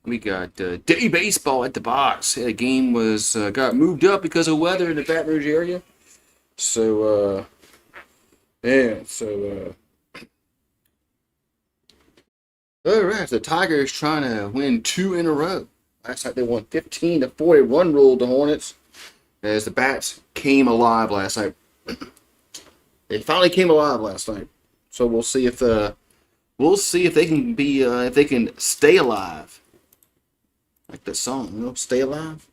We got day baseball at the box. The game was got moved up because of weather in the Baton Rouge area. So yeah. All right. The Tigers trying to win 2 in a row. Last night they won 15-41, ruled the Hornets as the Bats came alive last night. They finally came alive last night. So we'll see if they can be if they can stay alive. Like that song, Stay Alive.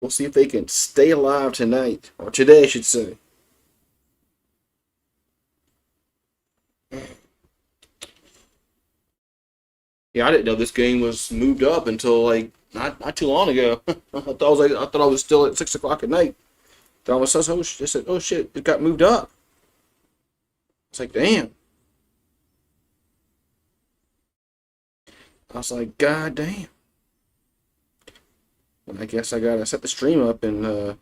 We'll see if they can stay alive tonight, or today, I should say. Yeah, I didn't know this game was moved up until like not too long ago. I thought I was still at 6 o'clock at night. Then all of a sudden, I said, "Oh shit, it got moved up." It's like, damn. I was like, God damn. And I guess I gotta set the stream up and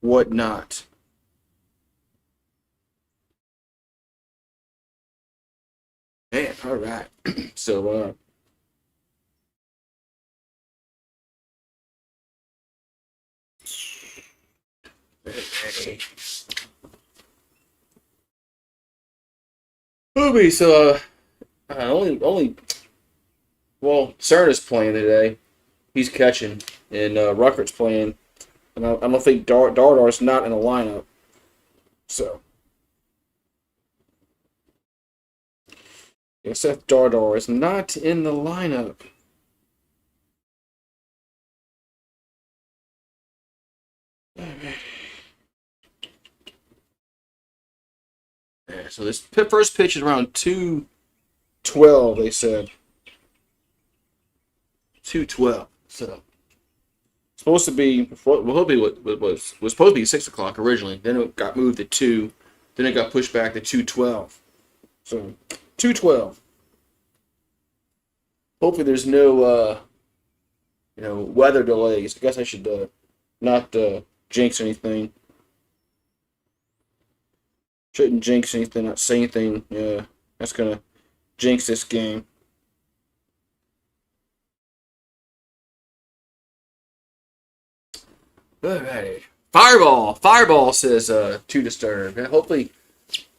whatnot. Man, all right. So movie. So only well, CERN is playing today. He's catching, and Ruckert's playing. And I don't think Dardar's not in the lineup. So SF Dardar is not in the lineup. Yeah, so this first pitch is around 2:12. They said 2:12. So supposed to be was supposed to be 6 o'clock originally. Then it got moved to 2. Then it got pushed back to 2:12. So 2:12. Hopefully there's no weather delays. I guess I should not jinx anything. Shouldn't jinx anything, not say anything. Yeah, that's gonna jinx this game. Alrighty. Fireball says to disturb. Yeah, hopefully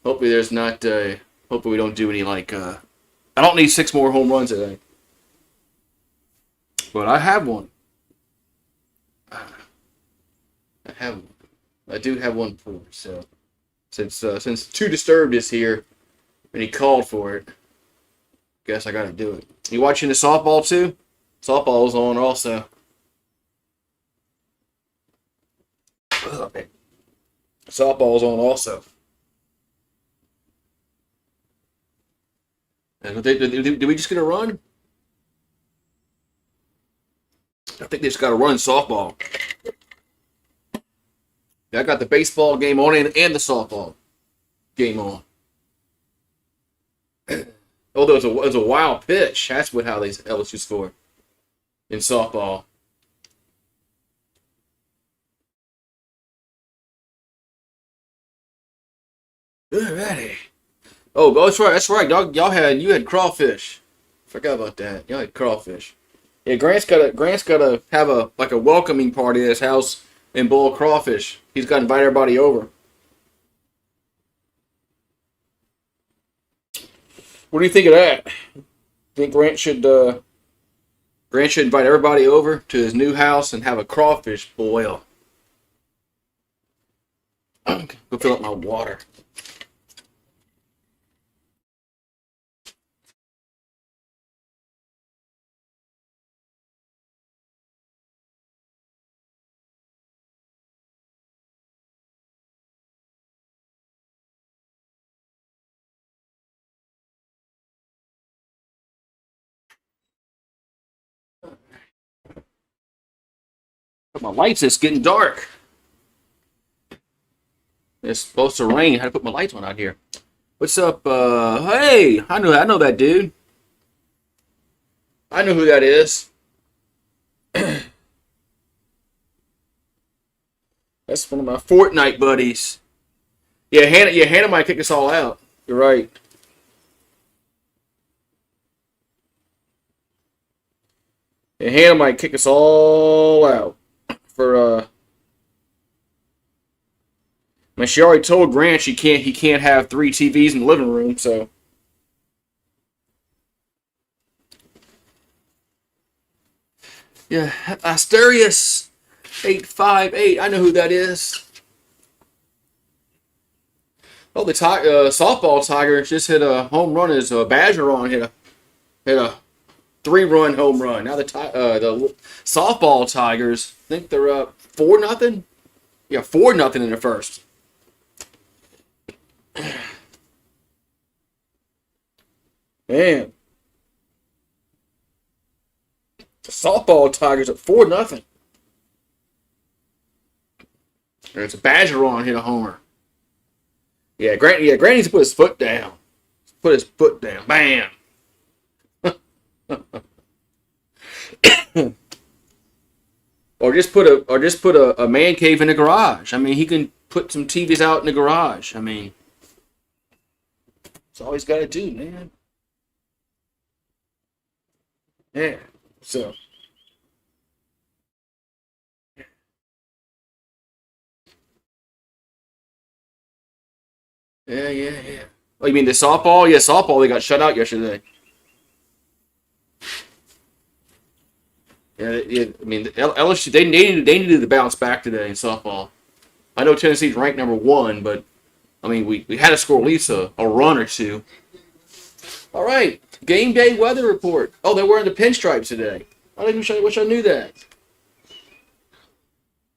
there's not. Hopefully we don't do any like. I don't need 6 more home runs today, but I have one. I do have one for. So since Too Disturbed is here and he called for it, guess I gotta do it. You watching the softball too? Softball's on also. Okay. Softball's on also. And did we just get a run? I think they just got to run softball. Yeah, I got the baseball game on and the softball game on. Although it was a wild pitch. That's how they LSU scored in softball. Alrighty. Oh, that's right. That's right. Y'all had crawfish. Forgot about that. Y'all had crawfish. Yeah, Grant's gotta have a welcoming party at his house and boil crawfish. He's got to invite everybody over. What do you think of that? Think Grant should invite everybody over to his new house and have a crawfish boil? Go fill up my water. Put my lights. It's getting dark. It's supposed to rain. I had to put my lights on out here. What's up? Hey, I know that dude. I know who that is. That's one of my Fortnite buddies. Yeah, Hannah might kick us all out. You're right. And Hannah might kick us all out for I mean, she already told Grant he can't have 3 TVs in the living room, so yeah, Asterius 858. I know who that is. Oh, the softball Tigers just hit a home run as Badgeron hit a 3-run home run. Now the softball Tigers think they're up 4-0. Yeah, 4-0 in the first. Man, the softball Tigers up 4-0. There's a Badgeron hit a homer. Yeah, Grant needs to put his foot down. Put his foot down. Bam. Or just put a man cave in the garage. I mean, he can put some TVs out in the garage. I mean, that's all he's got to do, man. Yeah. So. Yeah. Oh, you mean the softball? Yeah, softball. They got shut out yesterday. Yeah. I mean, LSU they needed to bounce back today in softball. I know Tennessee's ranked number 1, but I mean we had to score at least a run or two. All right, game day weather report. Oh, they're wearing the pinstripes today. I wish I knew that.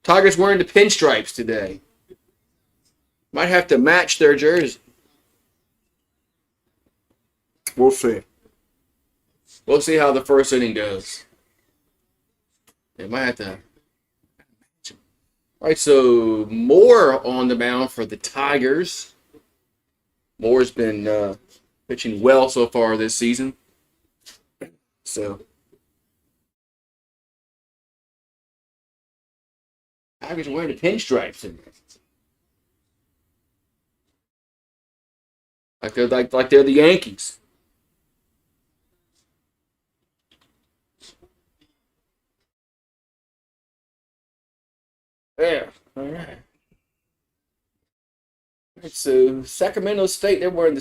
Tigers wearing the pinstripes today. Might have to match their jersey. We'll see. We'll see how the first inning goes. They might have to. All right, so Moore on the mound for the Tigers. Moore's been pitching well so far this season. So Tigers are wearing the pinstripes in there. Like they're the Yankees. Yeah. All right. All right. So Sacramento State, they're wearing the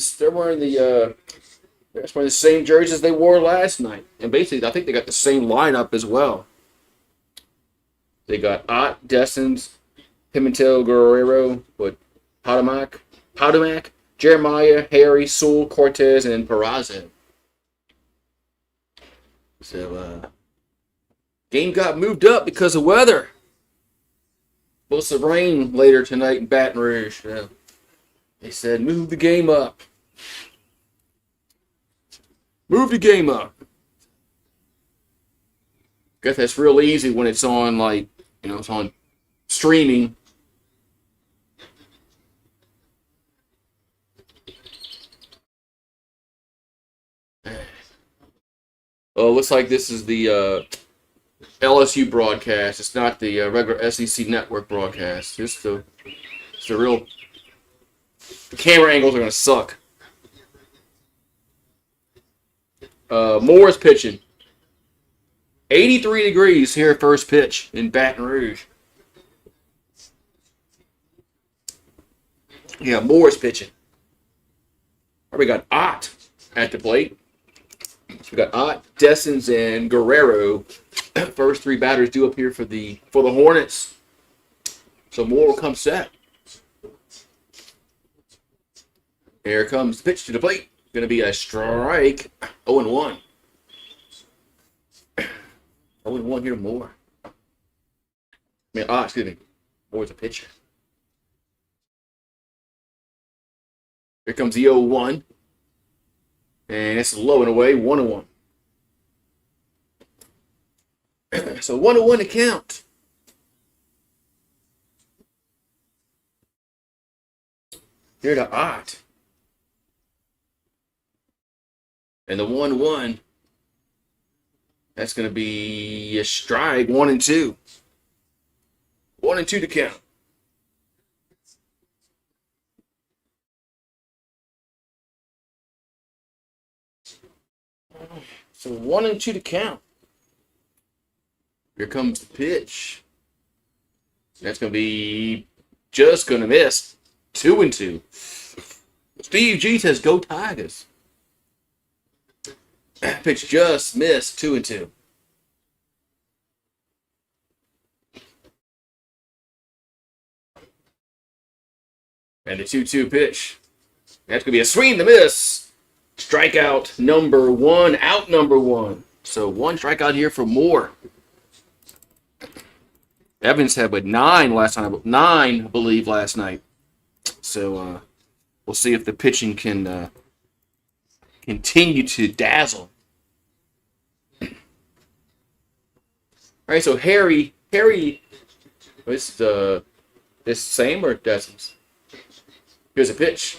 same jerseys they wore last night, and basically I think they got the same lineup as well. They got Ott, Dessens, Pimentel, Guerrero, but Potomac, Jeremiah, Harry, Sewell, Cortez, and Peraza. So game got moved up because of weather. Supposed to rain later tonight in Baton Rouge. They said move the game up. Move the game up. Guess that's real easy when it's on it's on streaming. Oh, looks like this is the LSU broadcast. It's not the regular SEC network broadcast. It's the real. The camera angles are gonna suck. Moore's pitching. 83 degrees here first pitch in Baton Rouge. Yeah, Moore's pitching. We got Ott at the plate. We got Ott, Dessens, and Guerrero. First 3 batters due up here for the Hornets. So Moore will come set. Here comes the pitch to the plate. Going to be a strike. 0-1. 0-1 here to Moore. Excuse me. Moore's a pitcher. Here comes the 0-1. And it's low and away. 1-1. So 1-1 to count. Here to Ott. And the 1-1. That's going to be a strike. 1-2. 1-2 to count. So 1-2 to count. Here comes the pitch. That's going to be just going to miss. 2-2. Steve G says, go Tigers. Pitch just missed. 2-2. And the 2-2 pitch. That's going to be a swing to miss. Strikeout number 1. Out number 1. So 1 strikeout here for Moore. Evans had with 9 last night. 9, I believe, last night. So we'll see if the pitching can continue to dazzle. All right, so Harry, is this same or Dessens? Here's a pitch.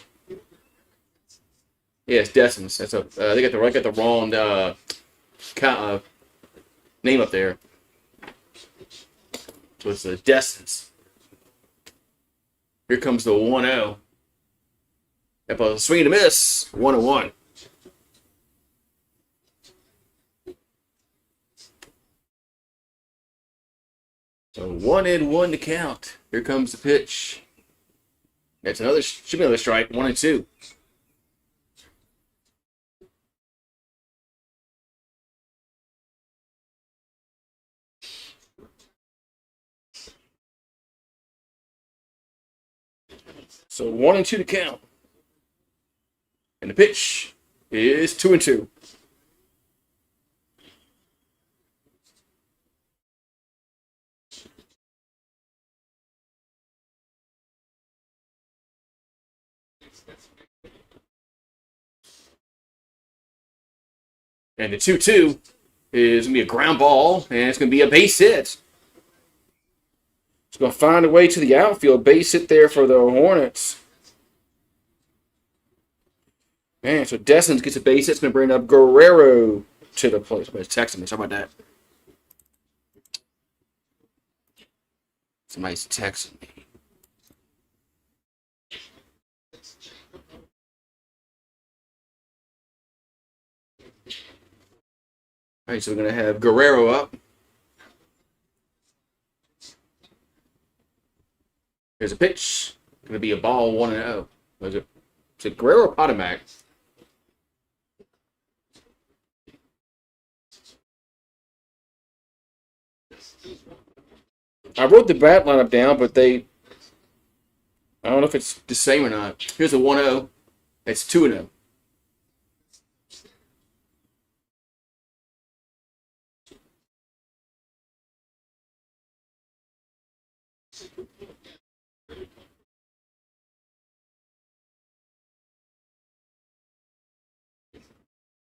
Yeah, it's Dessens. That's they got the wrong name up there. So it's the Dessens. Here comes the 1-0. Yep, a swing and a miss. 1-1. So 1-1 to count. Here comes the pitch. That's should be another strike. 1-2. So 1-2 to count. And the pitch is 2-2. And the 2-2 is going to be a ground ball, and it's going to be a base hit. It's going to find a way to the outfield. Base hit there for the Hornets. Man, so Dessens gets a base hit. It's going to bring up Guerrero to the plate. Somebody's texting me. Sorry about that. Somebody's texting me. All right, so we're going to have Guerrero up. Here's a pitch. Going to be a ball 1-0. Is it Guerrero or Potomac? I wrote the bat lineup down, but I don't know if it's the same or not. Here's a 1-0. It's 2-0.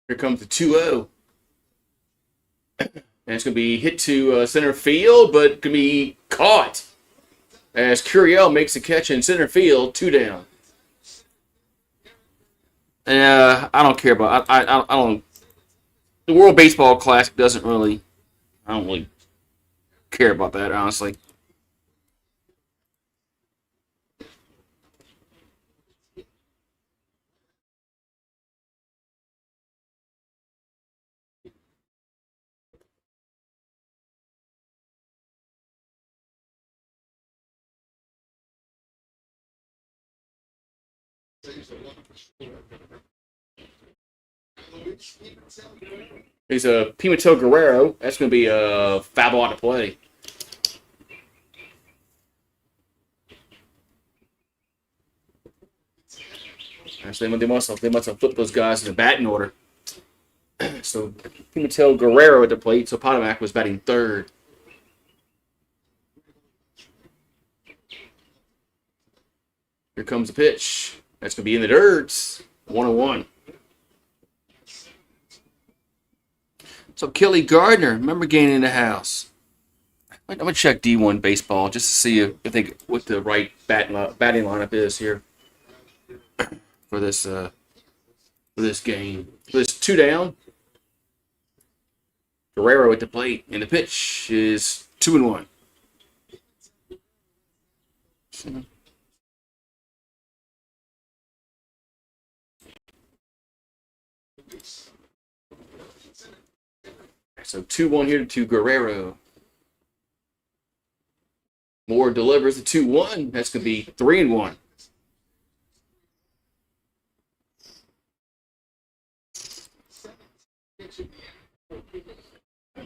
Here comes the 2-0. And it's going to be hit to center field, but going to be caught as Curiel makes a catch in center field, 2 down. I don't care about I don't. The World Baseball Classic doesn't really. I don't really care about that, honestly. He's a Pimentel Guerrero. That's going to be a foul ball to play. Actually, they must have flipped those guys in the batting order. So Pimentel Guerrero at the plate. So Potomac was batting third. Here comes the pitch. That's going to be in the dirt. 1-1. So Kelly Gardner, remember getting in the house. I'm going to check D1 baseball just to see what the right batting lineup is here for this game. For this 2 down. Guerrero at the plate, and the pitch is 2-1. So 2-1 here to Guerrero. Moore delivers the 2-1. That's going to be 3-1.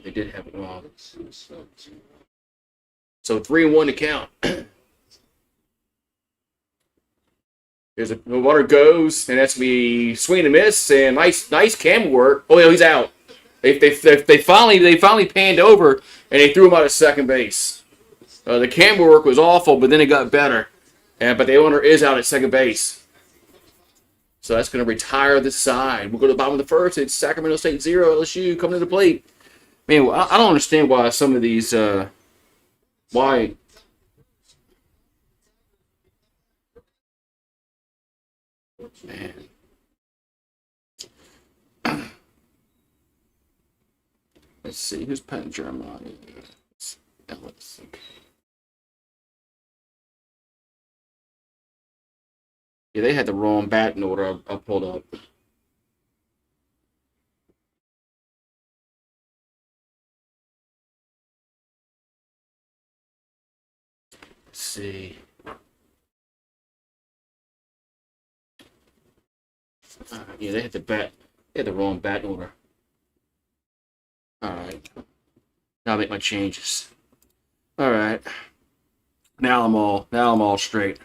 They did have it wrong. So 3-1 to count. There's the water goes, and that's me swing and miss, and nice camera work. Oh, yeah, he's out. They finally panned over, and they threw him out at second base. The camera work was awful, but then it got better. But the owner is out at second base. So that's going to retire the side. We'll go to the bottom of the first. It's Sacramento State 0, LSU coming to the plate. Man, I don't understand why some of these, why. Man. Let's see, who's Penn Jeremiah? Ellis. Yeah, they had the wrong batting order I pulled up. Let's see. Yeah, they had the wrong batting order. All right. Now I'll make my changes. All right. Now I'm all straight.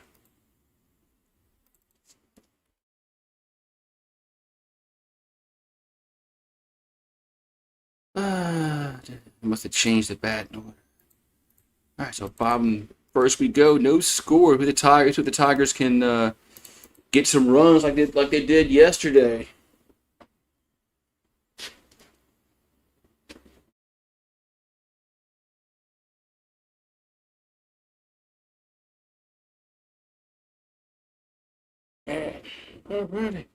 I must have changed the batting order. All right, so bottom first we go. No score. Who the Tigers can get some runs like they did yesterday. Alrighty.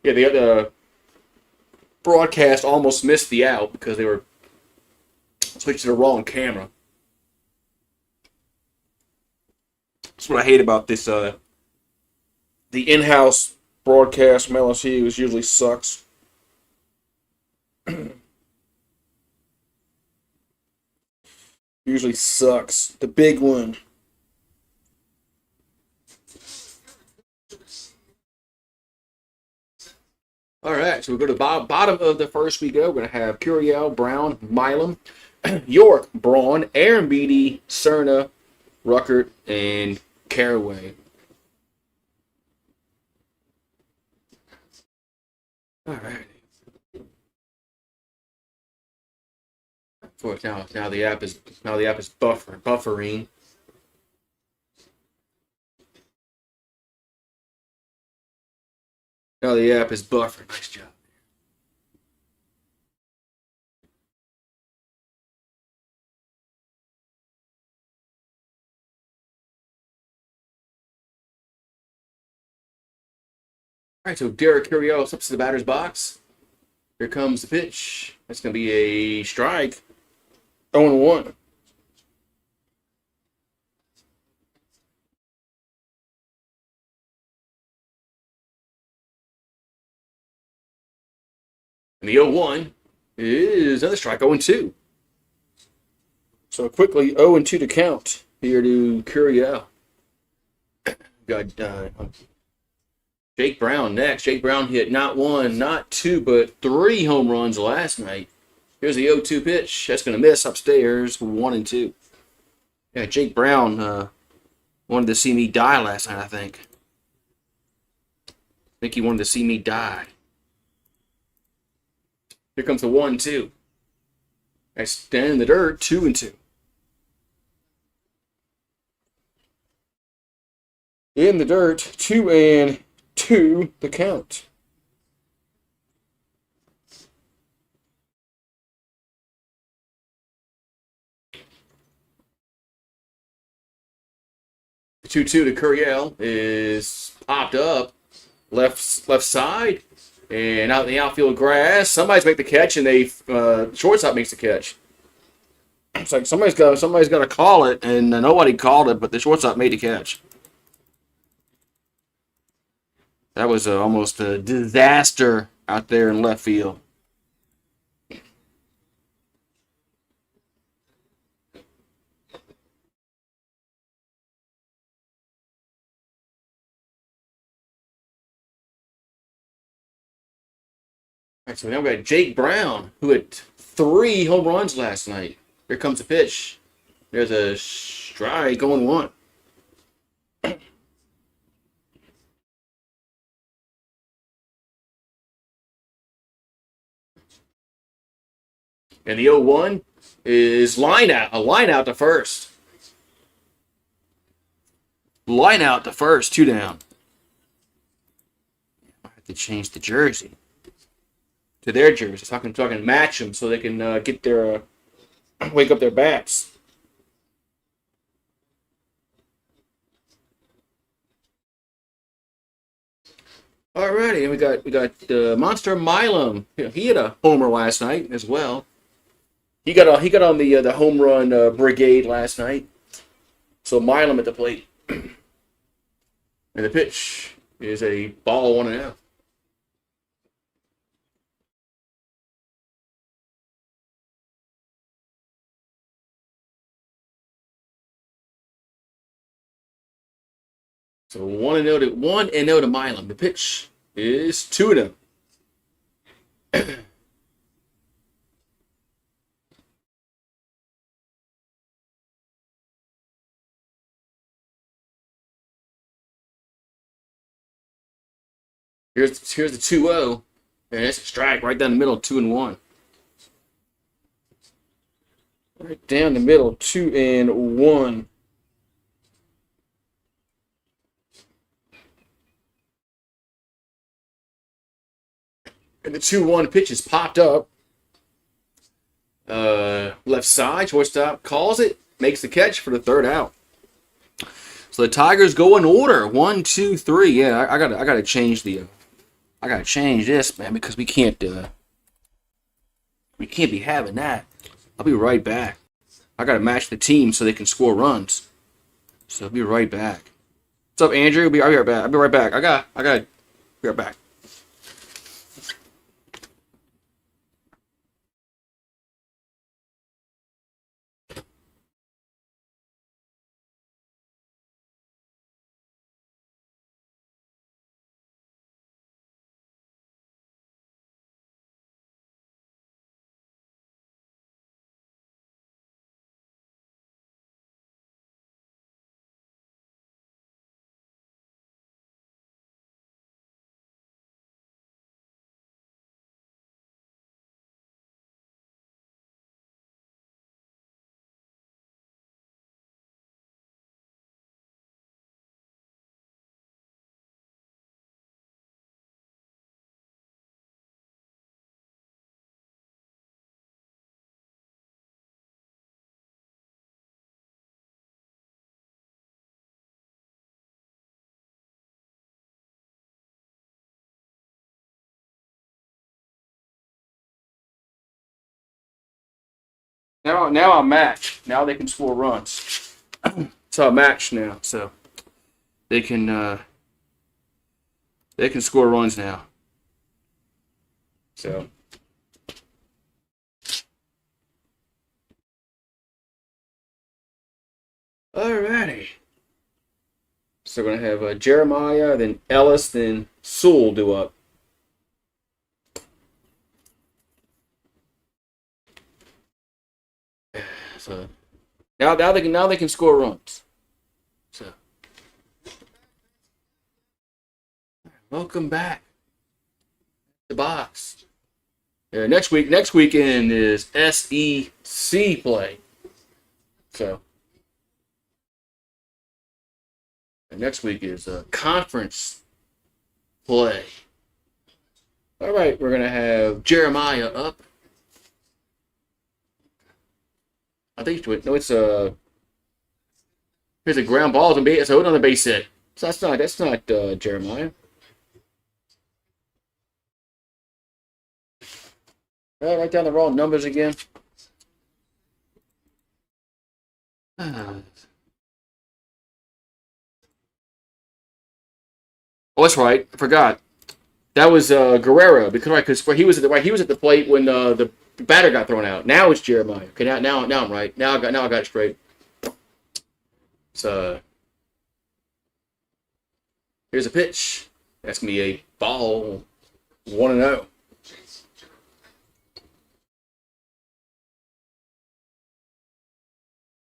Yeah, the broadcast almost missed the out because they were switched to the wrong camera. That's what I hate about this. The in-house broadcast from LSU usually sucks. Usually sucks. The big one. All right, so we go to the bottom of the first we go. We're going to have Curiel, Brown, Milam, York, Braun, Aaron Beatty, Cerna, Ruckert, and Caraway. All right. Now the app is buffering. Now the app is buffering. Nice job. All right, so Derek Curiel steps to the batter's box. Here comes the pitch. That's going to be a strike. 0-1. And the 0-1 is another strike, 0-2. So quickly, 0-2 to count here to Curiel. Got Jake Brown next. Jake Brown hit not one, not two, but 3 home runs last night. Here's the 0-2 pitch. That's going to miss upstairs, 1-2. Yeah, Jake Brown wanted to see me die last night, I think. I think he wanted to see me die. Here comes the 1-2. That's down in the dirt, 2-2. In the dirt, 2-2 the count. The 2-2 to Curiel is popped up left side and out in the outfield grass. Somebody's make the catch, and shortstop makes the catch. It's like somebody's got to call it, and nobody called it, but the shortstop made the catch. That was almost a disaster out there in left field. All right, so now we got Jake Brown, who had 3 home runs last night. Here comes the pitch. There's a strike going 1. And the 0-1 is a line out to first. Line out to first, 2 down. I have to change the jersey to their jersey so I can match them so they can get their wake up their bats. Alrighty, and we got Monster Milam. He had a homer last night as well. He got on the home run brigade last night. So Milam at the plate, and the pitch is a ball 1-0. So 1-0 to Milam. The pitch is 2-0. Here's the 2-0, and it's a strike right down the middle, 2-1. Right down the middle, 2-1. And the 2-1 pitch is popped up. Left side, shortstop calls it, makes the catch for the 3rd out. So the Tigers go in order, 1, 2, 3. Yeah, I gotta change this, man, because we can't be having that. I'll be right back. I gotta match the team so they can score runs. So I'll be right back. What's up, Andrew? I'll be right back. I gotta be right back. Now I'm matched. Now they can score runs. So I'm matched now. So they can score runs now. So alrighty. So we're gonna have Jeremiah, then Ellis, then Sewell do up. So now they can score runs. So welcome back. The box. Next weekend is SEC play. So next week is conference play. All right, we're gonna have Jeremiah up. I think it's here's a ground ball and it's another base hit. So that's not Jeremiah. Write down the wrong numbers again. Oh, that's right. I forgot. That was Guerrero because he was at the plate when the batter got thrown out. Now it's Jeremiah. Okay, now I'm right. Now I got it straight. So here's a pitch. That's gonna be a ball 1-0.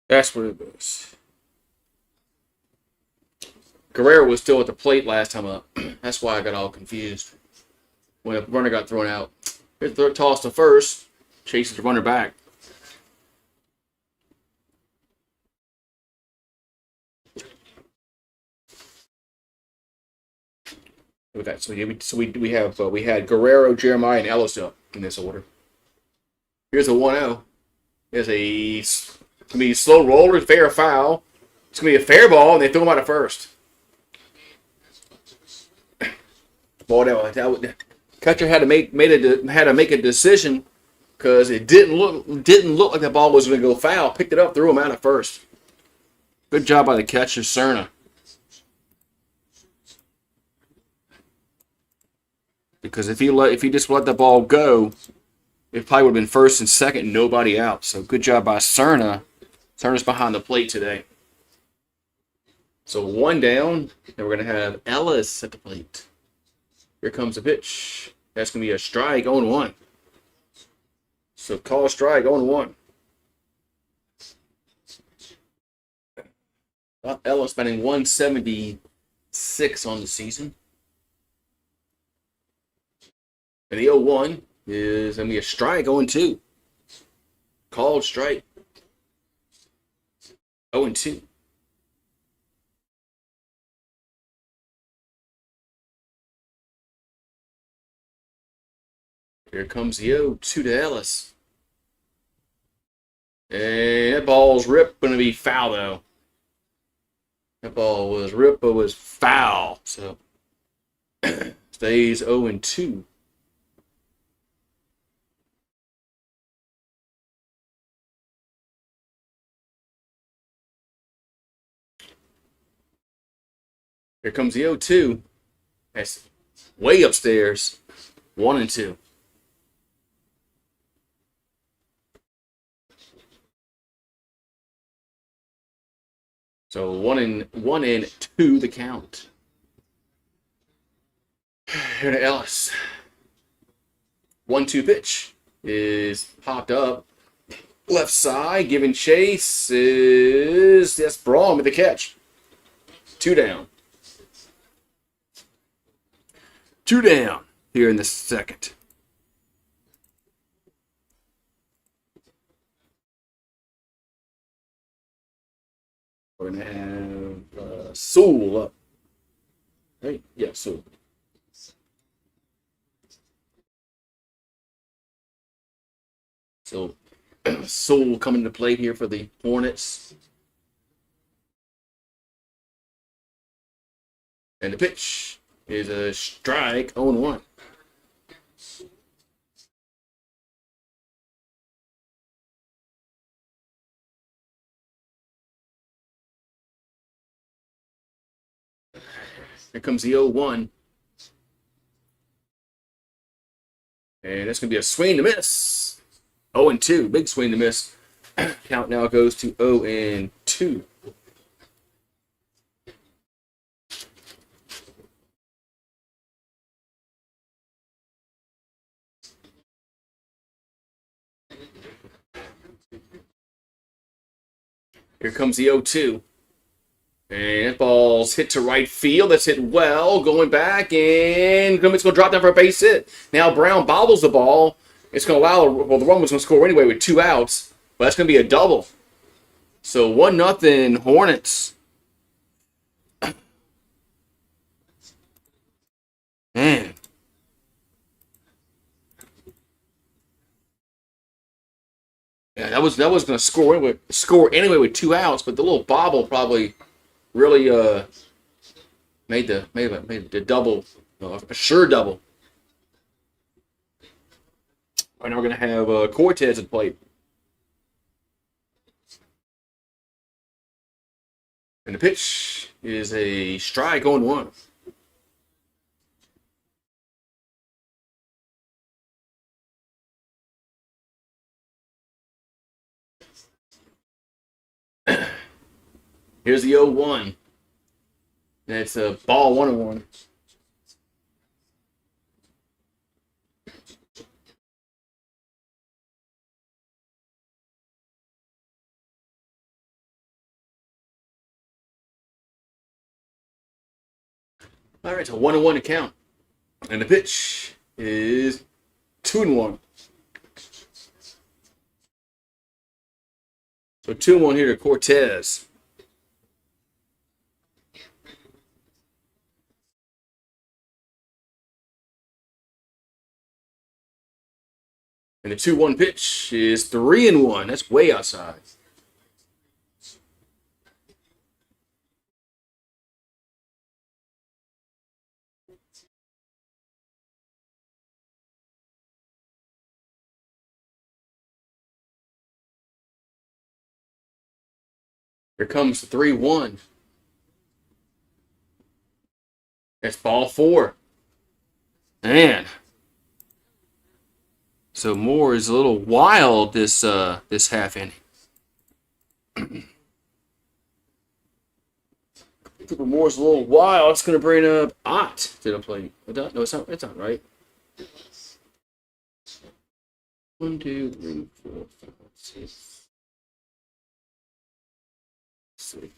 That's what it was. Guerrero was still at the plate last time up. That's why I got all confused when a runner got thrown out. Here's the toss to first. Chases the runner back. With that, so we had Guerrero, Jeremiah, and Ellis up in this order. Here's a 1-0. There's a gonna be slow roller, fair or foul. It's gonna be a fair ball, and they throw him out at first. Ball that catcher had to make a decision because it didn't look like the ball was going to go foul. Picked it up, threw him out at first. Good job by the catcher, Cerna. Because if he just let the ball go, it probably would have been first and second, nobody out. So good job by Cerna. Cerna's behind the plate today. So 1 down, and we're going to have Ellis at the plate. Here comes the pitch. That's going to be a strike, 0-1. So call a strike, 0-1. Ellis batting 176 on the season. And the 0-1 is going to be a strike, 0-2. Called strike. 0-2. Here comes the 0-2 to Ellis. And that ball's ripped. Going to be foul, though. That ball was ripped, but was foul. So, stays 0-2. Here comes the 0-2. That's way upstairs. 1-2. So 1-2 the count. Here to Ellis. 1-2 pitch is popped up. Left side, giving chase that's Braun with the catch. 2 down. 2 down here in the second. We're going to have Sewell up. Right? Yeah, Sewell. So, Sewell coming to play here for the Hornets. And the pitch is a strike, 0-1. Here comes the 0-1. And that's going to be a swing to miss. 0-2. Big swing to miss. Count now goes to 0-2. Here comes the 0-2. And that ball's hit to right field. That's hit well. Going back, and it's going to drop down for a base hit. Now Brown bobbles the ball. It's going to allow, well, the run was going to score anyway with 2 outs. But that's going to be a double. So 1-0 Hornets. Man. Yeah, that was going to score anyway with 2 outs, but the little bobble probably really made the double a sure double. All right, now we're going to have Cortez at the plate. And the pitch is a strike, 0-1. Here's the 0-1. That's a ball, 1-1. All right, so 1-1 to count. And the pitch is 2-1. So 2-1 here to Cortez. And the 2-1 pitch is 3-1. That's way outside. Here comes the 3-1. That's ball 4. Man. So Moore is a little wild this half inning. Cooper Moore's a little wild. It's going to bring up Ott to the plate. No, it's not. It's not right. 1, 2, 3, 4, 5, 6. See.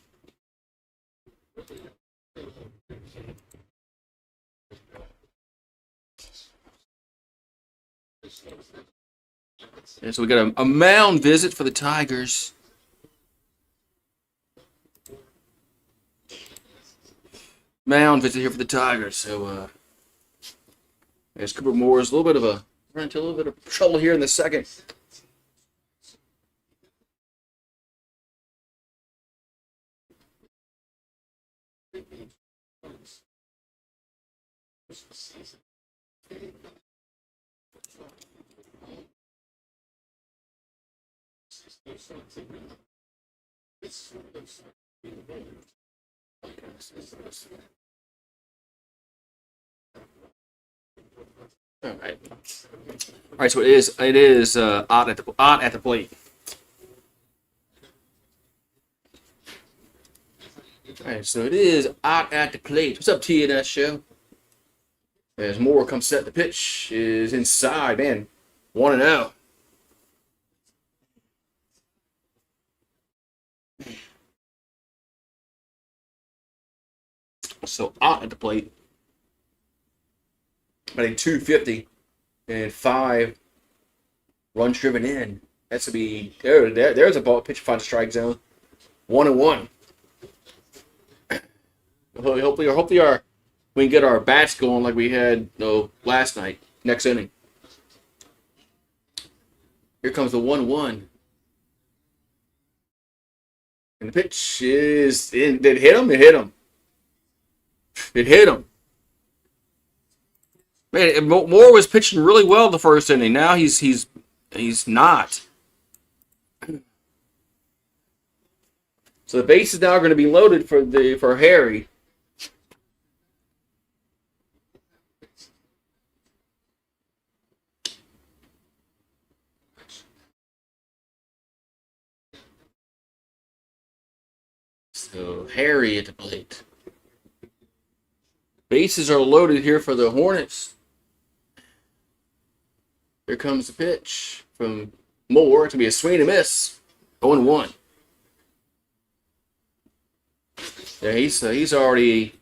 And so we got a mound visit for the Tigers. Mound visit here for the Tigers. So as Cooper Moore's run into a little bit of trouble here in the second. All right. So it is Ott at the plate. All right, so it is Ott at the plate. What's up, TNS show? As Moore comes set, the pitch is inside. Man, 1-0. So Ott at the plate. Batting .250 and 5 runs driven in. That's to be there's a ball pitch find a strike zone. 1-1. Hopefully we can get our bats going like we had last night. Next inning. Here comes the 1-1. And the pitch is in. Did it hit him? It hit him. It hit him. Man, Moore was pitching really well the first inning. Now he's not. So the base is now going to be loaded for Harry. So Harry at the plate. Bases are loaded here for the Hornets. Here comes the pitch from Moore. It's going to be a swing and a miss. 0-1. Yeah, he's already...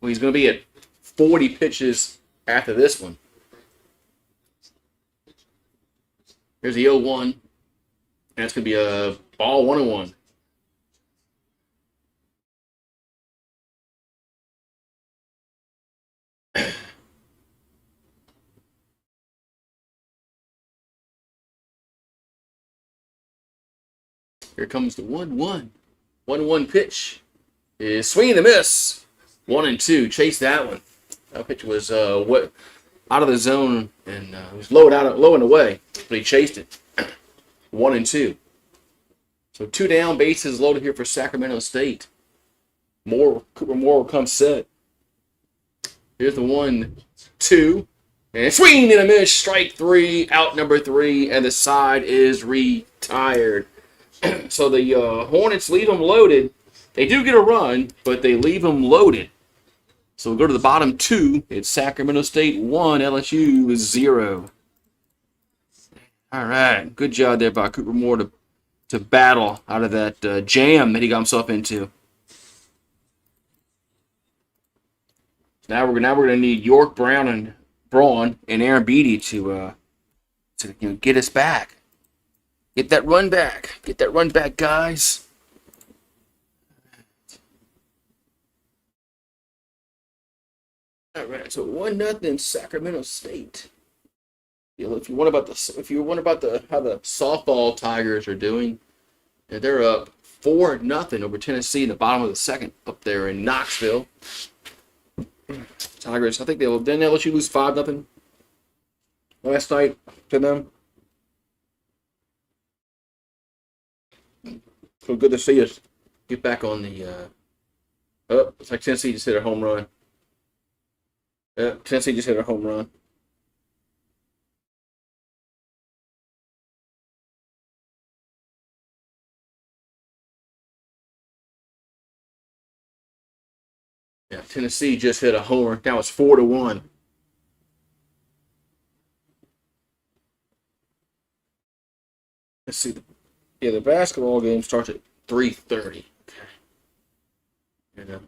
Well, he's going to be at 40 pitches after this one. Here's the 0-1. And it's going to be a ball 1-1. Here comes the 1-1. 1-1 pitch. Is swing and a miss. 1-2. Chase that one. That pitch was out of the zone and it was low and away, but he chased it. 1-2. So 2 down, bases loaded here for Sacramento State. Cooper Moore will come set. Here's the 1-2. And swing and a miss. Strike 3. Out number 3. And the side is retired. So the Hornets leave them loaded. They do get a run, but they leave them loaded. So we'll go to the bottom 2. It's Sacramento State 1, LSU 0. All right. Good job there by Cooper Moore to battle out of that jam that he got himself into. So now we're gonna need York, Brown, and Braun and Aaron Beatty to get us back. Get that run back. Get that run back, guys. All right, so 1-0 Sacramento State. If you want about how the softball Tigers are doing, they're up 4-0 over Tennessee in the bottom of the second up there in Knoxville. Tigers, I think didn't LSU lose 5-0 last night to them. So good to see us get back on the. It's like Tennessee just hit a home run. Tennessee just hit a home run. Yeah, Tennessee just hit a homer. Now it's 4-1. Let's see. The basketball game starts at 3:30. Okay.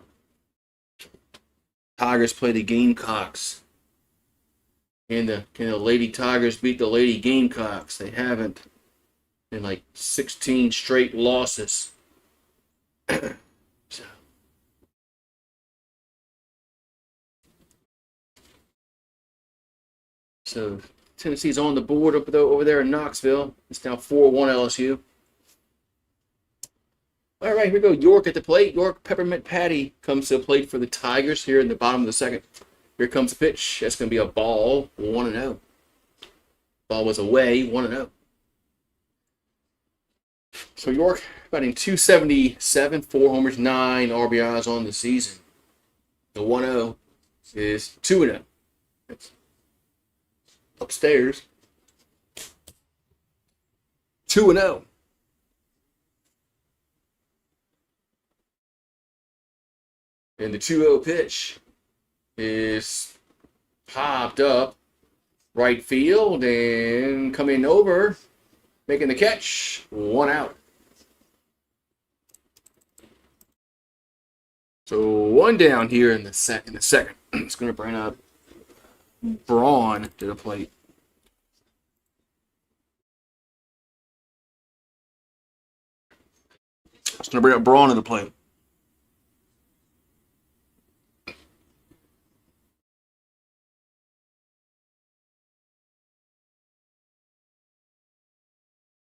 Tigers play the Gamecocks. Can the Lady Tigers beat the Lady Gamecocks? They haven't in like 16 straight losses. So Tennessee's on the board over there in Knoxville. It's now 4-1 LSU. All right, here we go. York at the plate. York Peppermint Patty comes to the plate for the Tigers here in the bottom of the second. Here comes the pitch. That's going to be a ball, 1-0. Ball was away, 1-0. So York batting .277, 4 homers, 9 RBIs on the season. The 1-0 is 2-0. That's upstairs. 2-0. And the 2-0 pitch is popped up right field and coming over, making the catch. 1 out. So 1 down here in the second. It's going to bring up Braun to the plate. It's going to bring up Braun to the plate.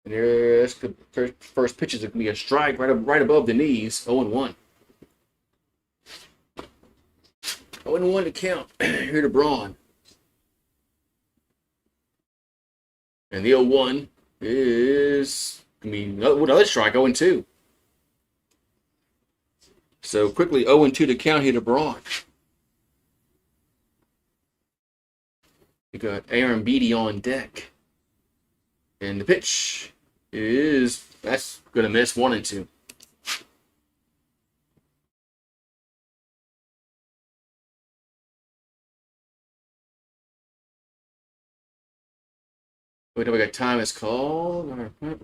And here's the first pitch is going to be a strike right above the knees. 0-1. 0-1 to count. Here to Braun. And the 0-1 is going to be another strike, 0-2. So quickly 0-2 to count here to Braun. You got Aaron Beatty on deck. And the pitch that's going to miss 1-2. We got time is called. All right.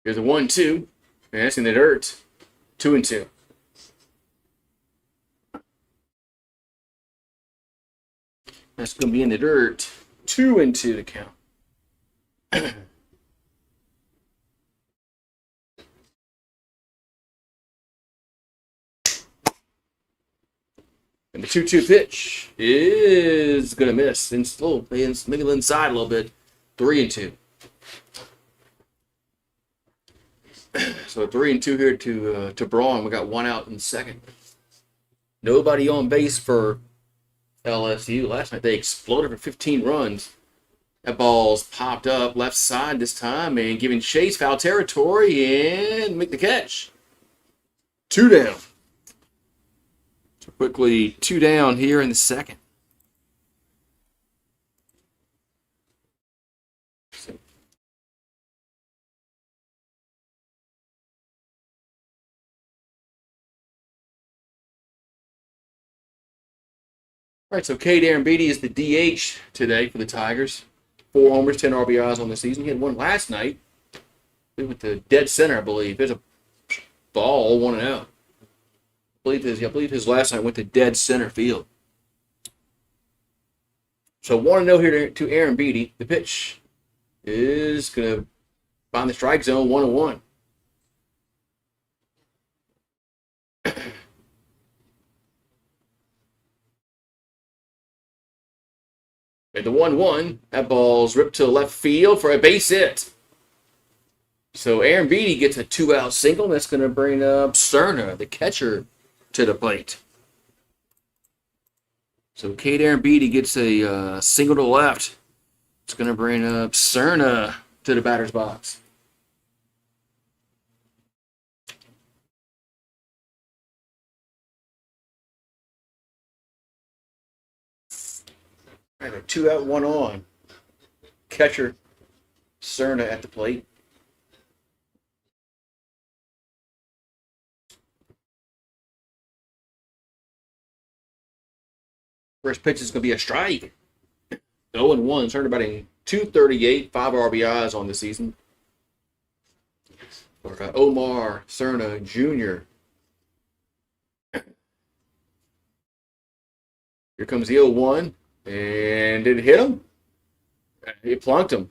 Here's a 1-2. And that's in the dirt. 2-2. That's going to be in the dirt. 2-2 to count. And the 2-2 pitch is going to miss. And still maybe inside a little bit. 3-2. So 3-2 here to Braun. We got 1 out in the second. Nobody on base for LSU. Last night they exploded for 15 runs. That ball's popped up left side this time and giving Chase foul territory and make the catch. 2 down. So quickly 2 down here in the second. All right, so Aaron Beatty is the DH today for the Tigers. 4 homers, 10 RBIs on the season. He had 1 last night. with the dead center, I believe. There's a ball 1-0. I believe his last night went to dead center field. So 1-0 here to Aaron Beatty. The pitch is going to find the strike zone 1-1. At the 1-1, that ball's ripped to left field for a base hit. So Aaron Beatty gets a 2-out single, and that's going to bring up Cerna, the catcher, to the plate. So Aaron Beatty gets a single to left. It's going to bring up Cerna to the batter's box. All right, a 2-out, 1 on. Catcher Cerna at the plate. First pitch is going to be a strike. 0-1. Cerna batting .238, 5 RBIs on the season. For Omar Cerna Jr. Here comes the 0-1. And did it hit him? It plunked him.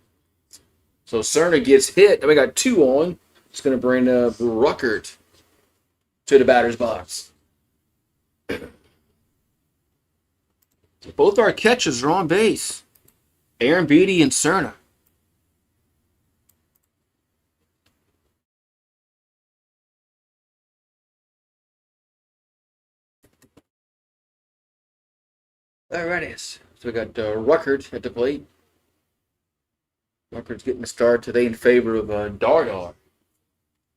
So Cerna gets hit. And we got 2 on. It's going to bring Ruckert to the batter's box. So both our catchers are on base. Aaron Beatty and Cerna. There it is. So we got Ruckert at the plate. Ruckert's getting the start today in favor of Dardar.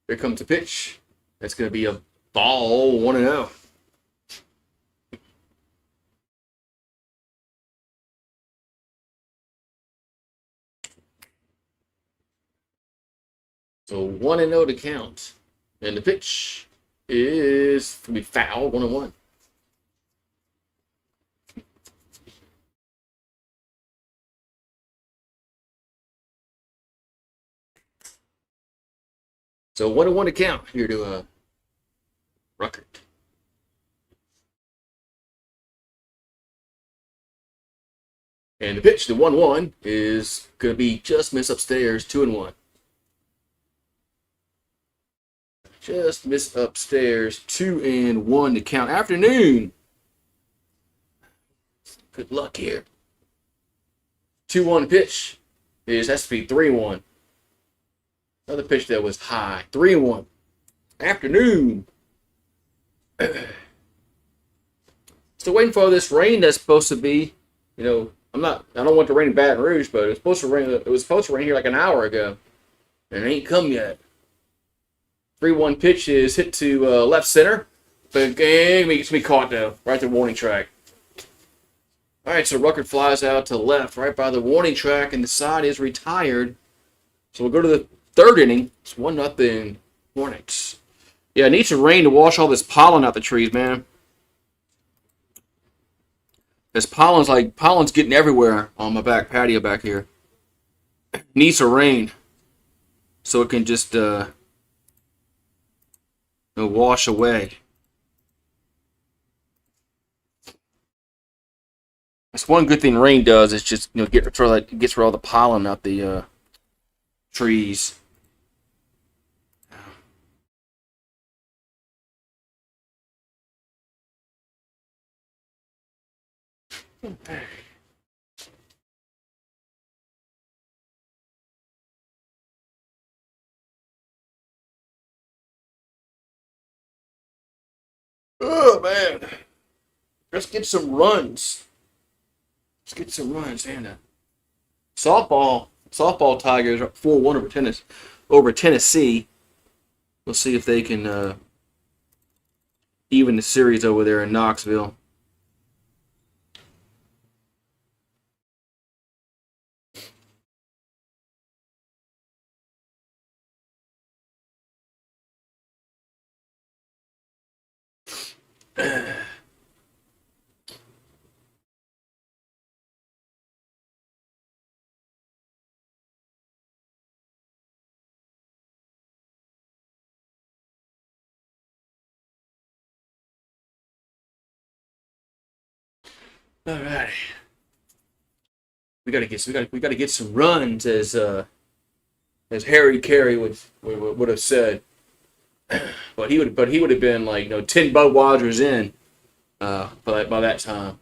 Here comes the pitch. That's going to be a ball 1-0. So 1-0 to count. And the pitch is going to be foul, 1-1. So 1-1 to count here to Ruckert. And the pitch, the 1-1, is going to be just miss upstairs, 2-1. Just miss upstairs, 2-1 to count. Afternoon. Good luck here. 2-1 pitch has to be 3-1. Another pitch that was high, 3-1. Afternoon. Still waiting for this rain that's supposed to be, I don't want to rain in Baton Rouge, but it was supposed to rain here like an hour ago. And it ain't come yet. 3-1 pitch is hit to left center. But gets me caught though, right at the warning track. All right, so Ruckert flies out to left, right by the warning track, and the side is retired. So we'll go to the third inning. It's 1-0 Hornets. Yeah, it needs some rain to wash all this pollen out the trees, man. This pollen's getting everywhere on my back patio back here. Needs some rain so it can just wash away. That's one good thing rain does. Is just gets rid of all the pollen out the trees. Oh man, let's get some runs. And softball Tigers are 4-1 over Tennessee. We'll see if they can even the series over there in Knoxville. All right. We gotta get some runs as Harry Carey would have said. But he would have been like 10 Budweisers in by that time.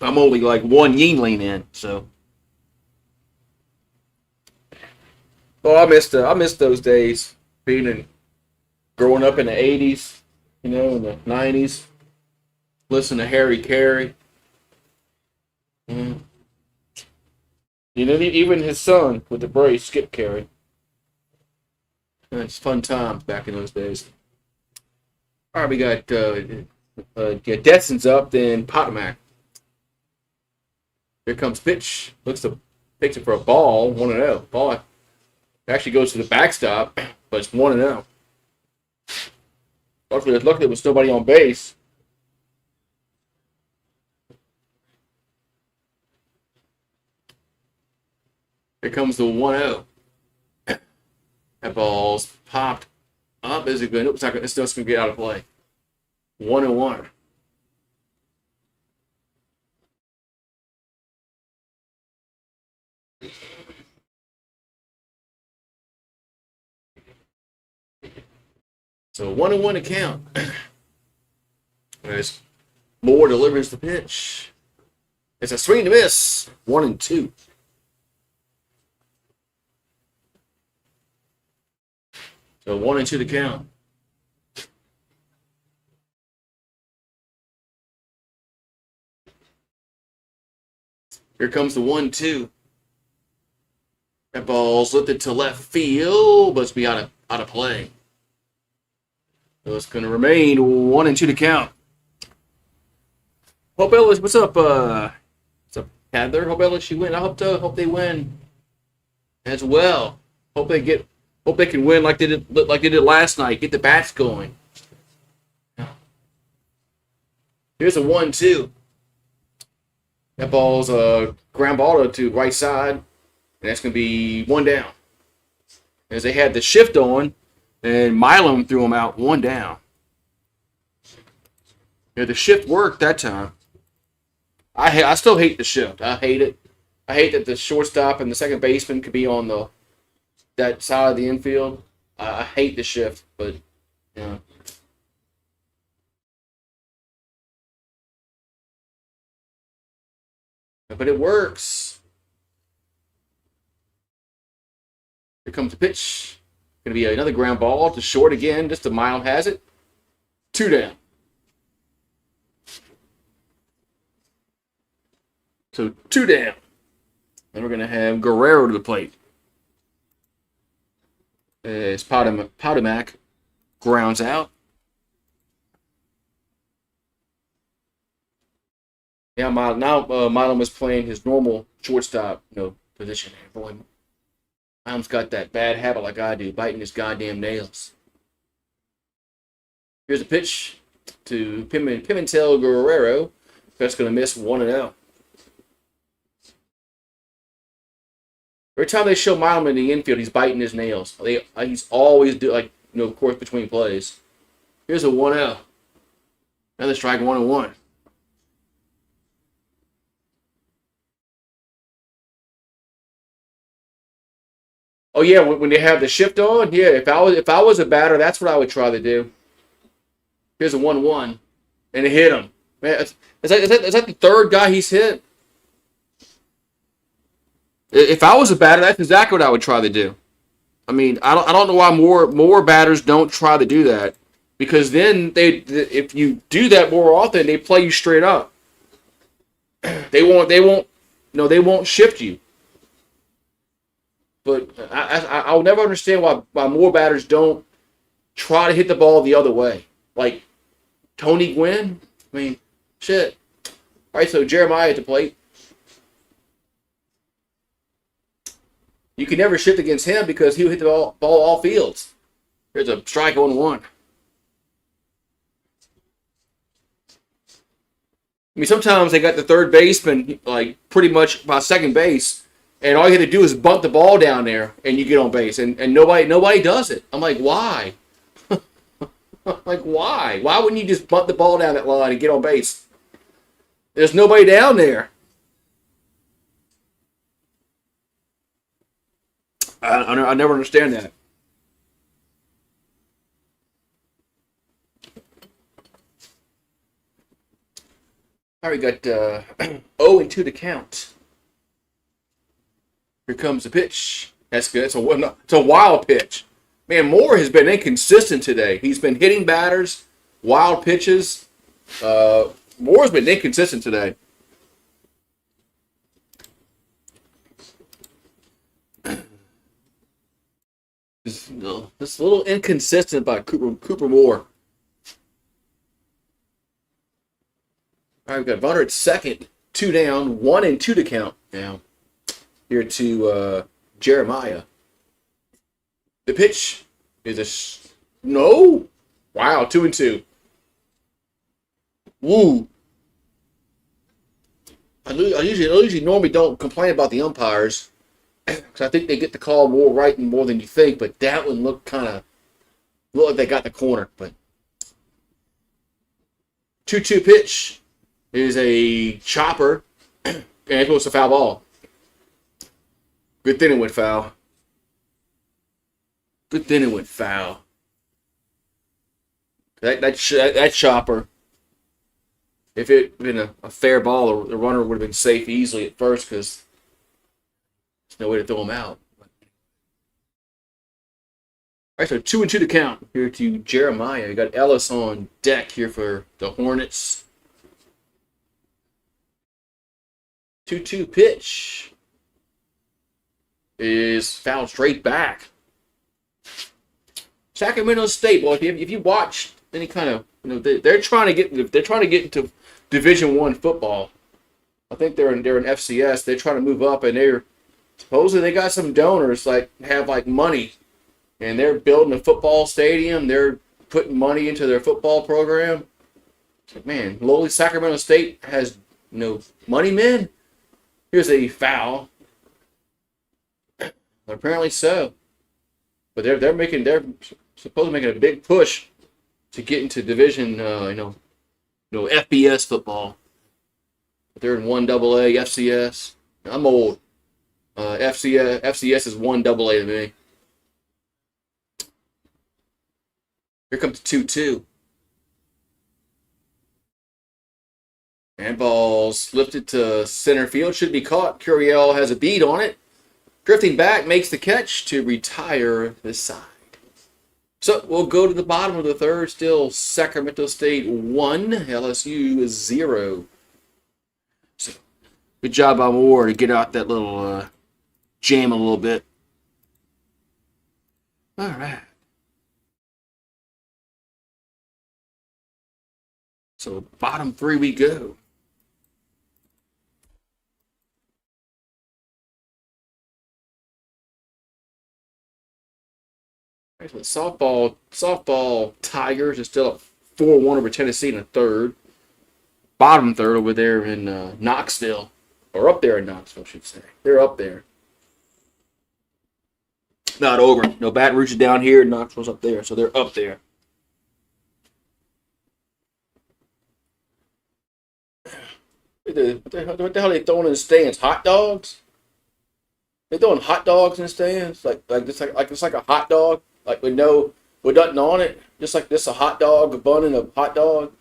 I'm only like one Yingling in, so. Oh, I miss those days growing up in the '80s, in the '90s, listening to Harry Carey. Mm. Even his son with the brace, Skip Carey. It's fun times back in those days. All right, we got Detson's up, then Potomac. Here comes pitch. Picks it for a ball, 1-0. Ball actually goes to the backstop, but it's 1-0. Luckily, there was nobody on base. Here comes the 1-0. That ball's popped up. Is it good? Nope, it's just going to get out of play. 1-1. So 1-1 to count. As Moore delivers the pitch. It's a swing and a miss. 1-2. So 1-2 to count. Here comes the 1-2. That ball's lifted to left field, but it's be out of play. So it's going to remain 1-2 to count. Hope LSU, what's up? What's up, Heather? Hope LSU win. I hope they win as well. Hope they can win like they did last night. Get the bats going. Here's a 1-2. That ball's a ground ball to right side, and that's going to be 1 down. As they had the shift on, and Milam threw him out 1 down. Yeah, the shift worked that time. I still hate the shift. I hate it. I hate that the shortstop and the second baseman could be on that side of the infield. I hate the shift, but yeah. But it works. Here comes the pitch. Going to be another ground ball to short again. Just a mile has it. 2 down. So 2 down. And we're going to have Guerrero to the plate. As Potomac grounds out. Yeah, Milam was playing his normal shortstop, position. Boy, Milam's got that bad habit like I do, biting his goddamn nails. Here's a pitch to Pimentel Guerrero. That's going to miss 1-0. Every time they show Milam in the infield, he's biting his nails. He's always of course, between plays. Here's a 1-0. Another strike, 1-1. Oh yeah, when they have the shift on, yeah. If I was a batter, that's what I would try to do. Here's a 1-1, and it hit him. Man, is that the third guy he's hit? If I was a batter, that's exactly what I would try to do. I mean, I don't know why more batters don't try to do that, because then if you do that more often, they play you straight up. They won't shift you. But I'll never understand why more batters don't try to hit the ball the other way. Like Tony Gwynn. I mean, shit. All right, so Jeremiah at the plate. You can never shift against him because he'll hit the ball all fields. Here's a strike 1-1. I mean, sometimes they got the third baseman pretty much by second base. And all you have to do is bunt the ball down there, and you get on base. And nobody does it. I'm like, why? Like, why? Why wouldn't you just bunt the ball down that line and get on base? There's nobody down there. I never understand that. All right, we got 0-2 to count. Here comes the pitch. That's good. It's a wild pitch. Man, Moore has been inconsistent today. He's been hitting batters, wild pitches. Moore's been inconsistent today. Just a little inconsistent by Cooper Moore. All right, we've got runner at second, 2 down, 1-2 to count now. Here to Jeremiah. The pitch is no. Wow, 2-2. Woo. I usually normally don't complain about the umpires because I think they get the call more right and more than you think. But that one looked like they got the corner. But 2-2 pitch is a chopper, and it was a foul ball. Good thing it went foul. Good thing it went foul. That chopper, if it had been a fair ball, the runner would have been safe easily at first because there's no way to throw him out. All right, so 2-2 to count here to Jeremiah. You got Ellis on deck here for the Hornets. 2-2 pitch is fouled straight back. Sacramento State, well, if you watch any kind of, they're trying to get into Division I football. I think they're in FCS. They're trying to move up, and they're supposedly they got some donors have money, and they're building a football stadium. They're putting money into their football program. It's like, man, lowly Sacramento State has money men. Here's a foul. Apparently so, but they're supposedly making a big push to get into Division, FBS football. But they're in 1AA FCS. I'm old. FCS is 1AA to me. Here comes 2-2. And ball's lifted to center field. Should be caught. Curiel has a beat on it. Drifting back, makes the catch to retire the side. So we'll go to the bottom of the third. Still Sacramento State 1, LSU 0. So good job by Moore to get out that little jam a little bit. All right. So bottom 3 we go. Softball Tigers is still up 4-1 over Tennessee in the third. Bottom third over there in Knoxville. Or up there in Knoxville, I should say. They're up there. Not over. No, Baton Rouge is down here. Knoxville's up there. So they're up there. What the hell are they throwing in the stands? Hot dogs? They're throwing hot dogs in the stands? Like it's like a hot dog? With nothing on it, just like this, a hot dog, a bun and a hot dog.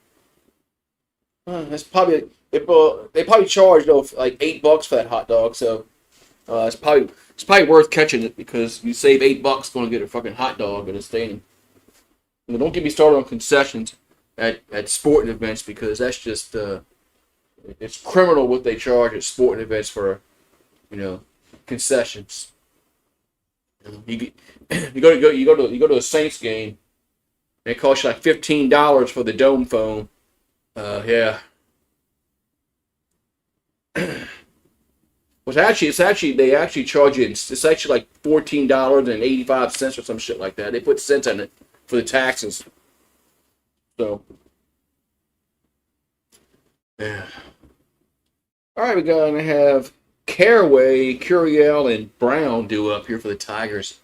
That's probably they probably charge like $8 for that hot dog. So it's probably worth catching it because you save $8 going to get a fucking hot dog at a stadium. And don't get me started on concessions at sporting events because that's just it's criminal what they charge at sporting events for concessions. You go to a Saints game, and it costs you like $15 for the dome phone. Yeah. They actually charge you. It's actually like $14.85 or some shit like that. They put cents on it for the taxes. So, yeah. All right, we're gonna have Caraway, Curiel, and Brown due up here for the Tigers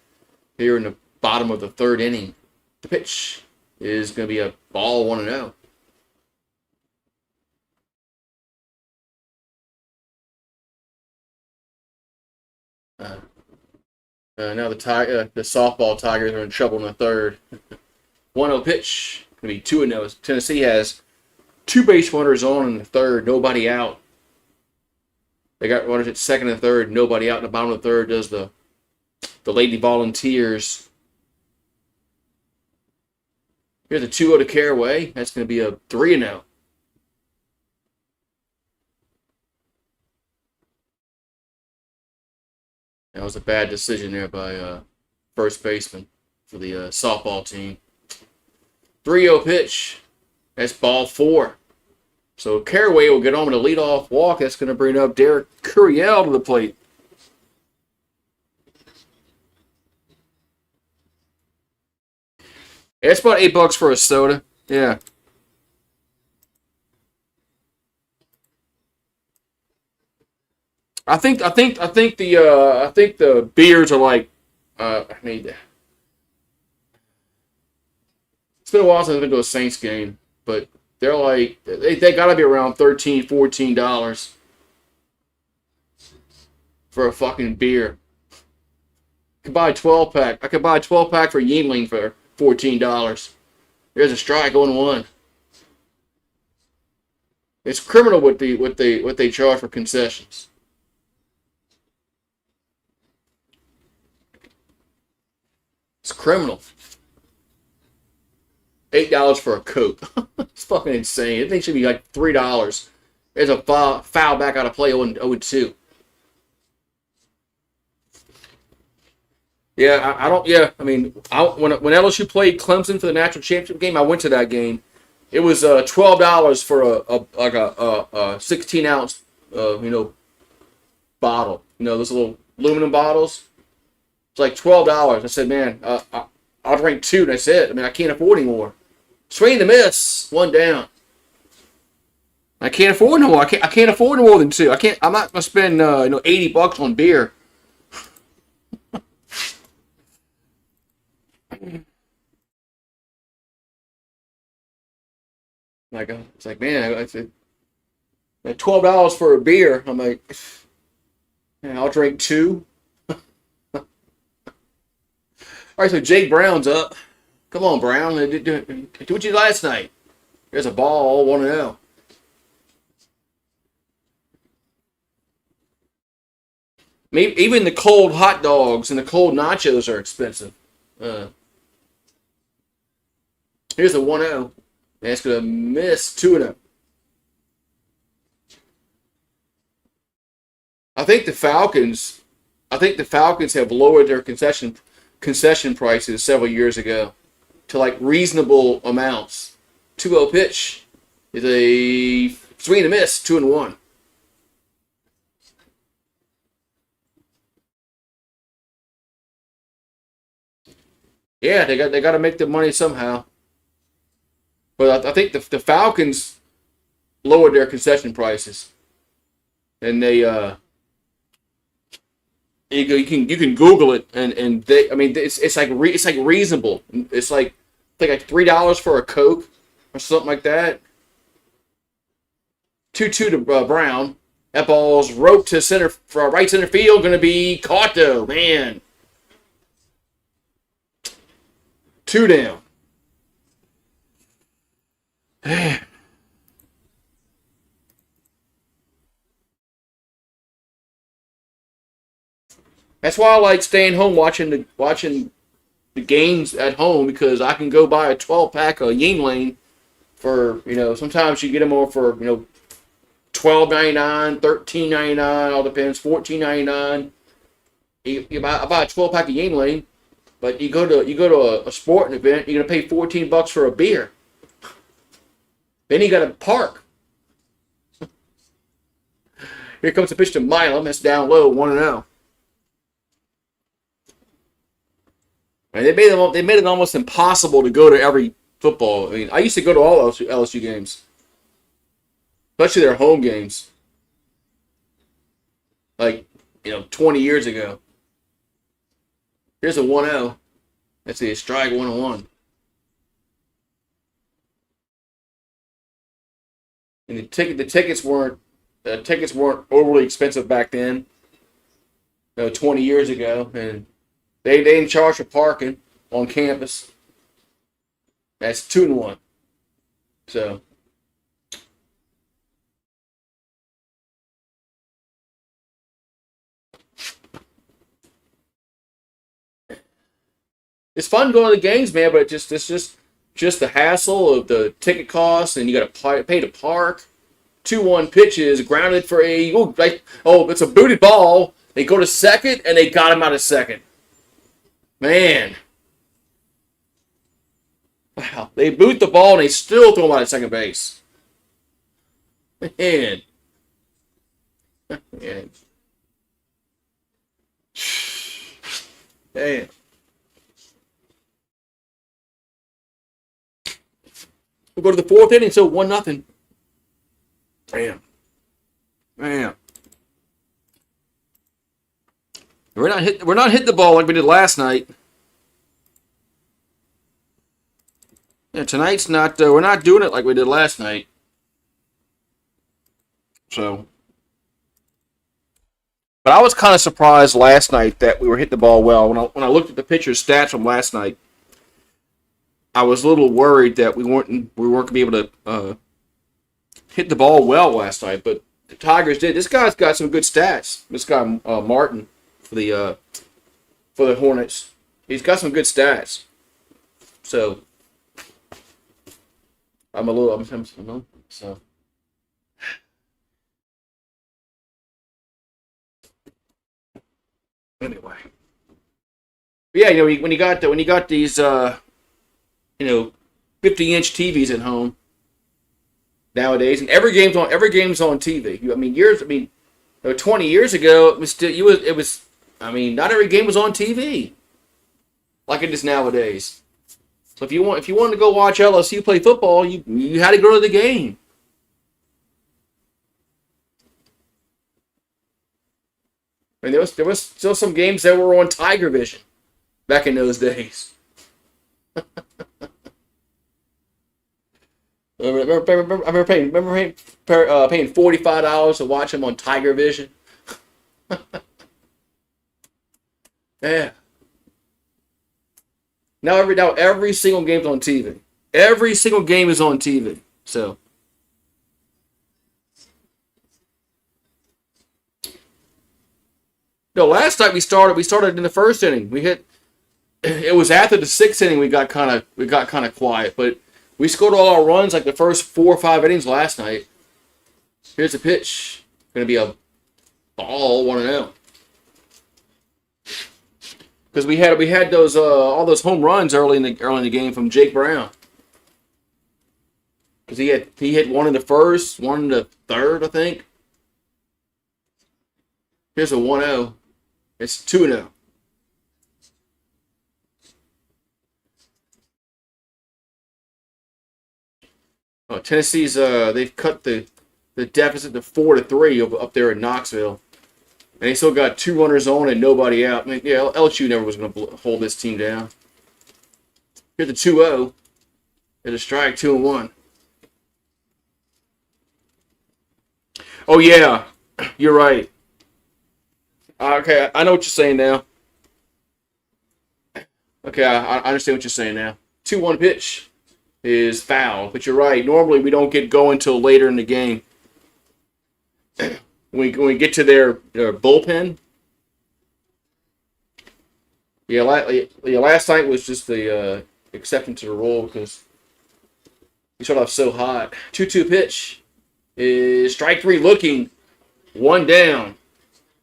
here in the bottom of the third inning. The pitch is going to be a ball 1-0. Now the softball Tigers are in trouble in the third. 1-0 pitch. Going to be 2-0. Tennessee has 2 base runners on in the third, nobody out. They got runners at second and third, nobody out. In the bottom of the third does the Lady Volunteers. Here's a 2-0 to Caraway. That's going to be a 3-0. That was a bad decision there by first baseman for the softball team. 3-0 pitch. That's ball 4. So Caraway will get on with a leadoff walk. That's going to bring up Derek Curiel to the plate. It's about $8 for a soda. Yeah. I think the beers are like I mean, it's been a while since I've been to a Saints game, but they're like they gotta be around $13, $14 for a fucking beer. I could buy a 12-pack. I could buy a 12-pack for Yingling for $14. There's a strike on 1. It's criminal what they charge for concessions. It's criminal. $8 for a Coke. It's fucking insane. I think it should be like $3. There's a foul back out of play 0-2. Yeah, I don't. Yeah, I mean, when LSU played Clemson for the national championship game, I went to that game. It was $12 for a 16-ounce bottle. Those little aluminum bottles. It's like $12. I said, man, I'll drink 2. And that's it. I mean, I can't afford anymore. Swing and a miss, 1 down. I can't afford no more. I can't afford more than 2. I'm not gonna spend $80 on beer. It's like, man, I said, $12 for a beer. I'm like, yeah, I'll drink 2. All right, so Jake Brown's up. Come on, Brown. Do what you did last night. There's a ball, 1-0. Maybe even the cold hot dogs and the cold nachos are expensive. Here's a 1-0. That's going to miss 2-0. I think the Falcons have lowered their concession prices several years ago to like reasonable amounts. 2-0 pitch is a swing and a miss, 2-1. Yeah, they got to make the money somehow. But I think the Falcons lowered their concession prices, and they you can Google it, and they, I mean, it's like reasonable. It's like I think like $3 for a Coke or something like that. 2-2 to Brown. That ball's roped to center for right center field. Going to be caught though, man. 2 down. That's why I like staying home watching the games at home, because I can go buy a 12-pack of Yingling for, sometimes you get them all for, $12.99, $13.99, all depends, $14.99. I buy a 12-pack of Yingling, but you go to a sporting event, you're gonna pay $14 for a beer. Then you got to park. Here comes the pitch to Milam. That's down low, 1-0. And they made it almost impossible to go to every football. I mean, I used to go to all LSU games, especially their home games. Like 20 years ago. Here's a 1-0. That's a strike, 1-1. And the tickets weren't overly expensive back then. 20 years ago, and they didn't charge for parking on campus. That's 2-1. So it's fun going to the games, man. But it's just the hassle of the ticket costs, and you got to pay to park. 2-1 pitches, grounded for it's a booted ball. They go to second, and they got him out of second. Man. Wow. They boot the ball, and they still throw him out of second base. Man. Man. Man. We'll go to the fourth inning, so 1-0. Damn. Man. We're not hitting the ball like we did last night. Yeah, tonight's not. We're not doing it like we did last night. So, but I was kind of surprised last night that we were hitting the ball well. When I looked at the pitcher's stats from last night, I was a little worried that we weren't going to be able to hit the ball well last night. But the Tigers did. This guy's got some good stats. This guy Martin for the Hornets. He's got some good stats. So so anyway. But yeah, when you got these 50-inch TVs at home nowadays, and every game's on TV. 20 years ago not every game was on TV like it is nowadays. So if you wanted to go watch LSU play football, you had to go to the game. I mean, there was still some games that were on Tiger Vision back in those days. I remember paying $45 to watch them on Tiger Vision. Yeah. Now every single game's on TV. Every single game is on TV. So no, last night we started in the first inning. It was after the sixth inning we got kind of quiet, but we scored all our runs like the first 4 or 5 innings last night. Here's a pitch. Going to be a ball, 1-0. Because we had those all those home runs early in the game from Jake Brown. Because he hit one in the first, one in the third, I think. Here's a 1-0. It's 2-0. Tennessee's they've cut the deficit to 4-3 up there in Knoxville. And they still got 2 runners on and nobody out. I mean, yeah, LSU never was going to hold this team down. Here's the 2-0. Here's a strike, 2-1. Oh, yeah. You're right. Okay, I know what you're saying now. Okay, I understand what you're saying now. 2-1 pitch is foul. But you're right. Normally, we don't get going until later in the game. When we get to their bullpen, last night was just the exception to the rule because we started off so hot. 2-2 pitch is strike 3 looking, 1 down.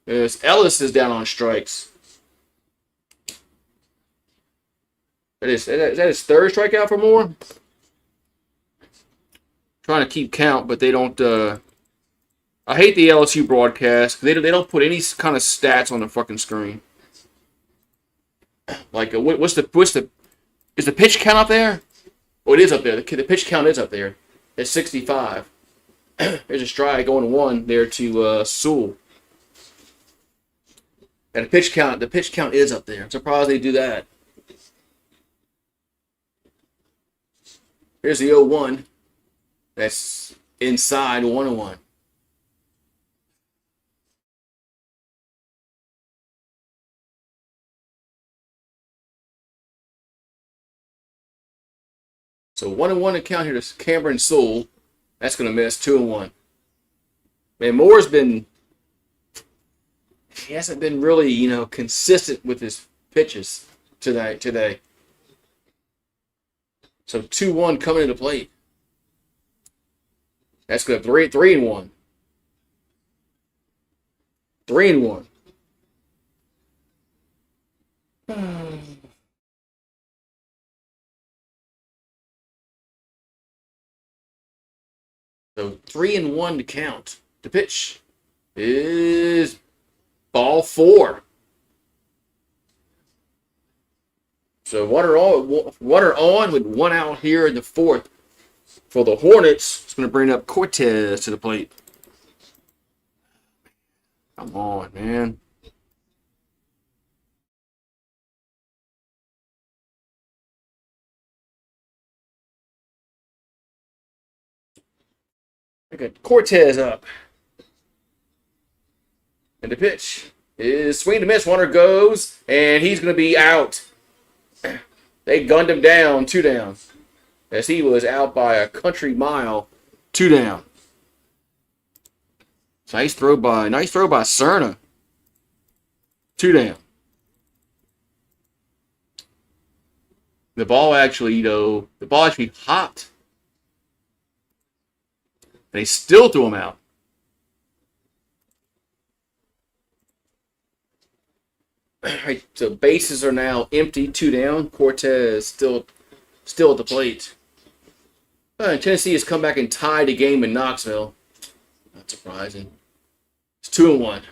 As Ellis is down on strikes. Is that his third strikeout for Moore? Trying to keep count, but they don't. I hate the LSU broadcast. They don't put any kind of stats on the fucking screen. Like, is the pitch count up there? Oh, it is up there. The pitch count is up there. It's 65. There's a strike going 1 there to Sewell. And the pitch count is up there. I'm surprised they do that. Here's the 0-1. That's inside 1-1. So 1-1 to count here to Cameron Sewell. That's going to miss 2-1. Man, Moore's been, he hasn't been really, consistent with his pitches today. So 2-1 coming into plate. That's going to 3-1. 3-1. So 3-1 to count. The pitch is ball 4. So water on with 1 out here in the 4th. For the Hornets, it's going to bring up Cortez to the plate. Come on, man. I got Cortez up. And the pitch is swing to miss. Runner goes, and he's going to be out. They gunned him down, 2 down. As he was out by a country mile, 2 down. Nice throw by Cerna. 2 down. The ball actually hopped. And they still threw him out. All right, so bases are now empty, 2 down. Cortez still at the plate. Tennessee has come back and tied a game in Knoxville. Not surprising. It's 2-1.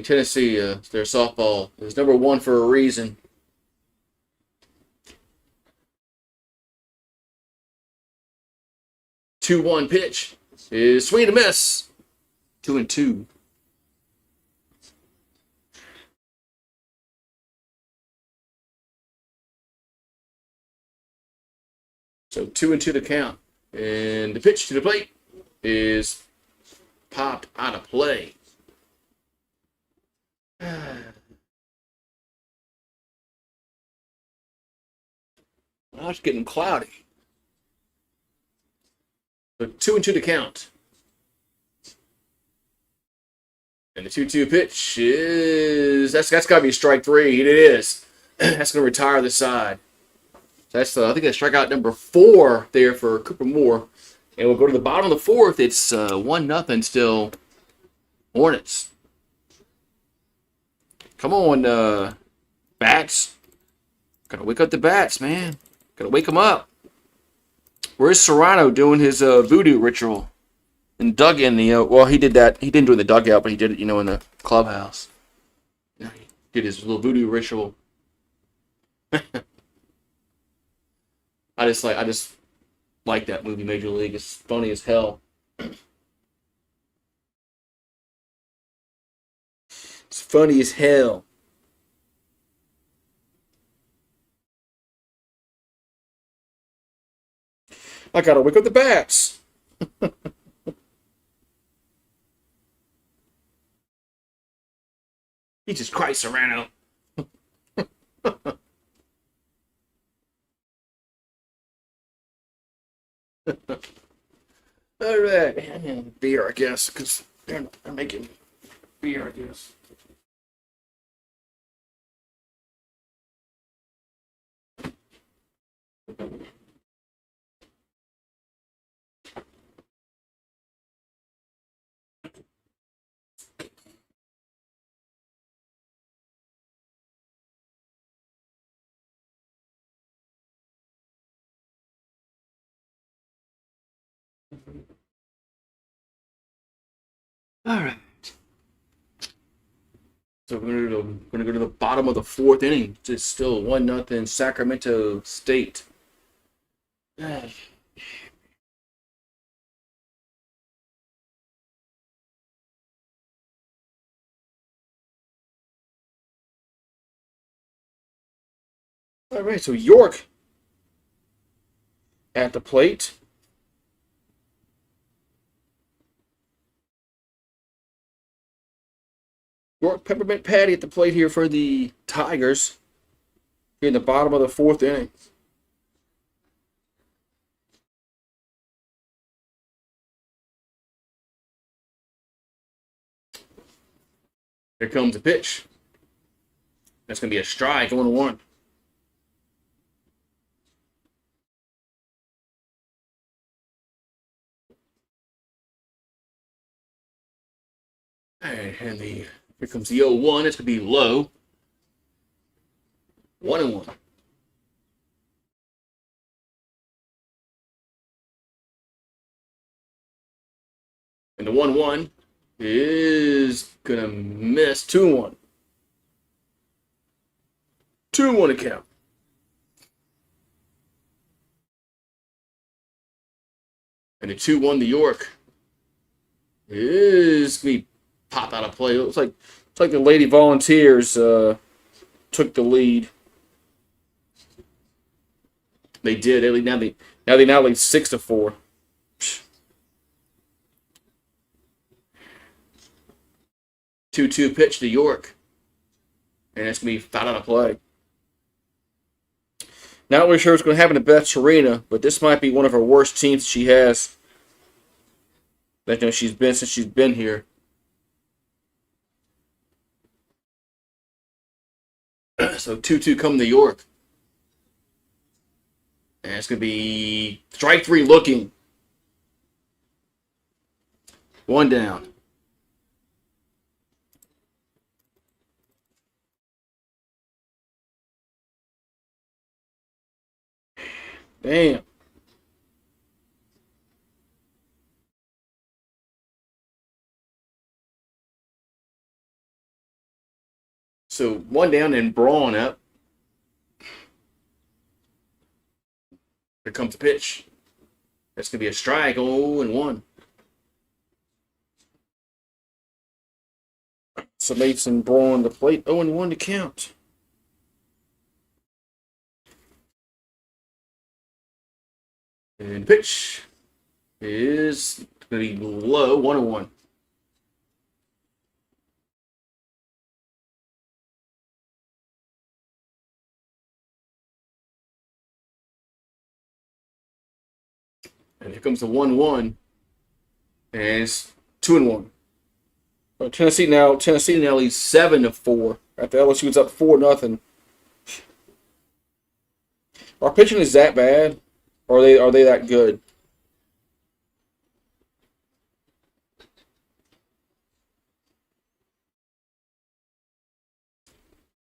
Tennessee, their softball is number 1 for a reason. Two-one pitch is swing and a miss. 2-2. So 2-2 to count. And the pitch to the plate is popped out of play. Now it's getting cloudy. So 2-2 to count. And the 2-2 pitch is that's got to be strike 3. It is. That's going to retire the side. So that's I think that's strikeout number 4 there for Cooper Moore. And we'll go to the bottom of the 4th. It's 1-0 still. Hornets. Come on, bats. Gotta wake up the bats, man. Gotta wake them up. Where's Serrano doing his voodoo ritual? And dug in the well, he did that. He didn't do it in the dugout, but he did it, in the clubhouse. He did his little voodoo ritual. I just like that movie, Major League. It's funny as hell. It's funny as hell. I gotta wake up the bats. Jesus Christ, Serrano. All right, man. Beer, I guess, because they're making beer, I guess. All right. So we're gonna go to the bottom of the 4th inning. It's still 1-0 Sacramento State. All right, so York at the plate. York Peppermint Patty at the plate here for the Tigers. Here in the bottom of the 4th inning. Here comes the pitch. That's going to be a strike, 0-1. And here comes the 0-1. It's going to be low. 1-1. And the 1-1 is going to miss. 2-1. 2-1 to count. And the 2-1 to York is going to be pop out of play. It's like the Lady Volunteers took the lead. They did. Now they lead 6-4. 2-2 pitch to York. And it's going to be fouled out of play. Not really sure what's going to happen to Beth Serena, but this might be one of her worst teams she has. That she's been since she's been here. So 2-2 coming to York. And it's going to be strike 3 looking. 1 down. Damn. So 1 down and Braun up. Here comes the pitch. That's going to be a strike, 0-1. So Mason Braun the plate, 0-1 to count. And the pitch is going to be low, 1-1. And here comes the 1-1. And it's 2-1. Tennessee now leads 7-4 after LSU was up 4-0. Our pitching is that bad, or are they that good?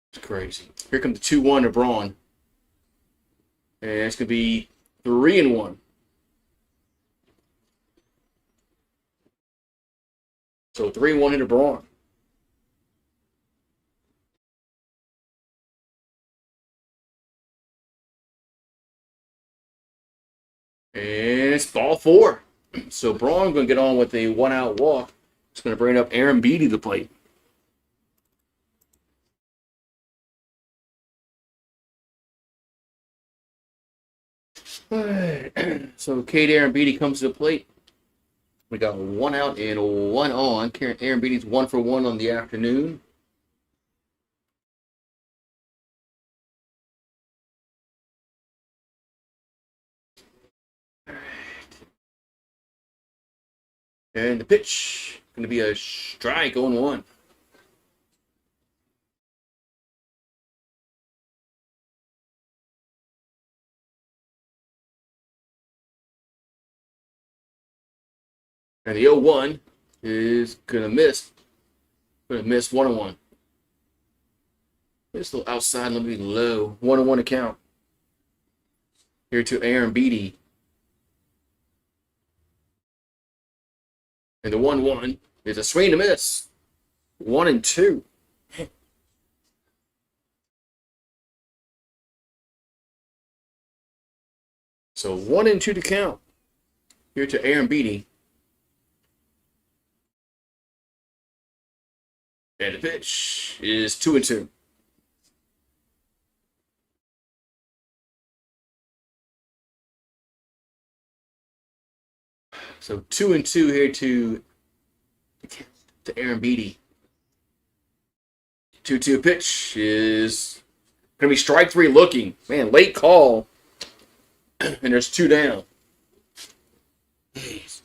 It's crazy. Here comes the 2-1 to Braun. And it's going to be 3-1. So 3-1 into Braun. And it's ball 4. So Braun going to get on with a 1-out walk. It's going to bring up Aaron Beatty to the plate. So Kate Aaron Beatty comes to the plate. We got 1 out and 1 on. Aaron Beatty's 1 for 1 on the afternoon. And the pitch going to be a strike, 0-1. And the 0-1 is going to miss. Going to miss 1-1. It's a little outside, a little bit low. 1-1 to count. Here to Aaron Beatty. And the 1-1 is a swing to miss. 1-2. So 1-2 to count. Here to Aaron Beatty. And the pitch is 2-2. So 2-2 here to Aaron Beatty. 2-2 pitch is going to be strike three looking. Man, late call. And there's 2 down. Jeez.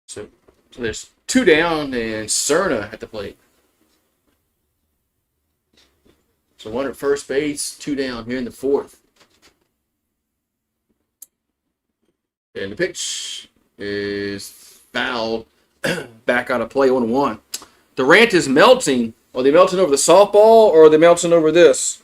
So there's 2 down and Cerna at the plate. So 1 at first base, 2 down here in the 4th. And the pitch is fouled. Back out of play, 1-1. Durant is melting. Are they melting over the softball or are they melting over this?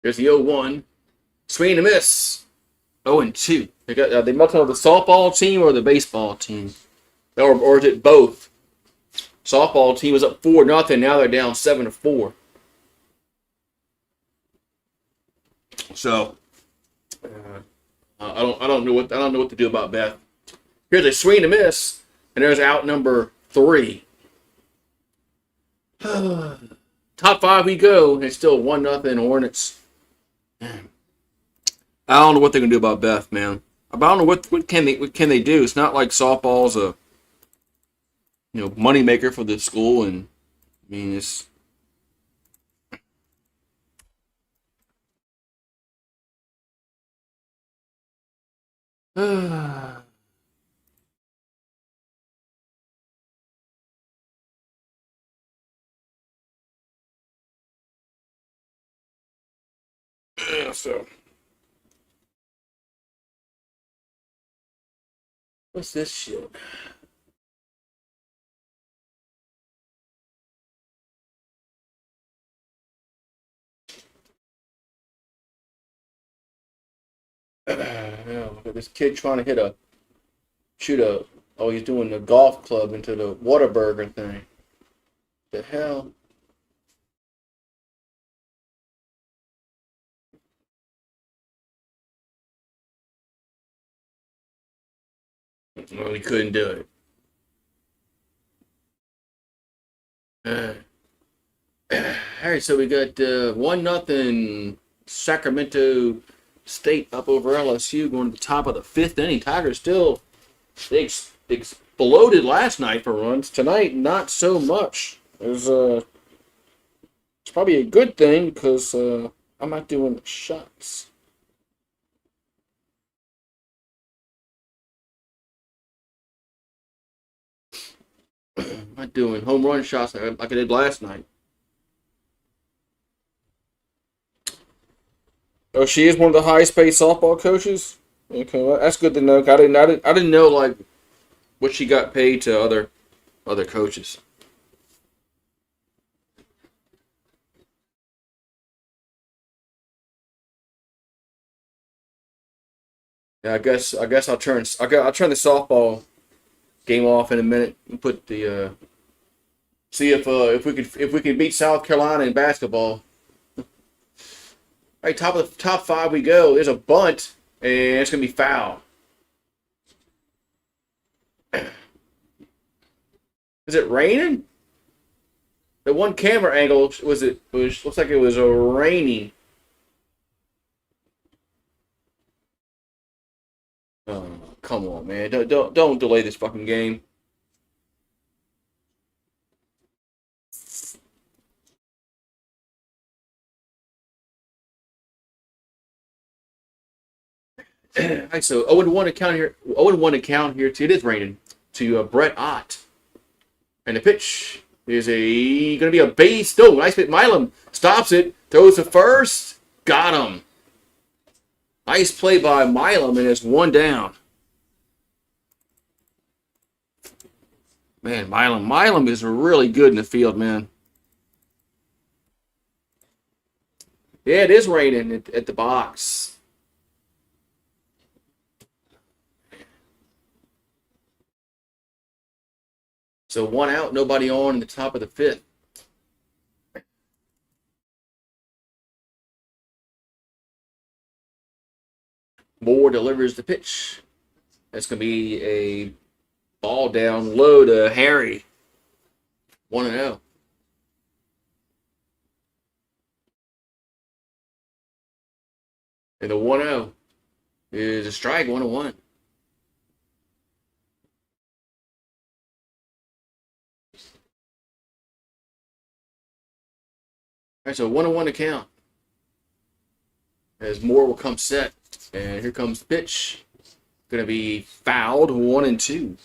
There's the 0-1. Swing and a miss. 0-2. Are they melting over the softball team or the baseball team? Or is it both? Softball team was up 4-0. Now they're down 7-4. So I don't know what to do about Beth. Here's a swing and a miss, and there's out number 3. Top 5 we go, and it's still 1-0 Hornets. I don't know what they're gonna do about Beth, man. I don't know what can they do. It's not like softball's a money maker for the school, and I mean it's. So. What's this shit? Look at this kid trying to he's doing the golf club into the Whataburger thing. The hell? Well, he couldn't do it. All right, so we got 1-0 Sacramento State up over LSU going to the top of the 5th inning. Tigers still they exploded last night for runs. Tonight, not so much. It's probably a good thing because I'm not doing shots. I'm not doing home run shots like I did last night. Oh, she is one of the highest paid softball coaches. Okay, well, that's good to know. I didn't know like what she got paid to other coaches. Yeah, I guess I'll turn the softball game off in a minute and put the see if we can beat South Carolina in basketball. All right, top 5 we go. There's a bunt, and it's gonna be foul. Is it raining? The one camera angle looks like it was raining. Oh, come on, man! Don't delay this fucking game. All right, so 0-1 account here. 0-1 account here. It is raining to Brett Ott, and the pitch is going to be a base. No, nice hit. Milam stops it, throws to first, got him. Nice play by Milam, and it's 1 down. Man, Milam is really good in the field, man. Yeah, it is raining at the box. So 1 out, nobody on in the top of the 5th. Moore delivers the pitch. That's going to be a ball down low to Harry. 1-0. And the 1-0 is a strike, 1-1. All right, so 1-1 to count. As Moore will come set. And here comes the pitch. Going to be fouled, 1-2.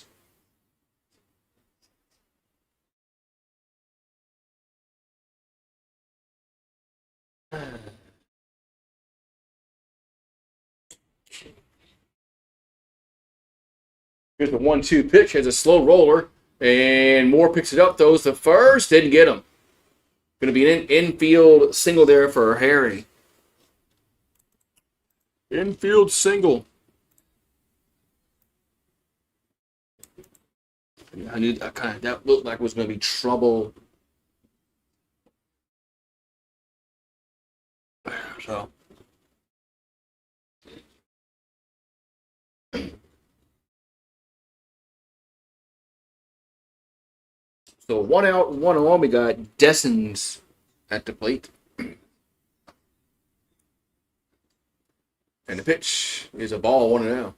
Here's the 1-2 pitch. Has a slow roller. And Moore picks it up, throws the first. Didn't get him. Going to be an infield single there for Harry. Infield single. I knew that looked like it was going to be trouble. So. So 1 out, 1 on. We got Dessens at the plate. And the pitch is a ball, 1-0.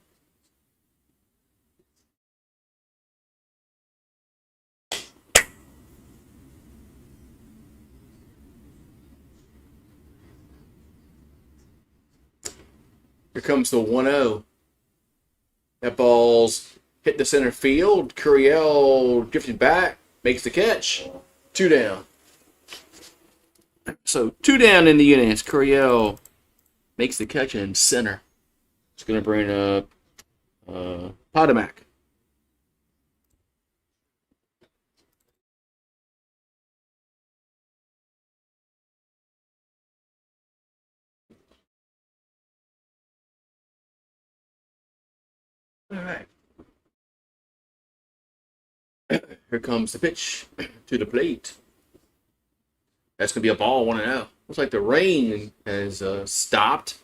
Here comes the 1-0. That ball's hit the center field. Curiel drifted back, makes the catch. 2 down. So 2 down in the innings. Curiel makes the catch in center. It's going to bring up Potomac. All right. Here comes the pitch to the plate. That's going to be a ball, 1-0. Looks like the rain has stopped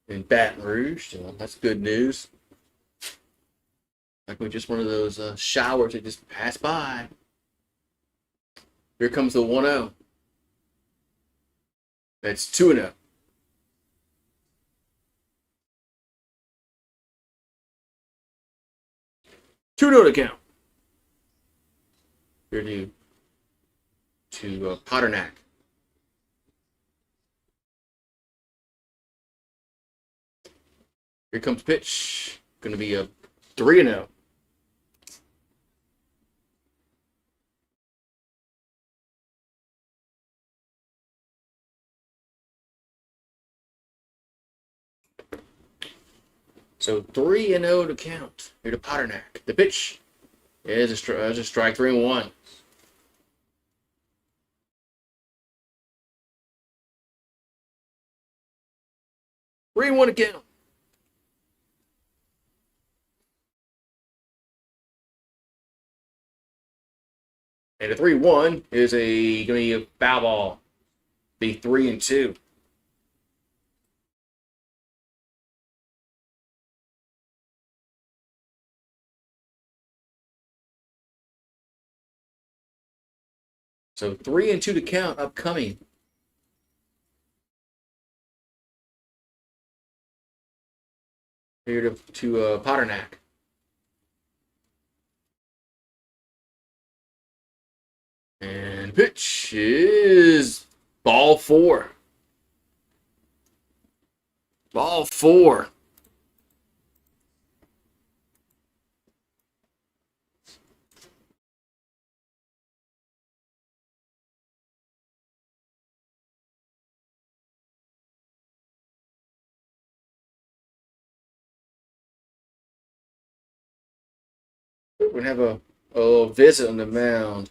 in Baton Rouge. So that's good news. Like we're just one of those showers that just pass by. Here comes the 1-0. That's 2-0. To count. Here to Potternack. Here comes pitch. Going to be a 3-0. So 3-0 to count. Here to Potternack. The pitch is a strike, 3-1. Three and 1 to count. And a 3-1 is going to be a foul ball. Be 3-2. So 3-2 to count upcoming. Here to Potternack. And pitch is ball 4. Ball 4. We're going to have a little visit on the mound.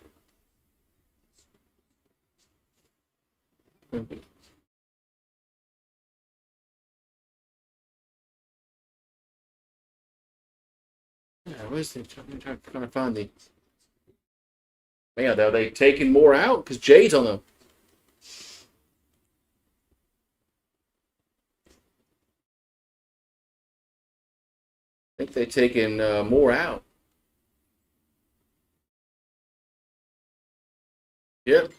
Yeah, where's the? I'm trying to find the. Man, are they taking more out? Because Jay's on them. think they've taken more out. Yep.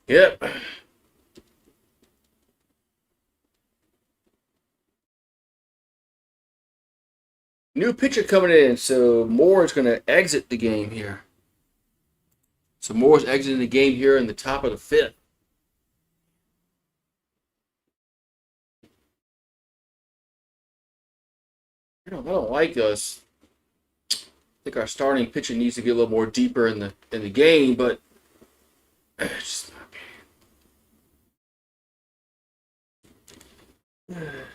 Yep. New pitcher coming in, so Moore is going to exit the game here. So Moore's exiting the game here in the top of the fifth. I don't like us. I think our starting pitcher needs to get a little more deeper in the game, but just all right.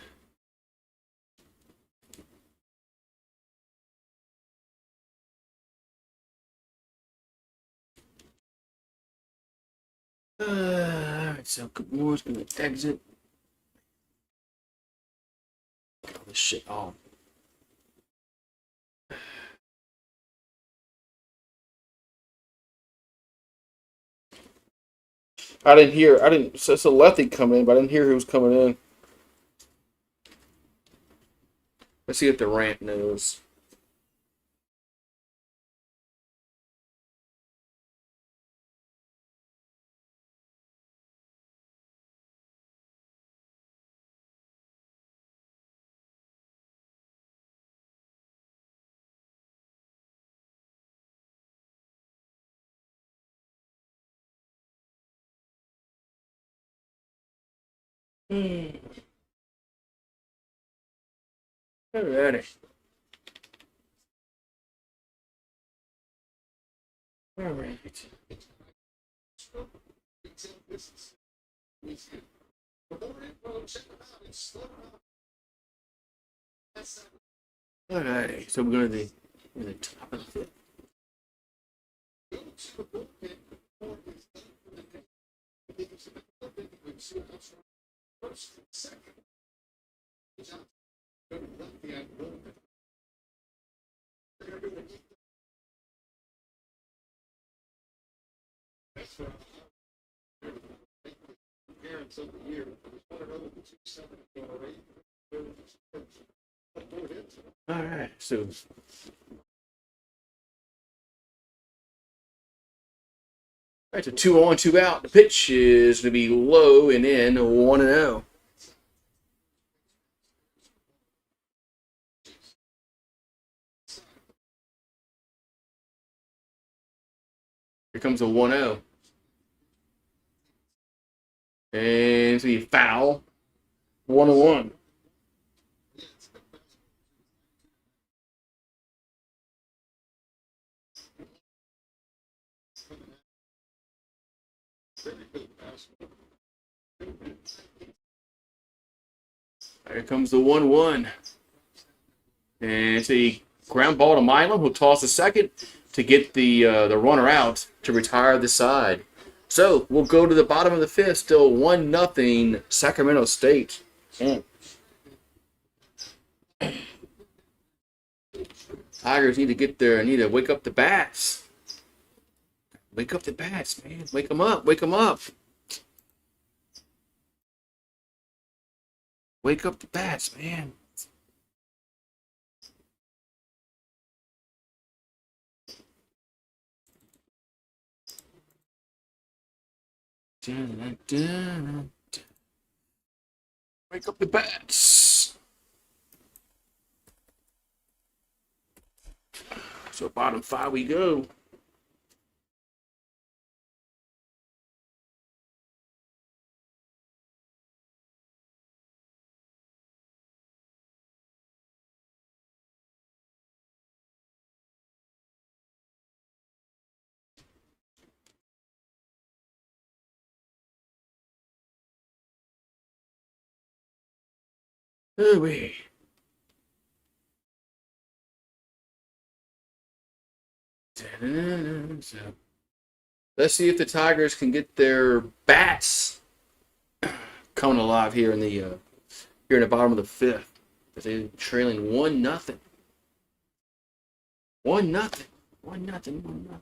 So Moore's going to exit. Get all this shit off. I didn't hear. I didn't. So it's a lefty coming in, but I didn't hear who was coming in. Let's see if the rant knows. Alrighty. All right. All right. So we're going to the top of the fifth. All right. So all right, so 2 on, 2 out. The pitch is going to be low and in 1-0. Here comes a 1-0. And it's going to be foul. 1-1. Here comes the 1-1. And it's a ground ball to Milam, who'll toss a second to get the runner out to retire the side. So we'll go to the bottom of the fifth, still 1-0 Sacramento State. Tigers need to wake up the bats. Wake up the bats, man. Wake them up. Wake them up. Wake up the bats, man. Wake up the bats. So bottom 5 we go. Oh, wait. So, let's see if the Tigers can get their bats coming alive here in the bottom of the fifth. They're trailing 1-0. 1-0. 1-0. 1-0.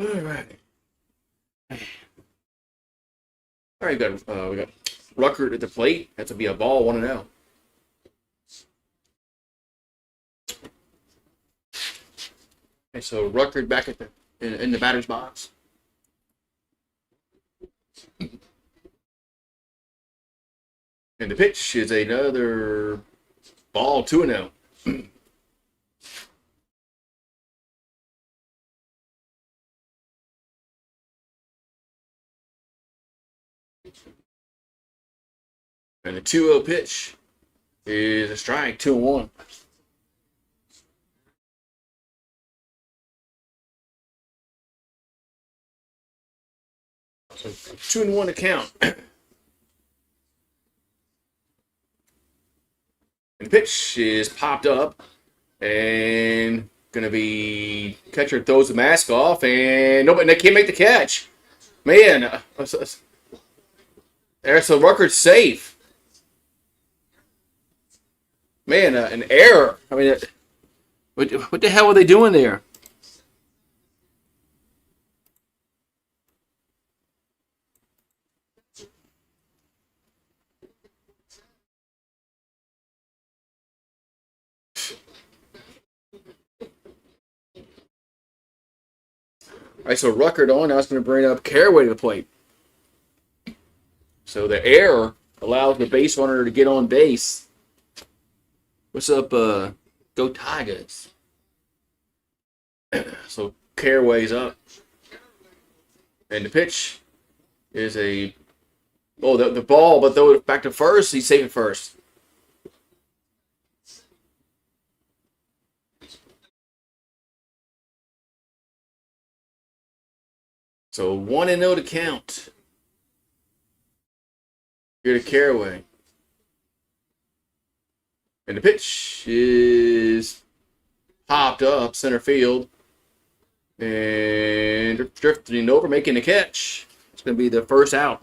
All right. All right, we got Ruckert at the plate. That's to be a ball, 1-0. Okay, so Ruckert back at in the batter's box. And the pitch is another ball, 2-0. And the 2-0 pitch is a strike, 2-1. So 2-1 to count. And the pitch is popped up and gonna be catcher throws the mask off and nobody they can't make the catch. Man, there's a record safe. Man, an error. I mean, what the hell were they doing there? All right, so Ruckert on. Now it's going to bring up Caraway to the plate. So the error allows the base runner to get on base. What's up, Go Tigers? So Caraway's up. And the pitch is the ball, but throw it back to first. He's safe at first. So 1-0 to count. Here to Caraway. And the pitch is popped up center field. And drifting over, making the catch. It's going to be the first out.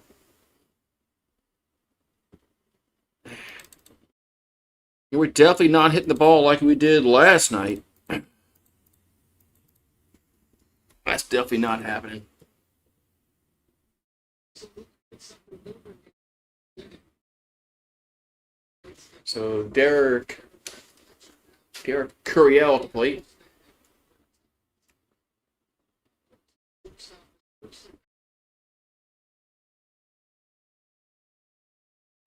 We're definitely not hitting the ball like we did last night. That's definitely not happening. So Derek Curiel at the plate.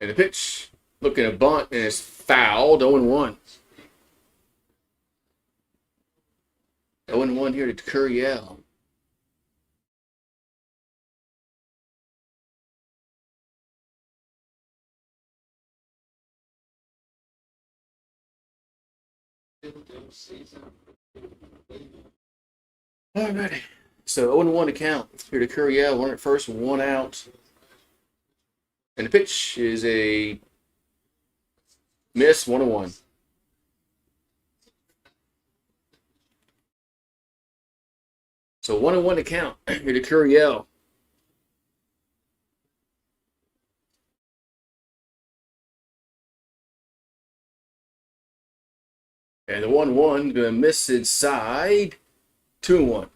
And the pitch, looking at bunt, and it's fouled, 0-1. 0-1 here to Curiel. Alrighty. So 0-1 to count. Here to Curiel, one at first, one out. And the pitch is a miss, 1-1. So 1-1 to count. Here to Curiel. And the 1-1 gonna miss inside. 2-1.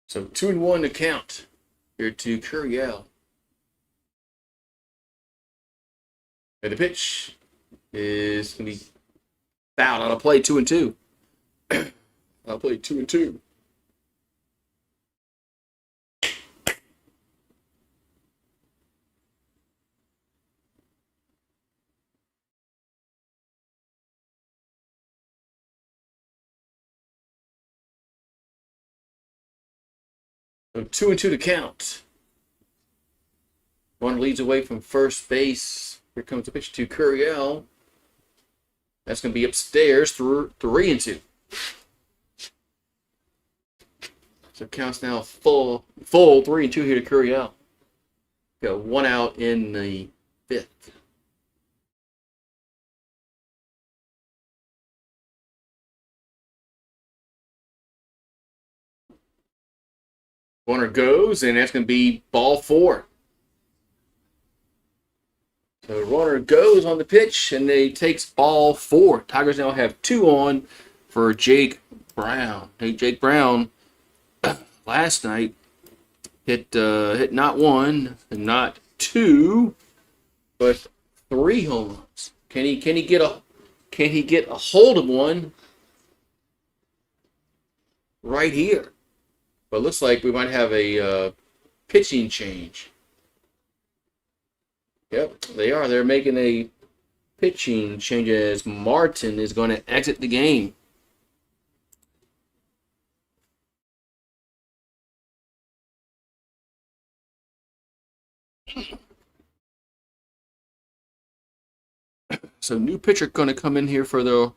So 2-1 to count. Here to Curiel. And the pitch is gonna be fouled. I'll play 2-2. I'll play 2-2. So 2-2 to count. One leads away from first base. Here comes the pitch to Curiel. That's going to be upstairs, 3-2. So counts now full 3-2 here to Curiel. Got one out in the fifth. Runner goes, and that's going to be ball 4. The runner goes on the pitch, and they takes ball 4. Tigers now have 2 on for Jake Brown. Hey, Jake Brown last night hit not 1 and not 2, but 3 home runs. Can he get a hold of one right here? But it looks like we might have a pitching change. Yep, they are. They're making a pitching change as Martin is going to exit the game. So new pitcher going to come in here for the.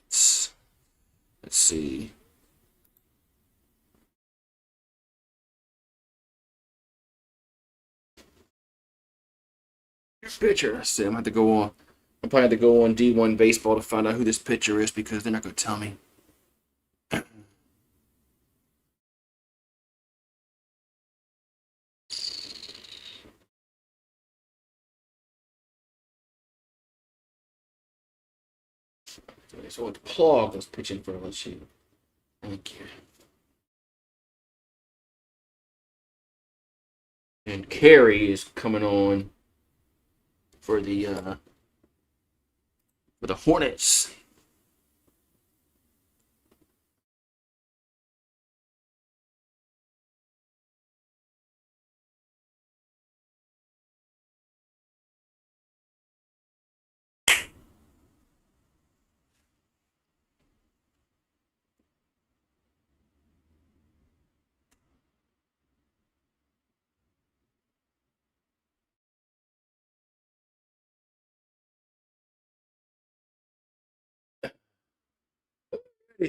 Let's see. Pitcher. Let's see. I'm going to have to go on. I'm probably have to go on D1 Baseball to find out who this pitcher is because they're not going to tell me. So it's Plog was pitching for LSU. Thank you. And Carey is coming on for the Hornets.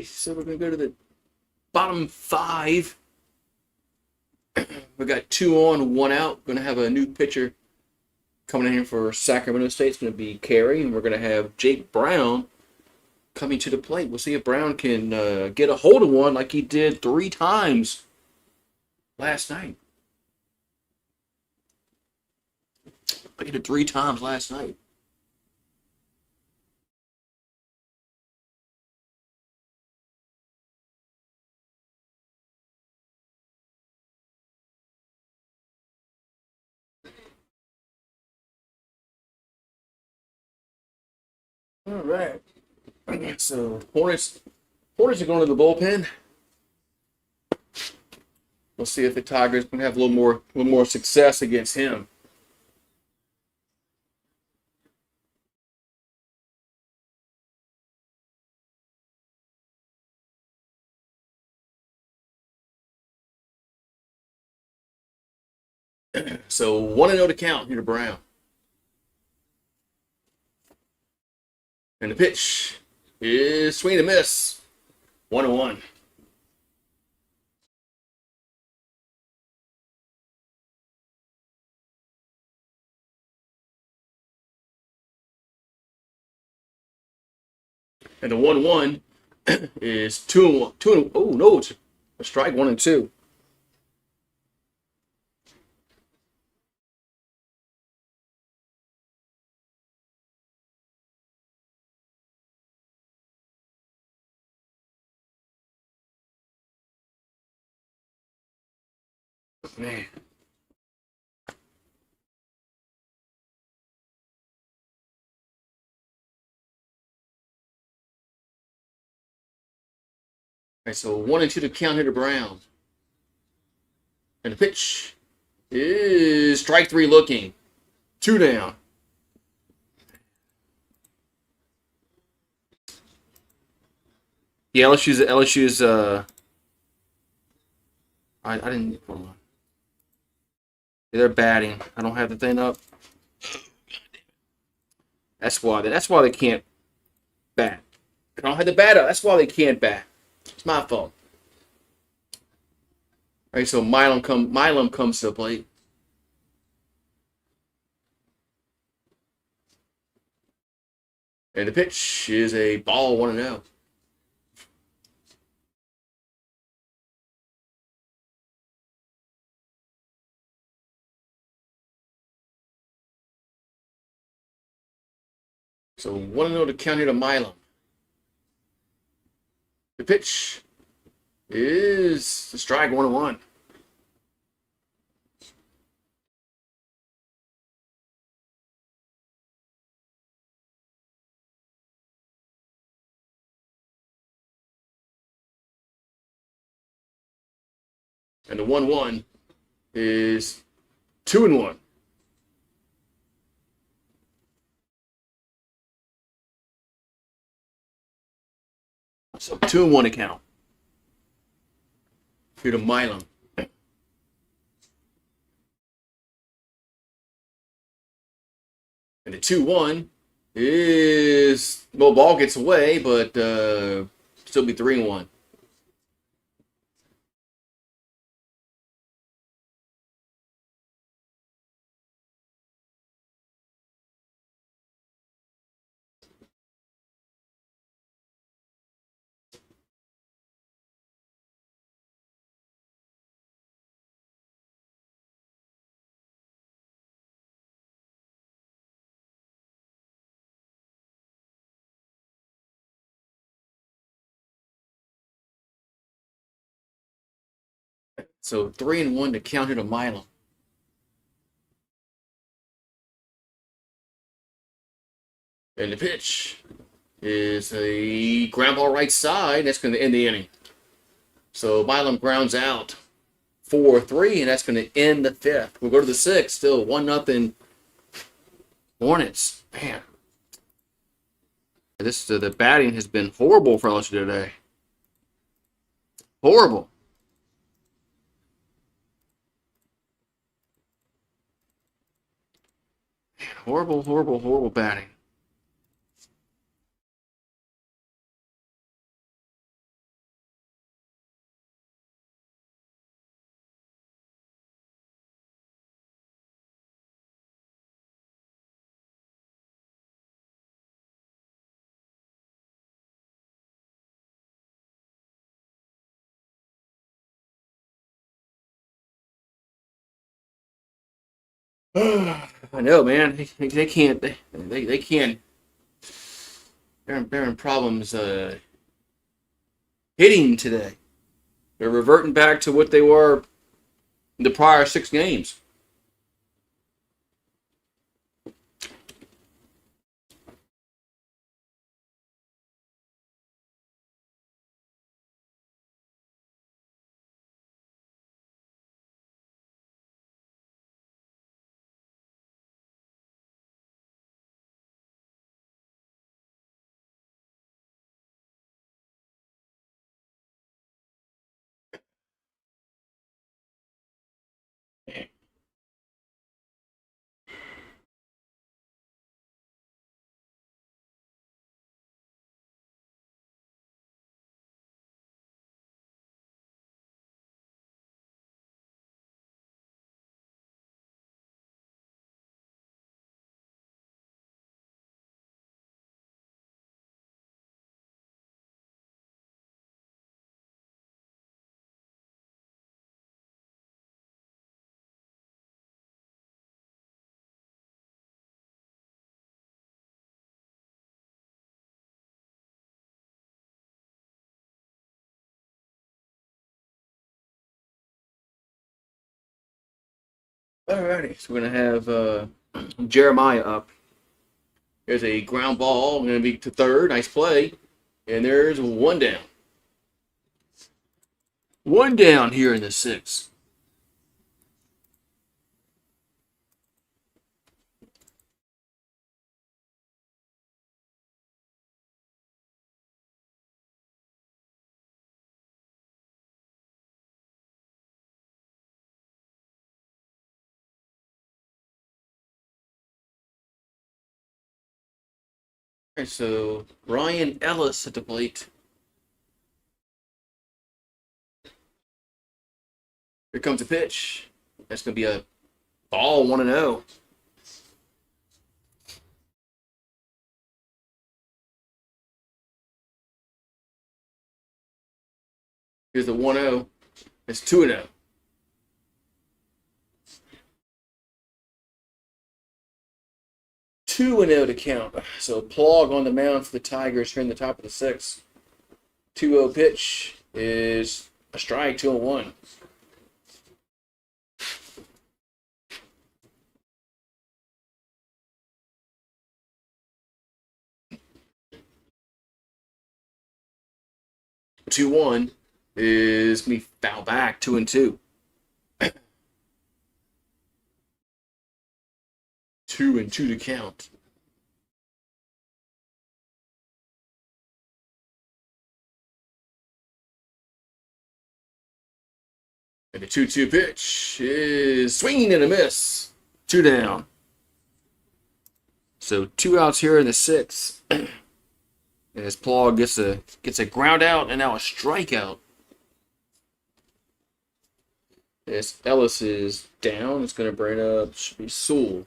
So we're going to go to the bottom 5. We got 2 on, 1 out. Going to have a new pitcher coming in here for Sacramento State. It's going to be Carey, and we're going to have Jake Brown coming to the plate. We'll see if Brown can get a hold of one like he did 3 times last night. He did 3 times last night. All right. So Hornets are going to the bullpen. We'll see if the Tigers can have a little more success against him. So 1-0 to count here to Brown. And the pitch is swing and miss. 1-1. And the 1-1 is 2-1. Oh no, it's a strike 1 and 2. Man. All right, so 1 and 2 to count here to Brown. And the pitch is strike 3 looking. 2 down. Yeah, LSU's I didn't hold on. They're batting. I don't have the thing up. That's why they can't bat. I don't have the bat up. That's why they can't bat. It's my fault. All right, so Milam comes to the plate. And the pitch is a ball 1-0. So 1-0 to count here to Milam. The pitch is the strike, 1-1. And the 1-1 is 2-1. So 2-1 to count. Here to Milam. And the 2-1 is, well, ball gets away, but still be 3-1. So 3-1 to count here to Milam. And the pitch is a ground ball right side. That's going to end the inning. So Milam grounds out 4-3, and that's going to end the fifth. We'll go to the sixth. Still 1-0 Hornets. Man, the batting has been horrible for LSU today. Horrible. Horrible, horrible, horrible batting. I know, man. They can't. They can't. They're having problems hitting today. They're reverting back to what they were in the prior 6 games. Alrighty, so we're gonna have Jeremiah up. There's a ground ball, going to be to third. Nice play, and there's 1 down. 1 down here in the 6th. All right, so Ryan Ellis at the plate. Here comes the pitch. That's going to be a ball, 1-0. Here's the 1-0. It's 2-0. 2-0 to count. So Plog on the mound for the Tigers here in the top of the sixth. 2-0 pitch is a strike, 2-1. Two one is me foul back 2-2. 2-2 to count. And the 2-2 pitch is swinging and a miss. 2 down. So 2 outs here in the sixth. As Plog gets a ground out and now a strikeout. As Ellis is down, it's going to bring up, should be Sewell.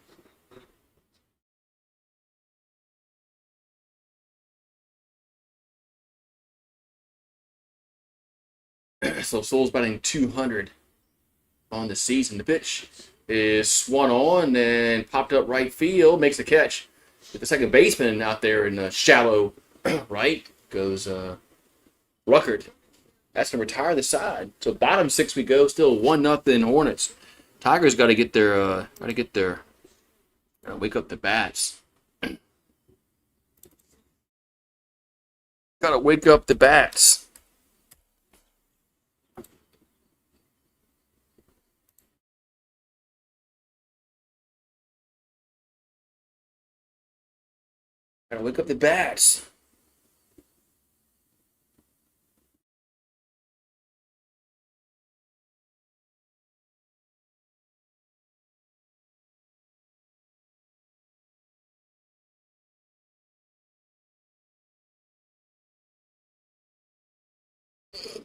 So Sewell's batting 200 on the season. The pitch is swung on and popped up right field, makes a catch. With the second baseman out there in the shallow right goes Ruckert. That's going to retire the side. So bottom six we go. Still 1-0 Hornets. Tigers got to get their wake up the bats. Got to wake up the bats. Got to wake up the bats.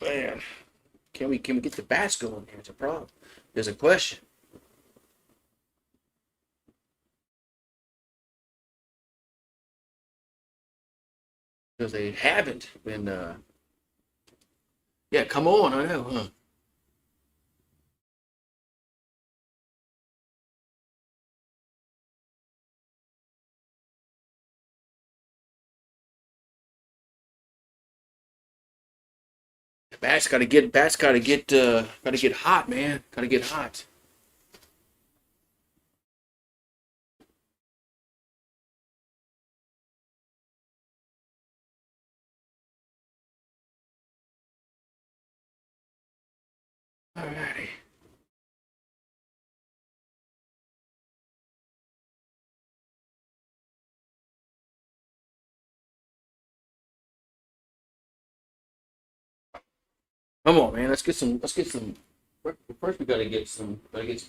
Man, can we get the bats going here? It's a problem. There's a question. Because they haven't been. Yeah, come on, I know, huh? Bats got to get hot, man. Got to get hot. Alrighty. Come on, man. Let's get some. First, we gotta get some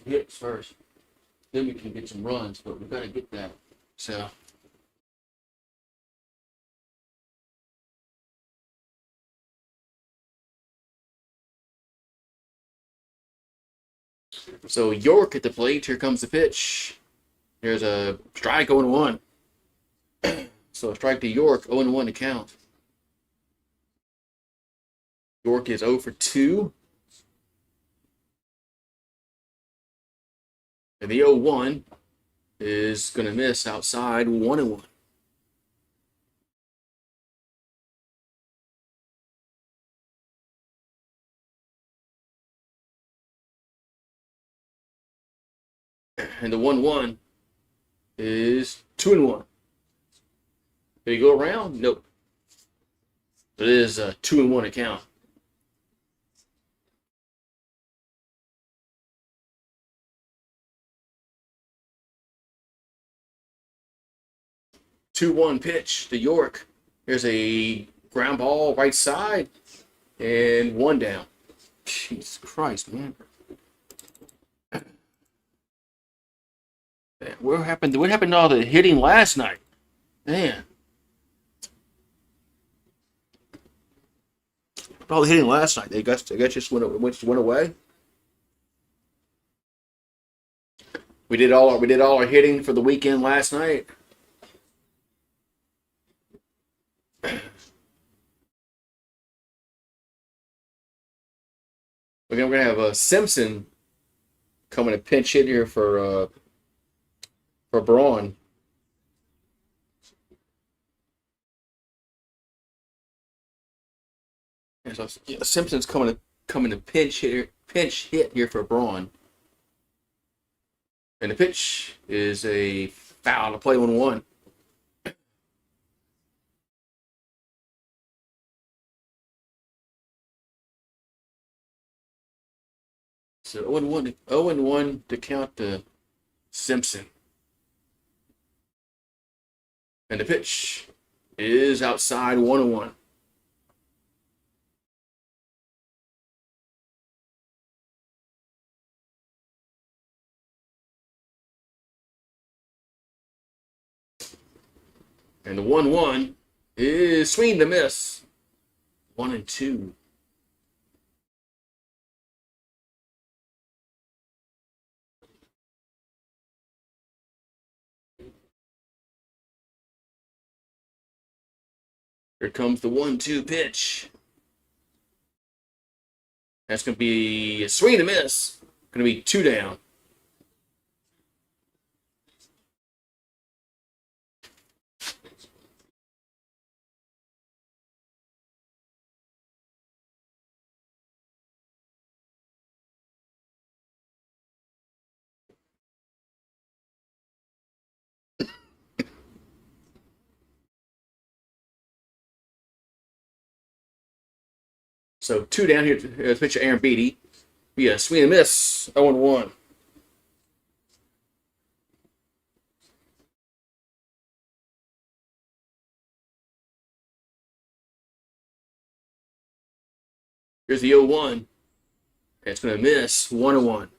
hits first. Then we can get some runs, but we gotta get that. So. So York at the plate. Here comes the pitch. There's a strike 0-1. So a strike to York, 0-1 to count. York is 0 for 2. And the 0-1 is going to miss outside 1-1. And the 1-1 is 2-1. Did he go around? Nope. It is a 2-1 account. Two-one pitch to York. There's a ground ball right side and 1 down. Jesus Christ, man. What happened to all the hitting last night? Man. All the hitting last night. They just went away. We did all our hitting for the weekend last night. We're gonna have a Simpson coming to pinch hit here for Braun. And so yeah, Simpson's coming to pinch hit here for Braun. And the pitch is a foul to play 1-1. So 0-1 to count to Simpson. And the pitch is outside 1-1. And the 1-1 is swing to miss. 1-2. Here comes the 1-2 pitch. That's going to be a swing to miss. Going to be 2 down. So 2 down here to the pitcher Aaron Beatty. Be a swing and miss. 0-1. Here's the 0-1. It's going to miss. 1-1.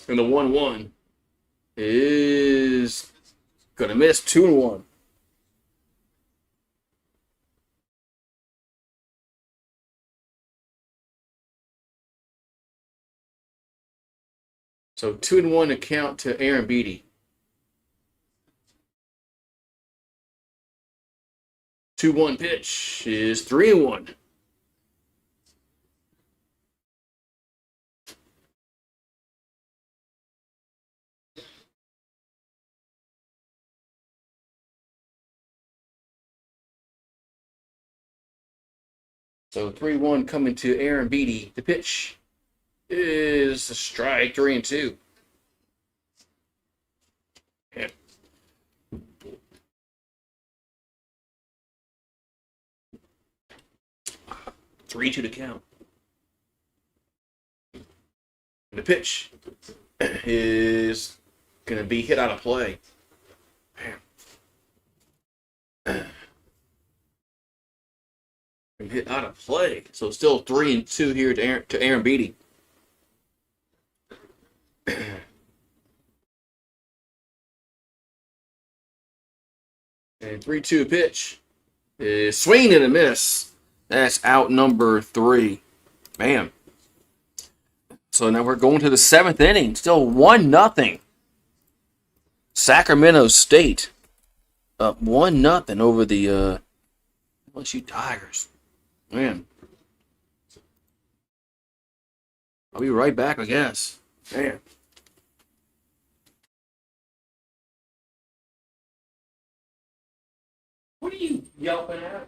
And the 1-1 is going to miss. 2-1. So 2-1 to count to Aaron Beatty. 2-1 pitch is 3-1. So 3-1 coming to Aaron Beatty. The pitch is a strike. 3-2. Yeah. 3-2 to count. And the pitch is going to be hit out of play. Hit out of play. So still 3-2 here to Aaron Beatty. And 3-2 pitch is swing and a miss. That's out number 3. Man. So now we're going to the 7th inning. Still 1-0. Sacramento State up 1-0 over the LSU Tigers. Man. I'll be right back, I guess. Man. What are you yelping at?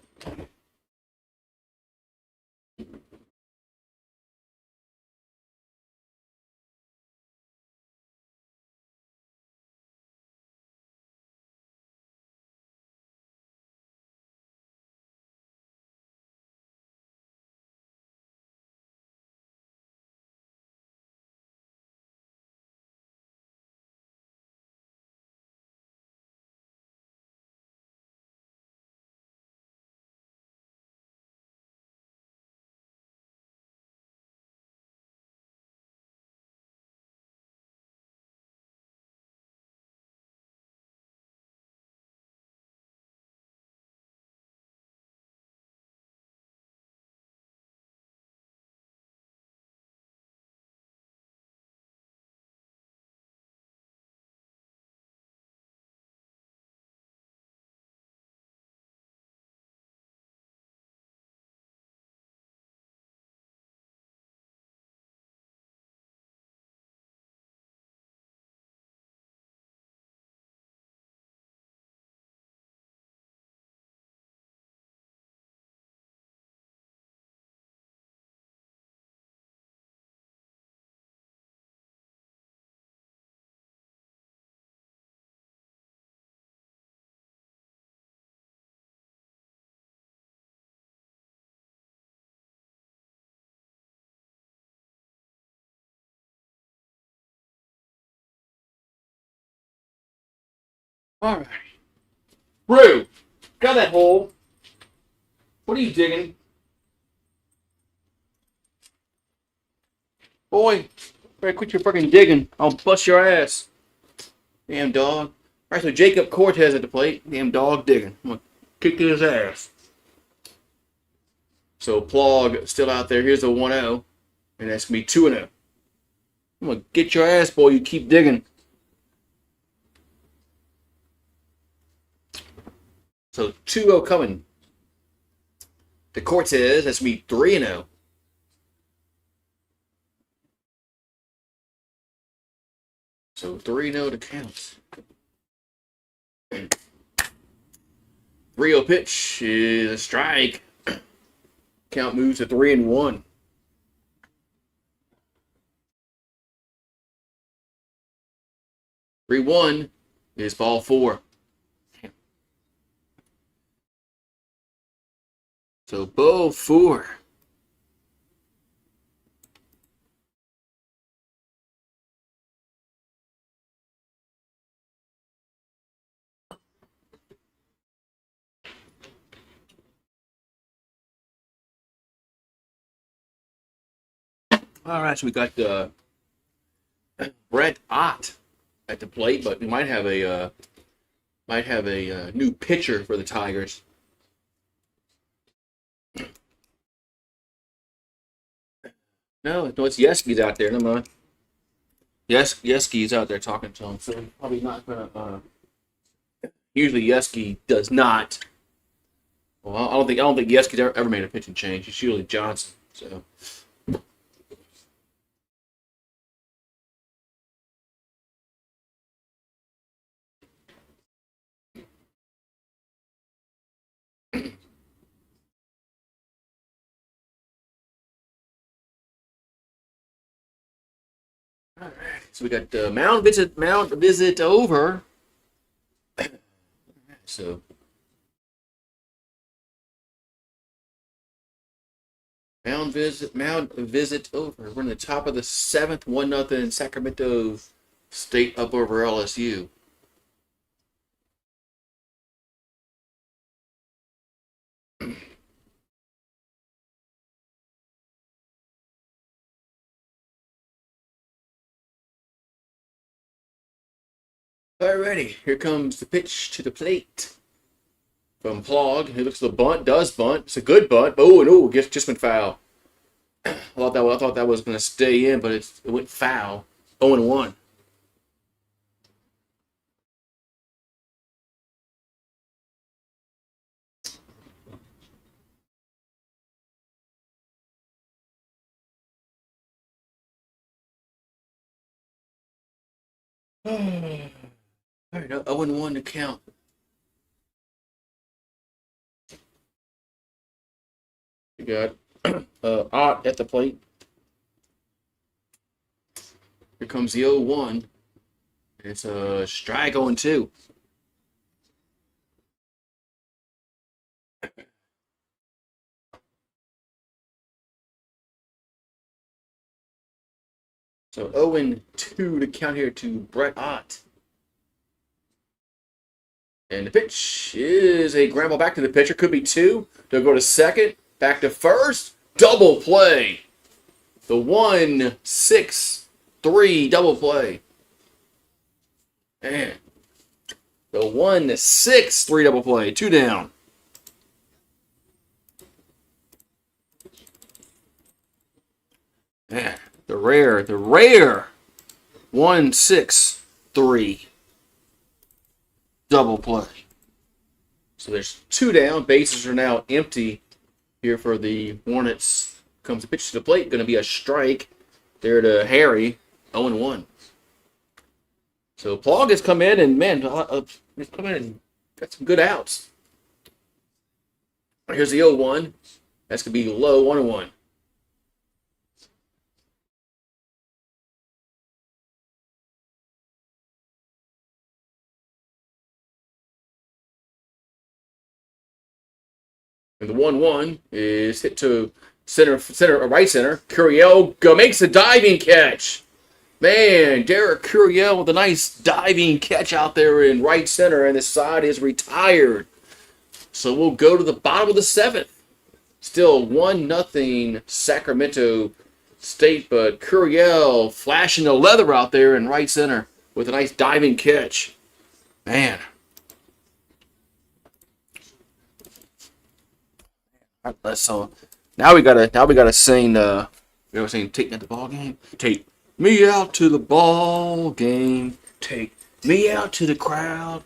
All right. Brew, got that hole. What are you digging? Boy, better quit your freaking digging. I'll bust your ass. Damn dog. All right, so Jacob Cortez at the plate. Damn dog digging. I'm going to kick his ass. So Plog still out there. Here's a 1-0. And that's going to be 2-0. I'm going to get your ass, boy. You keep digging. So 2-0 coming. The Cortez, that's going to be 3-0. So 3-0 to count. 3-0 pitch is a strike. Count moves to 3-1. 3-1 is ball 4. So ball 4. All right, so we got Brett Ott at the plate, but we might have a new pitcher for the Tigers. No, it's Yeski's out there. Never mind. Yes, Yeski's out there talking to him, so probably not gonna. Usually Yeski does not. Well, I don't think Yeski's ever made a pitching change. It's usually Johnson. So. All right. So we got mound visit over. So mound visit over. We're in the top of the 7th, 1-0 Sacramento State up over LSU. Alrighty, here comes the pitch to the plate from Plog. He looks like the bunt, does bunt. It's a good bunt. Oh, no, just went foul. I thought that was going to stay in, but it went foul. 0-1. All right, 0-1 to count. You got Ott at the plate. Here comes the 0-1. It's a strike 0-2. So 0-2 to count here to Brett Ott. And the pitch is a ground ball back to the pitcher. Could be 2. They'll go to second. Back to first. Double play. The 1-6-3 double play. Man. The 1-6-3 double play. 2 down. Man. The rare 1-6-3 double play. So there's 2 down. Bases are now empty here for the Hornets. Comes the pitch to the plate. Going to be a strike there to Harry. 0-1. So Plog has come in and, man, he's come in and got some good outs. Here's the 0-1. That's going to be low. 1-1. And the 1-1 is hit to right center. Curiel makes a diving catch. Man, Derek Curiel with a nice diving catch out there in right center, and his side is retired. So we'll go to the bottom of the seventh. Still 1-0 Sacramento State, but Curiel flashing the leather out there in right center with a nice diving catch. Man. So now we gotta sing take me out to the ball game. Take me out to the ball game. Take me out to the crowd.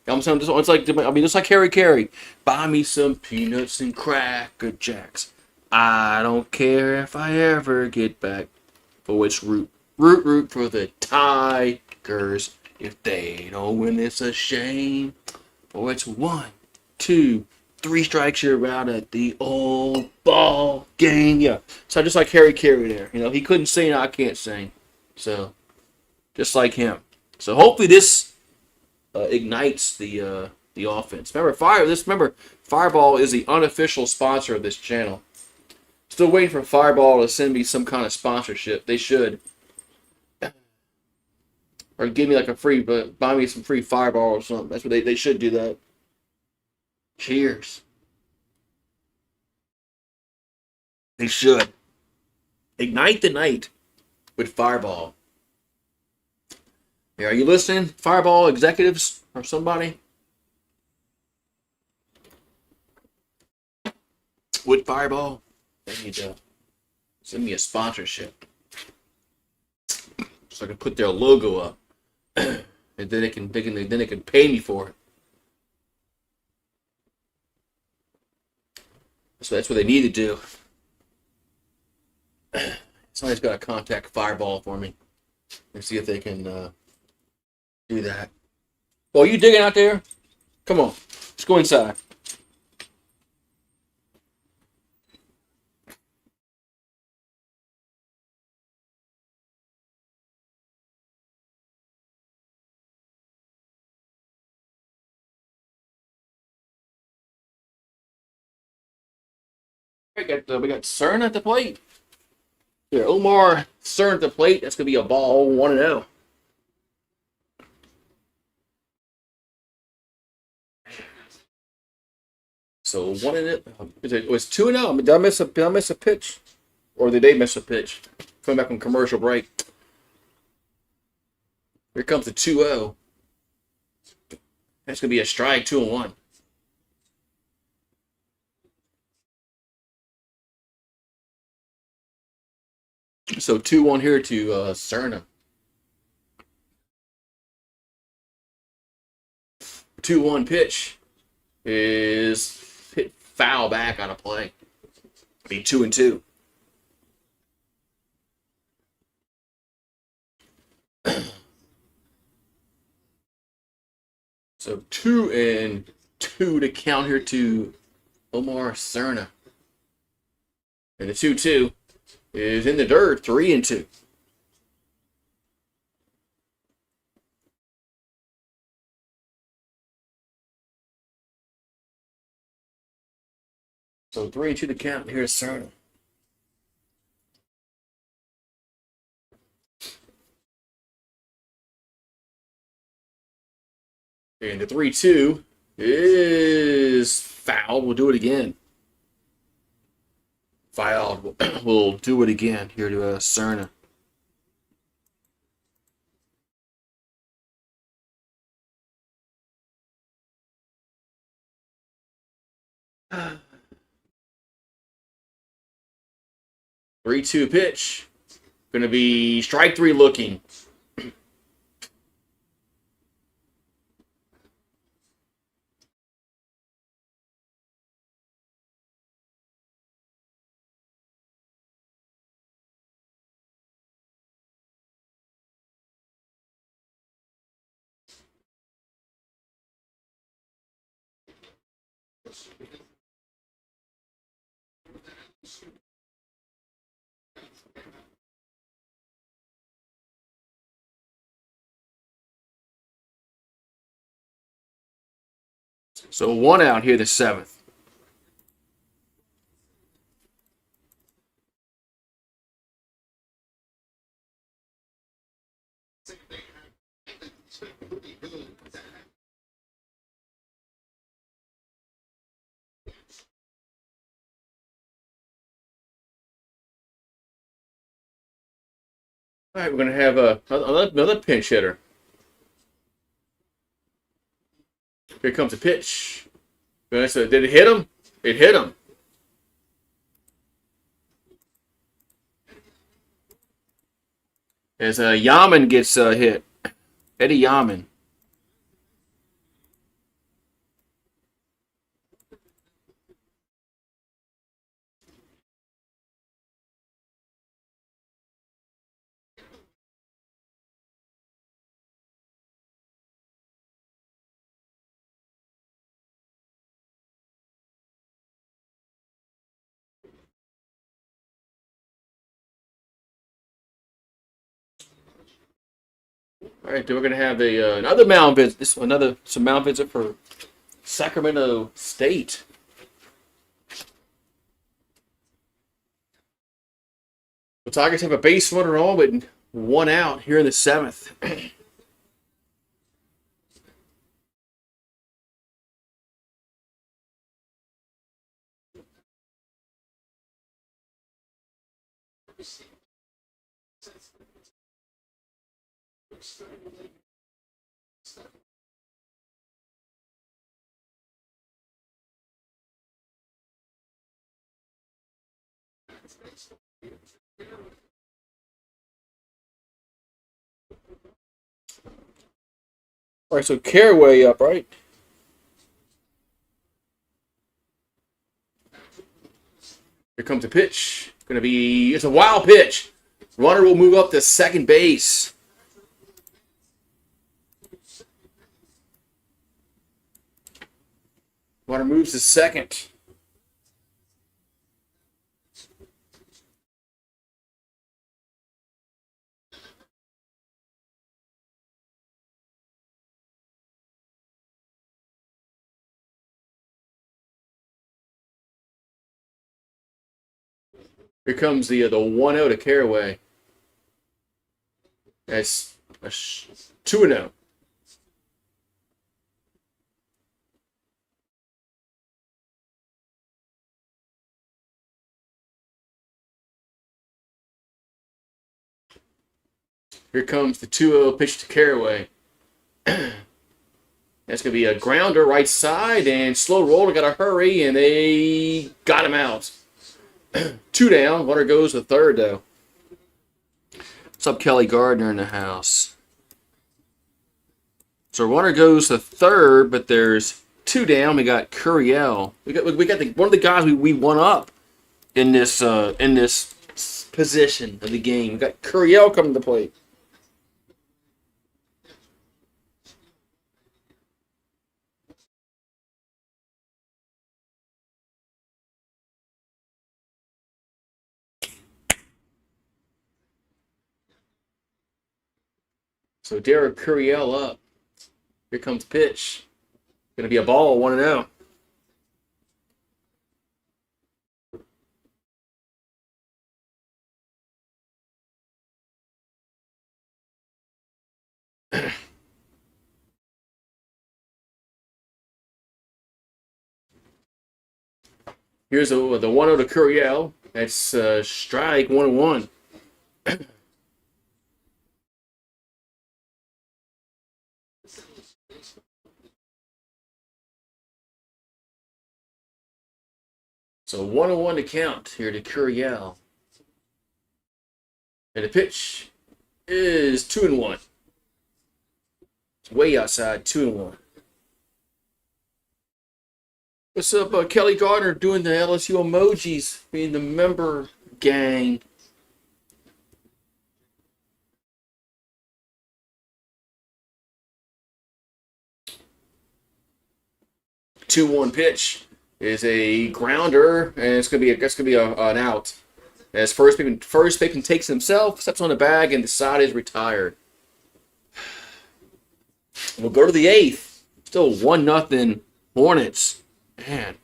I'm saying it's like just like Carey. Buy me some peanuts and Cracker Jacks. I don't care if I ever get back. For it's root for the Tigers. If they don't win, it's a shame. For it's 1, 2, 3 strikes, you're out at the old ball game. Yeah. So just like Harry Carey there. He couldn't sing, I can't sing. So just like him. So hopefully this ignites the offense. Remember, Fireball is the unofficial sponsor of this channel. Still waiting for Fireball to send me some kind of sponsorship. They should. Or give me like buy me some free Fireball or something. That's what they should do that. Cheers. They should. Ignite the night with Fireball. Hey, are you listening, Fireball executives or somebody? With Fireball, they need to send me a sponsorship so I can put their logo up, and then they can pay me for it. So that's what they need to do. Somebody's got to contact Fireball for me and see if they can do that. Well, you digging out there? Come on, let's go inside. We got CERN at the plate. Here, Omar CERN at the plate. That's gonna be a ball 1-0. So 1-0. It was 2-0. Did I miss a pitch, or did they miss a pitch? Coming back from commercial break. Here comes the 2-0. That's gonna be a strike. 2-1. So 2-1 here to Cerna. 2-1 pitch is hit foul back on a play. Be 2-2. So 2-2 to count here to Omar Cerna. And the 2-2 is in the dirt, 3-2. So 3-2 to count here to Cerna. And the 3-2 is fouled. We'll do it again. Fouled. We'll do it again here to Cerna. Three-two pitch. Going to be strike 3 looking. So 1 out here, the 7th. All right, we're going to have another pinch hitter. Here comes a pitch. Did it hit him? It hit him. As Yaman gets hit. Eddie Yaman. All right, then we're going to have another mound visit. Some mound visit for Sacramento State. The Tigers have a base runner on with one out here in the seventh. All right, so Caraway up, right? Here comes a pitch. It's a wild pitch. Runner will move up to second base. Runner moves to second. Here comes the 1-0 to Caraway. That's 2-0. Here comes the 2-0 pitch to Caraway. That's going to be a grounder right side and slow roller. Got to hurry, and they got him out. 2 down. Runner goes to third, though. What's up, Kelly Gardner in the house? So runner goes to third, but there's 2 down. We got Curiel. We got one of the guys we won up in this position of the game. We got Curiel coming to play. So Derek Curiel up. Here comes pitch. Going to be a ball, 1-0. Here's the 1-0 to Curiel. That's strike 1-1. So 1-1 to count here to Curiel. And the pitch is 2-1. It's way outside, 2-1. What's up, Kelly Gardner doing the LSU emojis, being the member gang. Two-one pitch is a grounder, and it's gonna be an out. As first baseman takes himself, steps on the bag, and the side is retired. We'll go to the eighth. Still 1-0 Hornets. Man.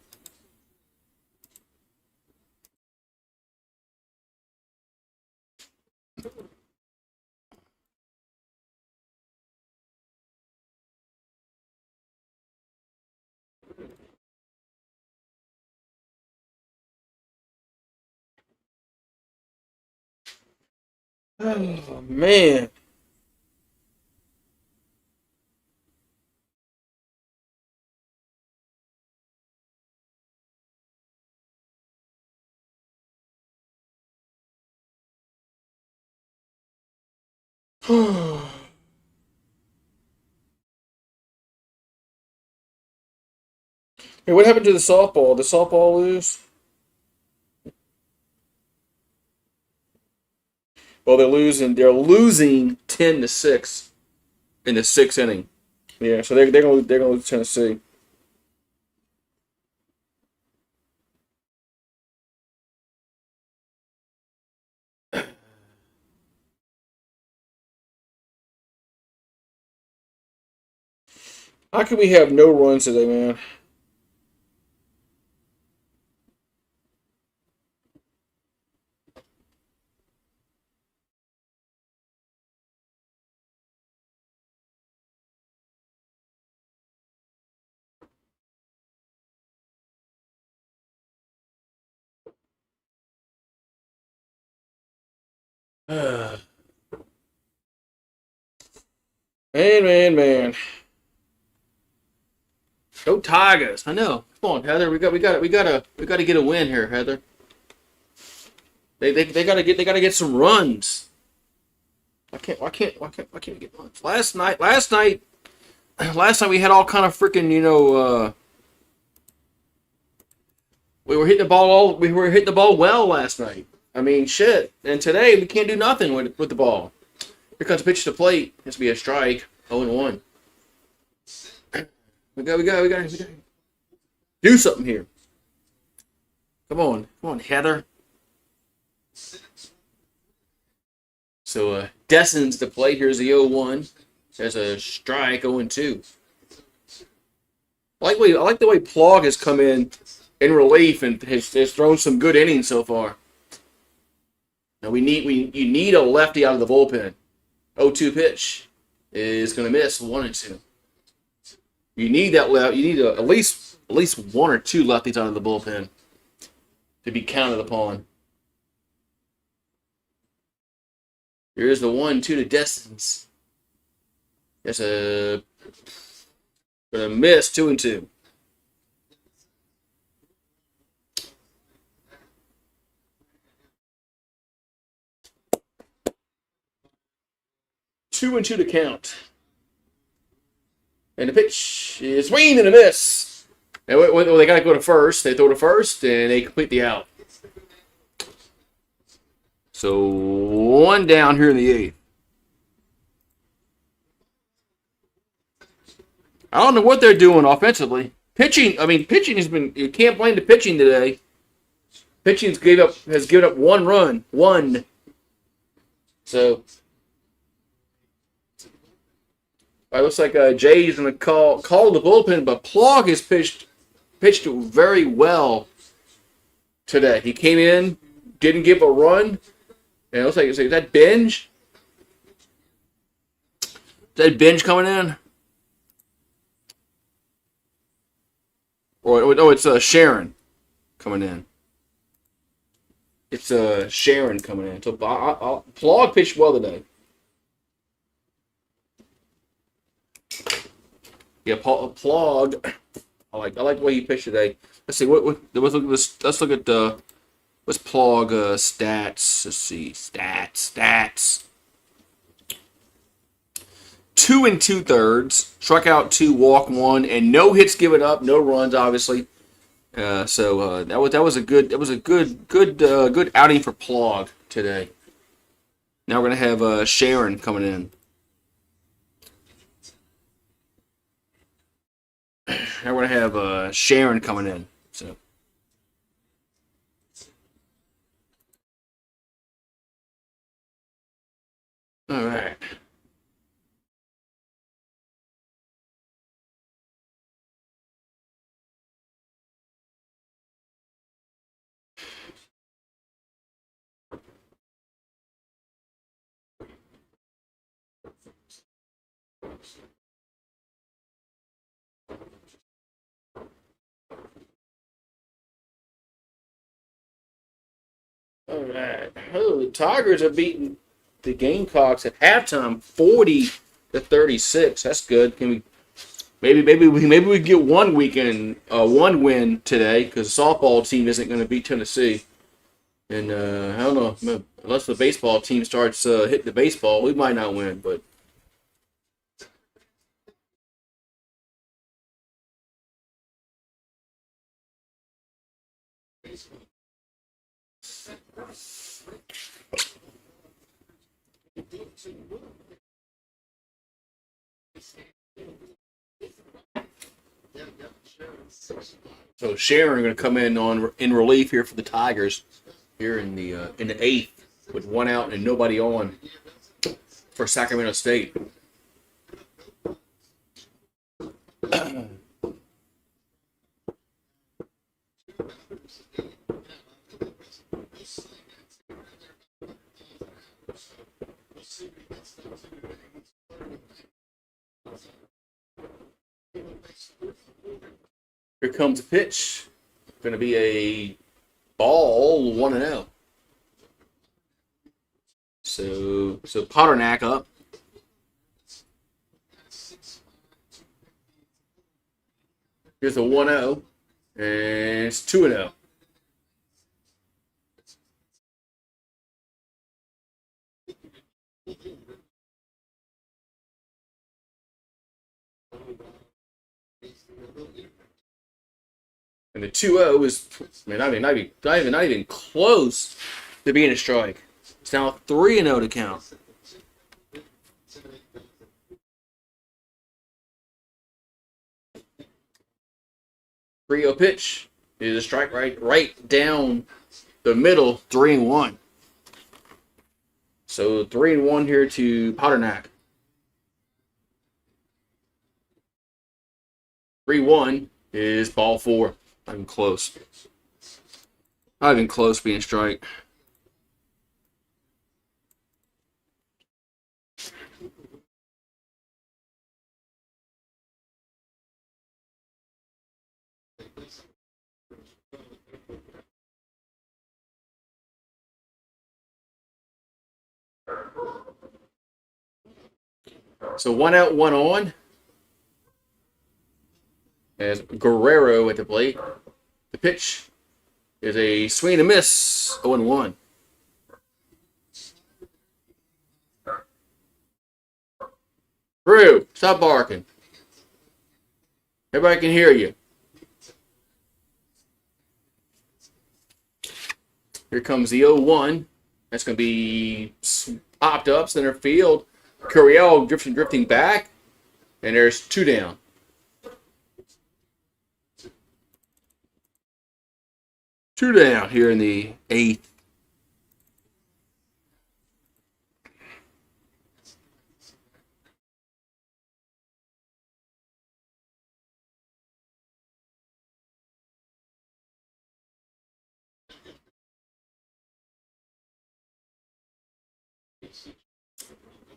Oh man. Hey, what happened to the softball? Did softball lose? Well, they're losing. They're losing 10-6 in the sixth inning. Yeah, so they're gonna lose to Tennessee. How can we have no runs today, man? Man, man. Go Tigers! I know. Come on, Heather. We gotta get a win here, Heather. They gotta get some runs. Why can't we get runs? Last night we had all kind of freaking we were hitting the ball well last night. I mean shit. And today we can't do nothing with the ball. Here comes a pitch to the plate. It has to be a strike. 0-1. We got to do something here. Come on, Heather. So Destin's the plate. Here's the 0-1. There's a strike. 0-2. I like the way Plog has come in relief and has thrown some good innings so far. Now you need a lefty out of the bullpen. 0-2 pitch is going to miss 1-2. You need that left. You need at least one or two lefties out of the bullpen to be counted upon. Here's the 1-2 to Destins. That's gonna miss 2-2. Two and two to count. And the pitch is swing and a miss. And they got to go to first. They throw to first and they complete the out. So one down here in the eighth. I don't know what they're doing offensively. Pitching has been. You can't blame the pitching today. Pitching has given up one run. One. So it looks like Jay's going to call the bullpen, but Plog has pitched very well today. He came in, didn't give a run, and it looks like is that Binge? Is that Binge coming in? Or no, it's Sharon coming in. It's Sharon coming in. So Plog pitched well today. Yeah, Plog. I like the way he pitched today. Let's see let's look at the what's Plog stats. Let's see stats. 2 2/3, struck out 2, walked 1, and no hits given up, no runs, obviously. So that was a good outing for Plog today. Now we're gonna have Sharon coming in. Now we're gonna have Sharon coming in. So. All right. All right. Oh, the Tigers are beating the Gamecocks at halftime, 40-36. That's good. Can we maybe we get one win today because the softball team isn't going to beat Tennessee. And I don't know, unless the baseball team starts hitting the baseball, we might not win. But so Sharon going to come in relief here for the Tigers here in the eighth with one out and nobody on for Sacramento State. Here comes a pitch. Going to be a ball, 1-0. So Potternack up. Here's a 1-0, and it's 2-0. And the 2-0 is, not even close to being a strike. It's now 3-0 to count. Three-0 pitch is a strike right down the middle, 3-1. So 3-1 here to Potternack. 3-1 is ball 4. Not even close. Not even close being a strike. So 1 out, 1 on. As Guerrero at the plate. The pitch is a swing and a miss, 0-1. Drew, stop barking. Everybody can hear you. Here comes the 0-1. That's going to be popped up center field. Curiel drifting back, and there's 2 down. Two down here in the 8th.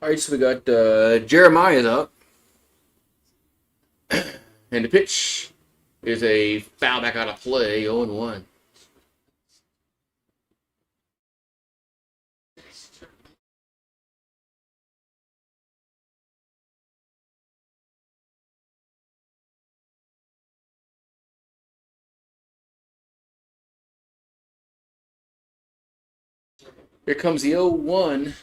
All right, so we got Jeremiah's up. And the pitch is a foul back out of play, 0-1. Here comes the 0-1.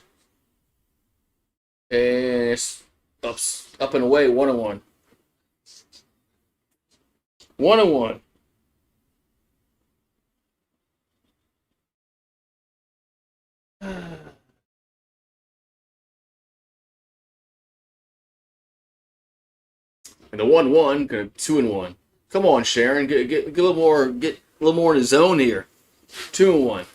And it's up and away, 1-1. 1-1. And the 1-1, 2-1. Come on, Sharon, get a little more in the zone here. 2-1.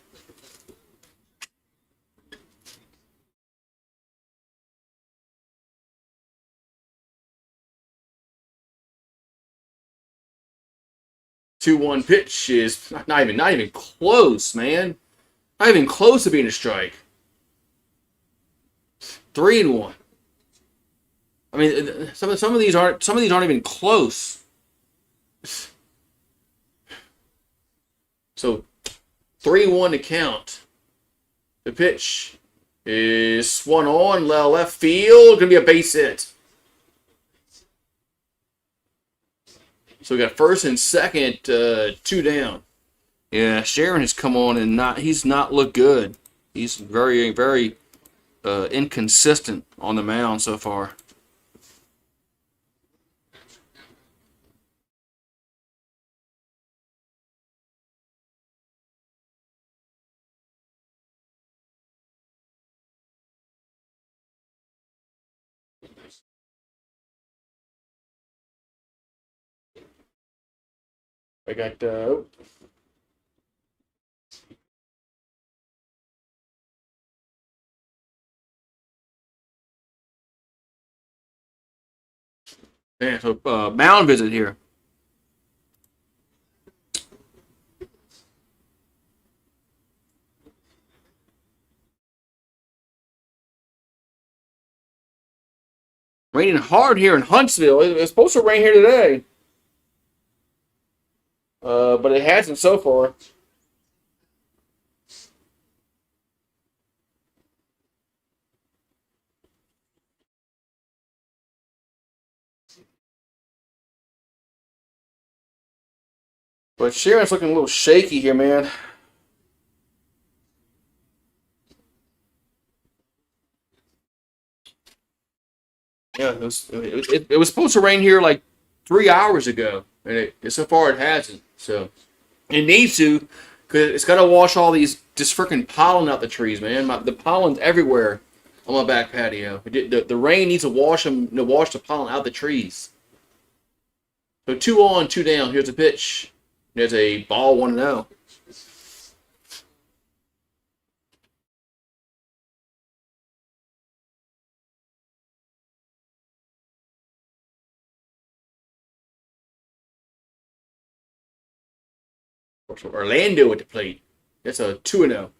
Two-one pitch is not even close, man. Not even close to being a strike. 3-1. I mean, some of these aren't even close. So 3-1 to count. The pitch is swung on left field. Gonna be a base hit. So we got first and second, 2 down. Yeah, Sharon has come on and he's not looked good. He's very, very inconsistent on the mound so far. I got mound visit here. Raining hard here in Huntsville. It's supposed to rain here today, but it hasn't so far. But Sharon's looking a little shaky here, man. Yeah, it was supposed to rain here like 3 hours ago, and so far it hasn't. So it needs to, because it's got to wash all this freaking pollen out the trees, man. The pollen's everywhere on my back patio. The rain needs to wash wash the pollen out the trees. So 2 on, 2 down. Here's a pitch. There's a ball 1-0. Orlando at the plate. That's a 2-0.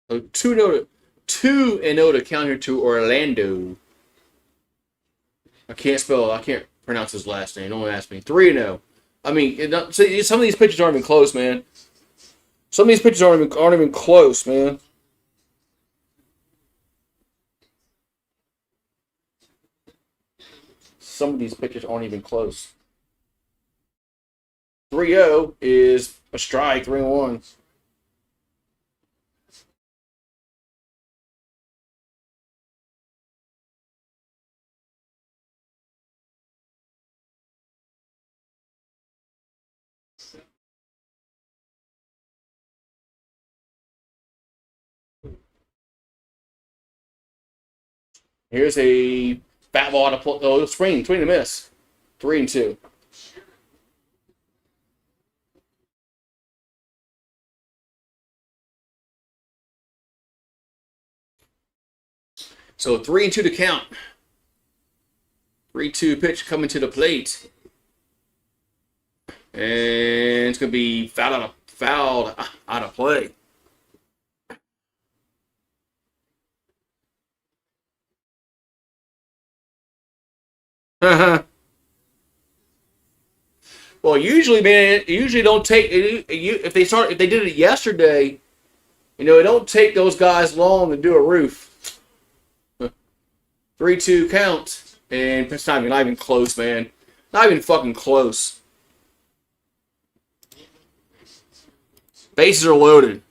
So 2-0 to count here to Orlando. I can't pronounce his last name. Don't ask me. 3-0. I mean, see, some of these pitches aren't even close, man. Some of these pitches aren't even close, man. Some of these pitches aren't even close. 3-0 is a strike. 3-1. Here's a bat ball to play. Oh, swing and miss. 3-2. So 3-2 to count. 3-2 pitch coming to the plate. And it's going to be fouled out of play. Well, usually, man, usually don't take if they did it yesterday, it don't take those guys long to do a roof. 3-2 count, and it's not even close, man. Not even fucking close. Bases are loaded.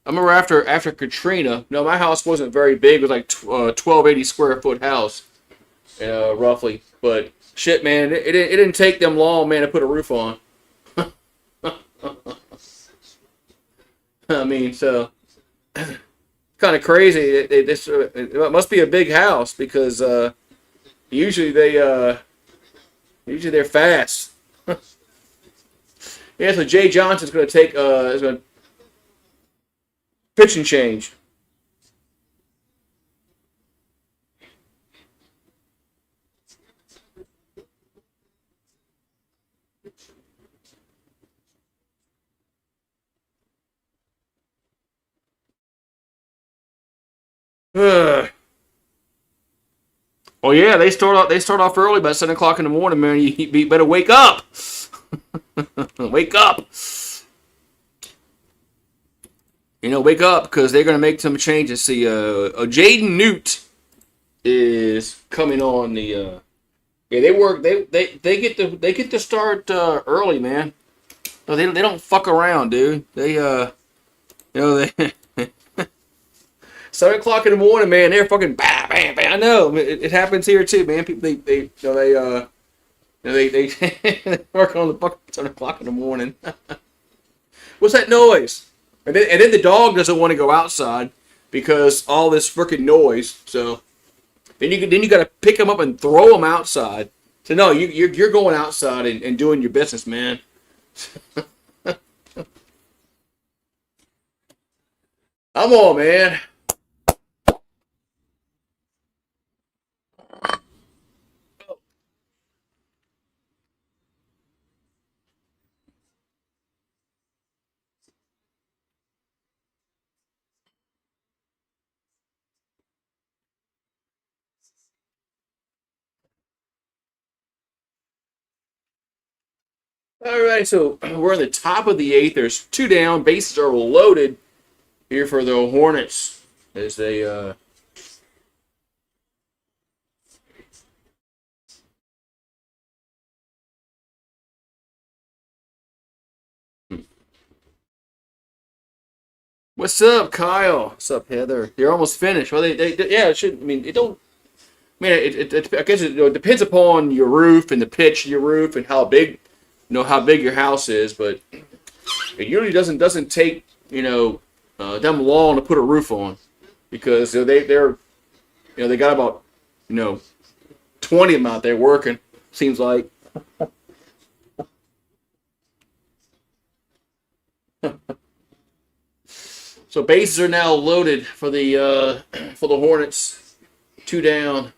I remember after Katrina. No, my house wasn't very big. It was like 1280 square foot house, roughly. But shit, man, it didn't take them long, man, to put a roof on. I mean, so kind of crazy. It must be a big house because usually they're fast. Yeah, so Jay Johnson's going to take is going to pitch and change. Oh yeah, they start off early by 7 o'clock in the morning, man. You better wake up. Wake up. Wake up because they're gonna make some changes. See, Jaden Newt is coming on the. Yeah, they work. They get to start early, man. No, they don't fuck around, dude. They 7 o'clock in the morning, man. They're fucking bam, bam, bam. I know it happens here too, man. People they work on the fucking 7 o'clock in the morning. What's that noise? And then the dog doesn't want to go outside because all this freaking noise. So then you got to pick him up and throw him outside. So no, you're going outside and doing your business, man. I'm on, man. All right, so we're in the top of the eighth. There's two down. Bases are loaded here for the Hornets as they. What's up, Kyle? What's up, Heather? You're almost finished. Well, yeah, it should. I mean, it don't. I mean, I guess it depends upon your roof and the pitch of your roof and how big, how big your house is. But it usually doesn't take them long to put a roof on because they got about 20 of them out there working. Seems like. So bases are now loaded for the Hornets. Two down.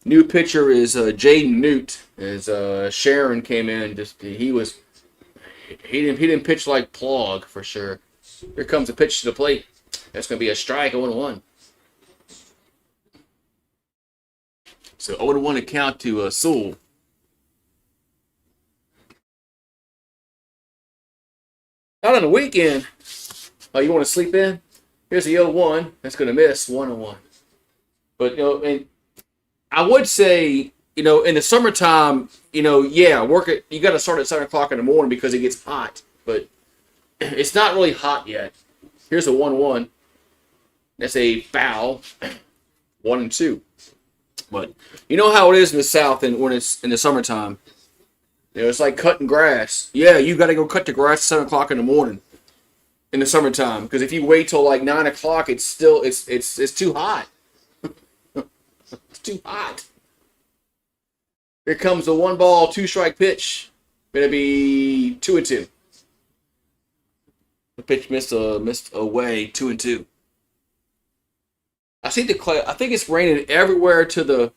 New pitcher is Jaden Newt. As Sharon came in, he didn't pitch like Plog for sure. Here comes a pitch to the plate. That's going to be a strike. 0-1. So 0-1 to count to Sewell. Out on the weekend. Oh, you want to sleep in? Here's the 0-1. That's going to miss 1-1. But and I would say, in the summertime, work it. You got to start at 7 o'clock in the morning because it gets hot. But it's not really hot yet. Here's a 1-1. That's a foul. 1-2. But you know how it is in the South, and when it's in the summertime, it's like cutting grass. Yeah, you got to go cut the grass at 7 o'clock in the morning in the summertime because if you wait till like 9 o'clock, it's too hot. It's too hot. Here comes the 1-ball, 2-strike pitch. Gonna be 2-2. The pitch missed away, 2-2. I think it's raining everywhere to the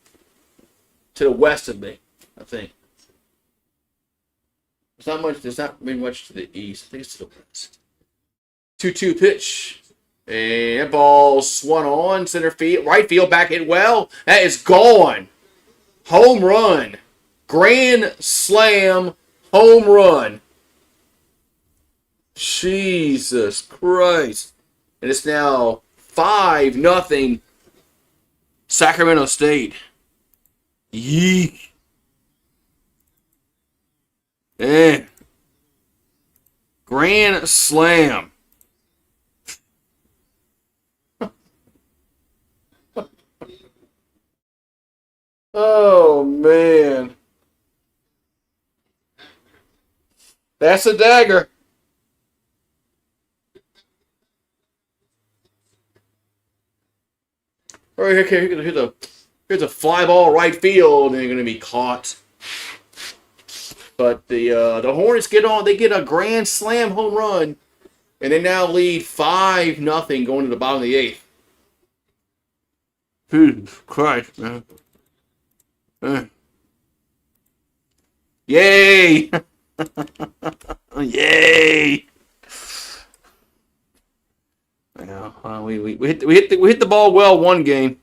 west of me. I think there's not really much to the east. I think it's to the west. 2-2 pitch. And that ball's swung on center field, right field, back hit well. That is gone. Home run. Grand slam home run. Jesus Christ. And it's now 5-0 Sacramento State. Yee. Man. Grand slam. Oh, man. That's a dagger. All right, okay, here's a fly ball right field, and they're going to be caught. But the Hornets get a grand slam home run, and they now lead 5-0 going to the bottom of the eighth. Jesus Christ, man. Yay! Yay! We hit the ball well one game.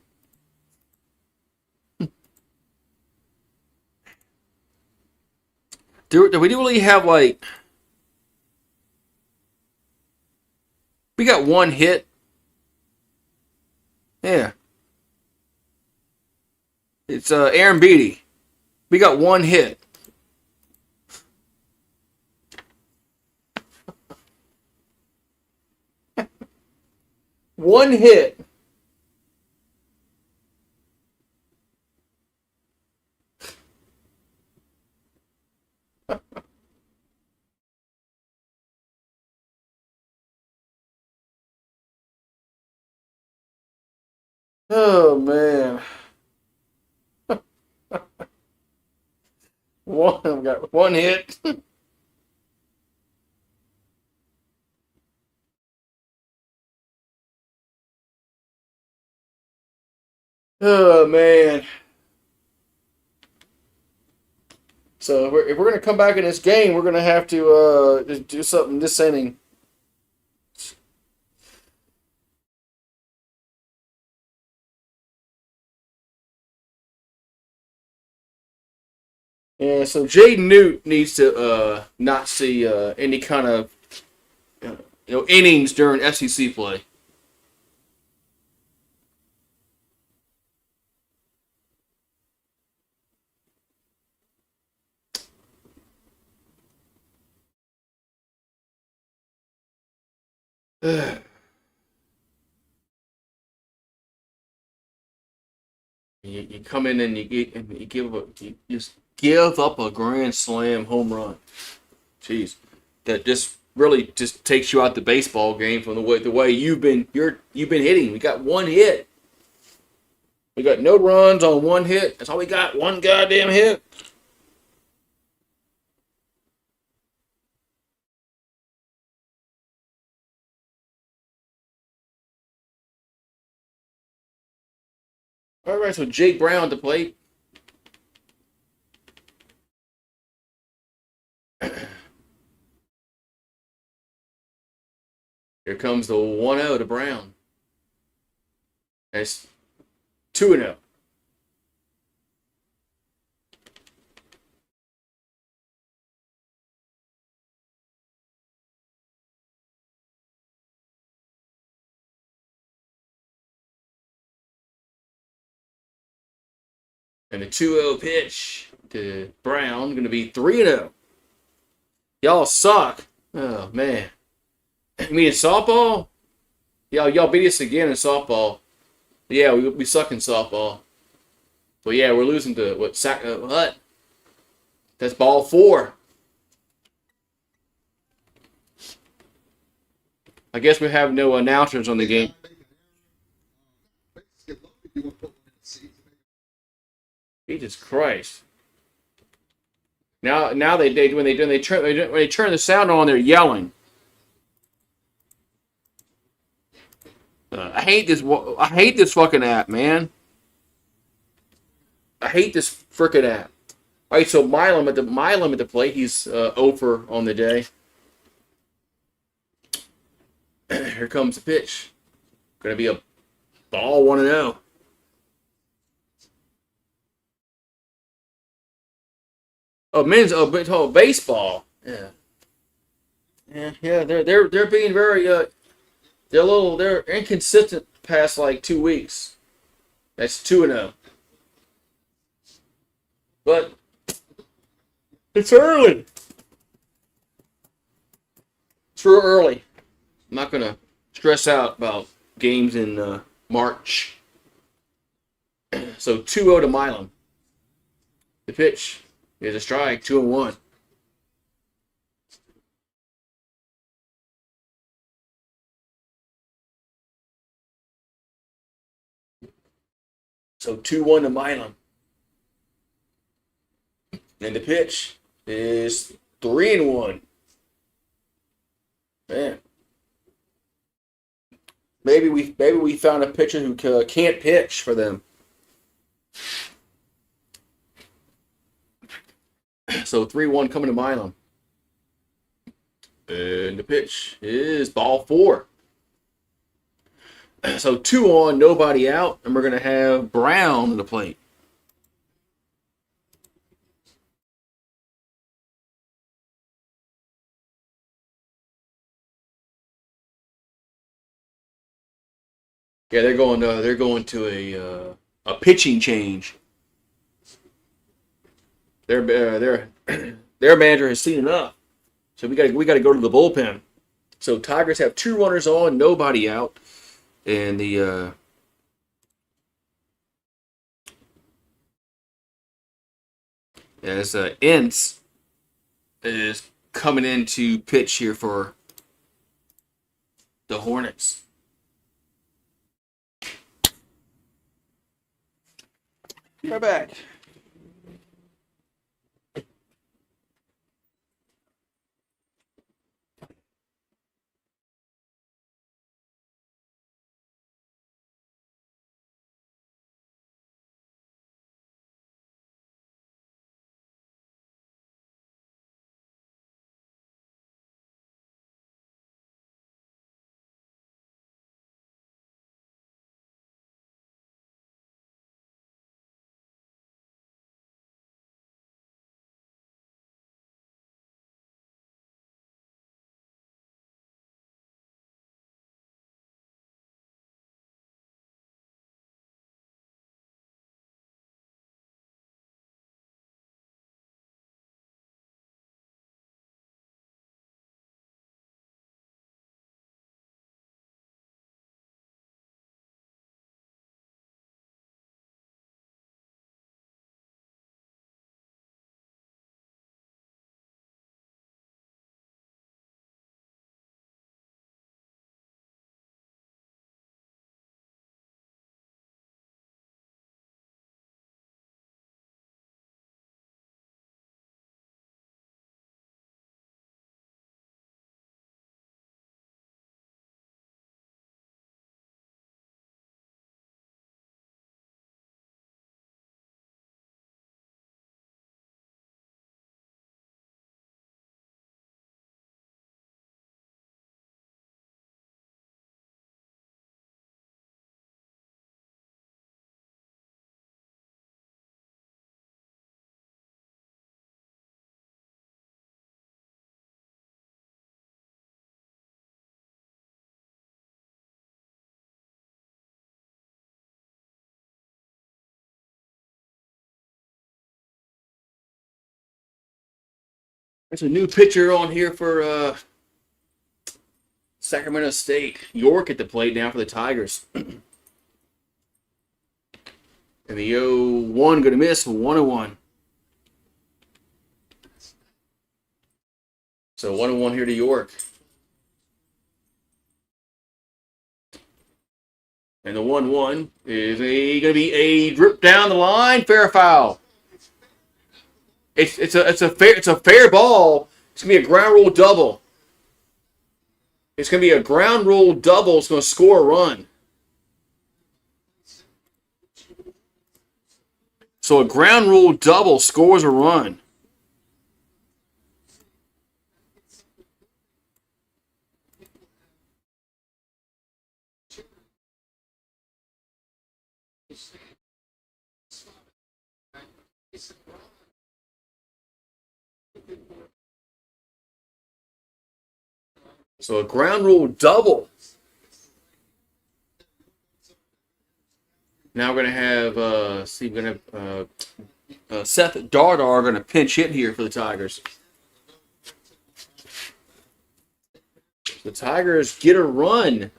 Do we really have like? We got one hit. Yeah, it's Aaron Beatty. We got one hit. One hit. Oh man. One got one hit. Oh man. So if we're gonna come back in this game, we're gonna have to do something this inning. Yeah. So Jaden Newt needs to not see any kind of innings during SEC play. You come in and you just give up a grand slam home run. Jeez, that just really just takes you out the baseball game from the way you've been hitting. We got one hit. We got no runs on one hit. That's all we got. One goddamn hit. All right, so Jake Brown to plate. Here comes the 1-0 to Brown. That's 2-0. And the 2-0 pitch to Brown going to be 3-0. Y'all suck. Oh man. You mean in softball? Y'all beat us again in softball. Yeah, we suck in softball. But yeah, we're losing to what? That's ball 4. I guess we have no announcers on the game. Jesus Christ! Now when they turn the sound on, they're yelling. I hate this. I hate this fucking app, man. I hate this frickin' app. All right, so Milam at the plate. He's over on the day. Here comes the pitch. Gonna be a ball 1-0. Baseball. Yeah. Yeah. They're being very they're inconsistent past like 2 weeks. That's 2-0. But it's early. It's real early. I'm not gonna stress out about games in March. So 2-0 to Milam. The pitch is a strike, 2-1. So 2-1 to Milam. And the pitch is 3-1. Man. Maybe we found a pitcher who can't pitch for them. So 3-1 coming to Milam. And the pitch is ball 4. So 2 on, nobody out, and we're going to have Brown on the plate. Yeah, they're going to a pitching change. Their manager has seen enough, so we got to go to the bullpen. So Tigers have 2 runners on, nobody out, and the as Ince is coming in to pitch here for the Hornets. Right back. There's a new pitcher on here for Sacramento State. York at the plate now for the Tigers. And the 0-1 going to miss 1-1. So 1-1 here to York. And the 1-1 is going to be a drip down the line, fair foul. It's a fair ball. It's going to be a ground rule double. It's going to be a ground rule double. It's going to score a run. So a ground rule double scores a run. So a ground rule double. Now we're going to have, Seth Dardar going to pinch hit here for the Tigers. The Tigers get a run.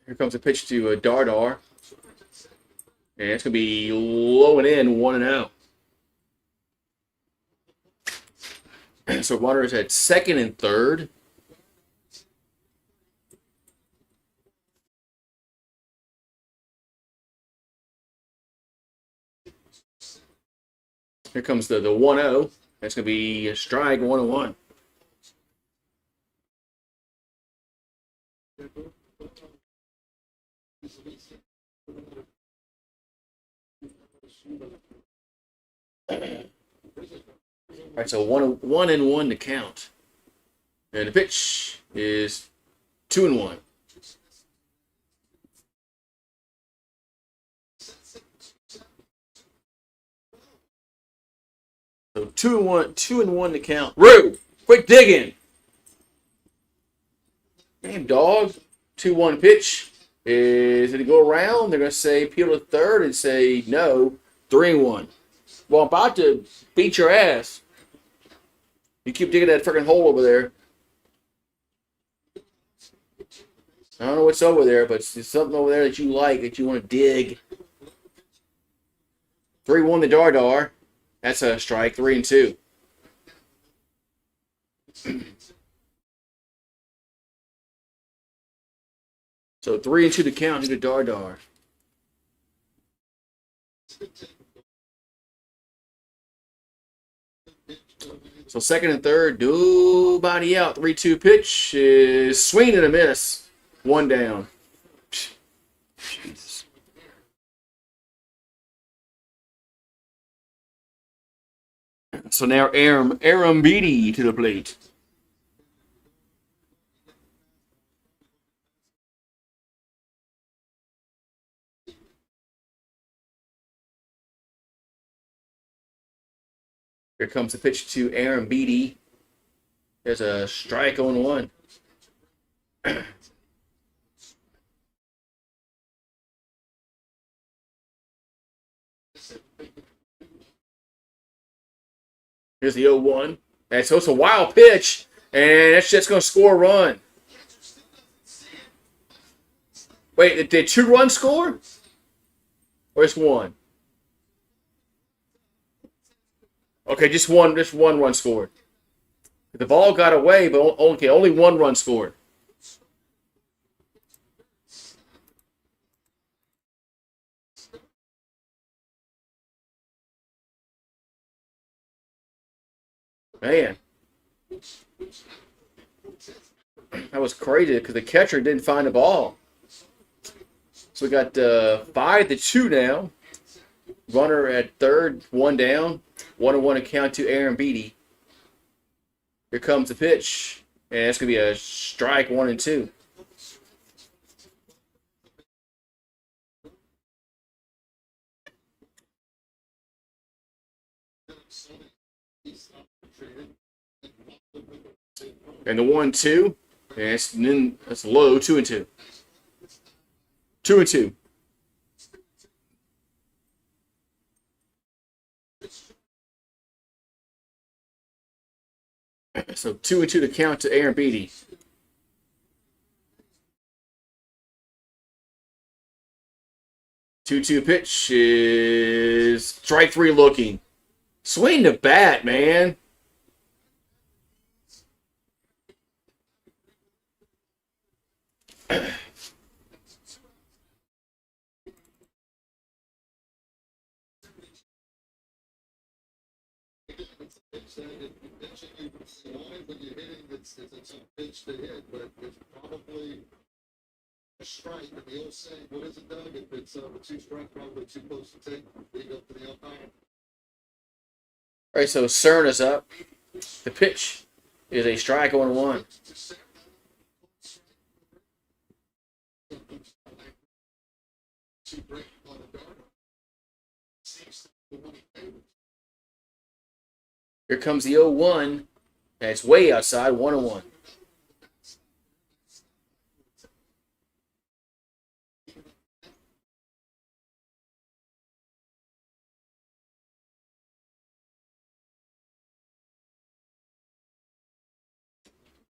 Here comes a pitch to Dardar. And it's going to be low and in, 1-0. So runners at second and third. Here comes the 1-0. That's going to be a strike, 1-1. All right, so 1-1 to count. And the pitch is 2-1. So 2-1, 2-1 to count. Rue, quick digging. Damn dog. 2-1 pitch. Is it to go around? They're gonna say peel to third and say no. 3-1. Well, I'm about to beat your ass. You keep digging that freaking hole over there. I don't know what's over there, but it's something over there that you like, that you want to dig. 3-1 the Dar. That's a strike. 3-2. So 3-2 to count to the Dar. So second and third, nobody out. 3-2 pitch is swing and a miss. 1 down. Jesus. So now Aram Beatty to the plate. Here comes the pitch to Aram Beatty. There's a strike on 1. Here's the 0-1. And so it's a wild pitch, and that's just going to score a run. Wait, did 2 runs score? Or just 1? Okay, just one run scored. The ball got away, but only 1 run scored. Man. That was crazy because the catcher didn't find the ball. So we got 5-2 now. Runner at third, 1 down. 1-1 to count to Aram Beatty. Here comes the pitch. And it's going to be a strike. 1-2. And the 1-2. And that's low. 2-2. 2-2. So 2-2 to count to Aram Beatty. Two pitch is strike 3 looking. Swing the bat, man. It's a pitch to hit, but it's probably a strike. And the old saying, what is it, Doug? If it's a 2-strike, probably too close to take, lead up to the umpire. All right, so Cern is up. The pitch is a strike 1-1. Here comes the 0-1. And it's way outside, 1-1.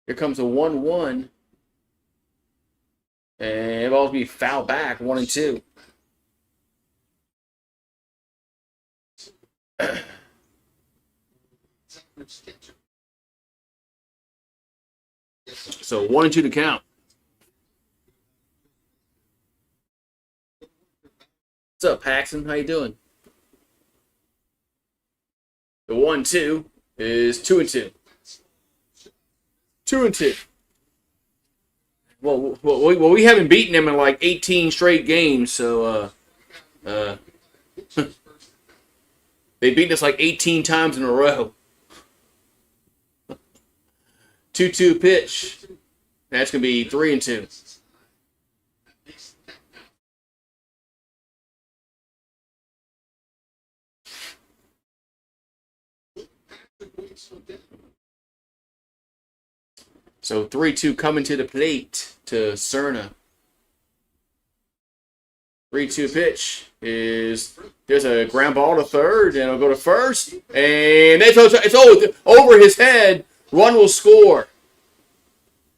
Here comes a 1-1. And it will be foul back, 1-2. So 1-2 to count. What's up, Paxton? How you doing? The 1-2 is 2-2. 2-2. Well, we haven't beaten them in like 18 straight games, so they beat us like 18 times in a row. 2-2 pitch. That's going to be 3-2. So 3-2 coming to the plate to Cerna. 3-2 pitch is there's a ground ball to third, and it'll go to first, and it's over his head. Run will score.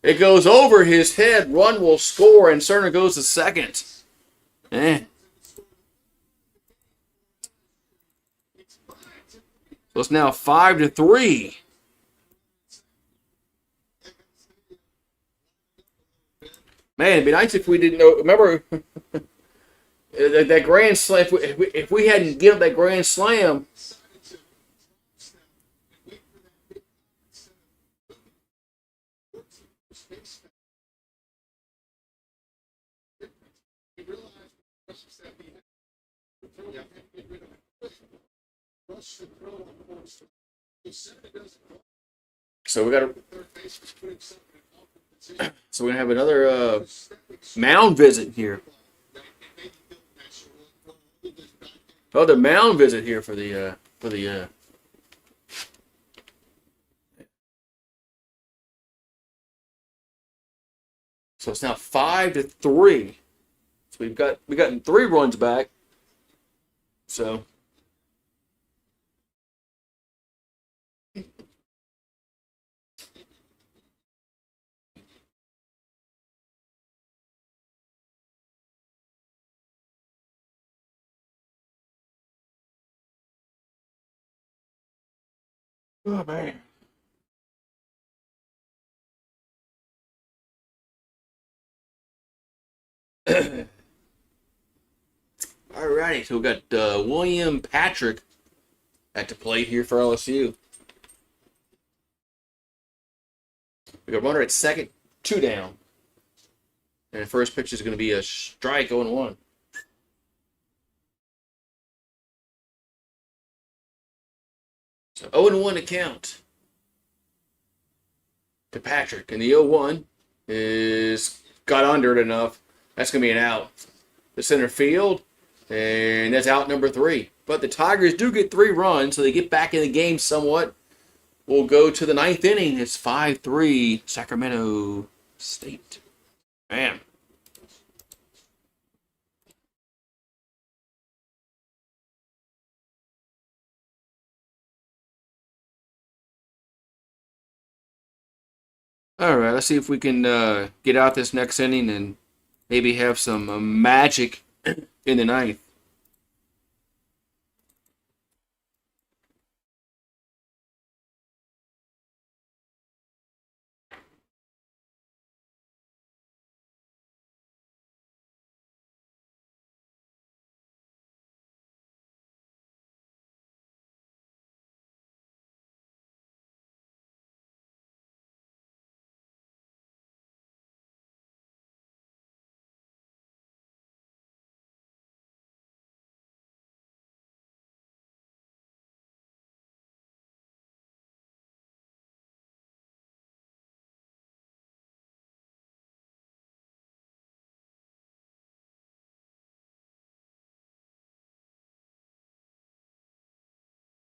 It goes over his head. Run will score, and Cerner goes to second. So it's now 5-3. Man, it'd be nice if we didn't know. Remember that grand slam? If we hadn't given up that grand slam. So we got so we're gonna have another mound visit here. Another mound visit here for the So it's now 5-3. So we've gotten 3 runs back. So oh man. Alrighty, so we got William Patrick at the plate here for LSU. We got a runner at second, 2 down. And the first pitch is going to be a strike, 0-1. So 0-1 to count to Patrick. And the 0-1 is got under it enough. That's going to be an out. The center field, and that's out number 3. But the Tigers do get 3 runs, so they get back in the game somewhat. We'll go to the 9th inning. It's 5-3 Sacramento State. Man. All right, let's see if we can get out this next inning and maybe have some magic in the 9th.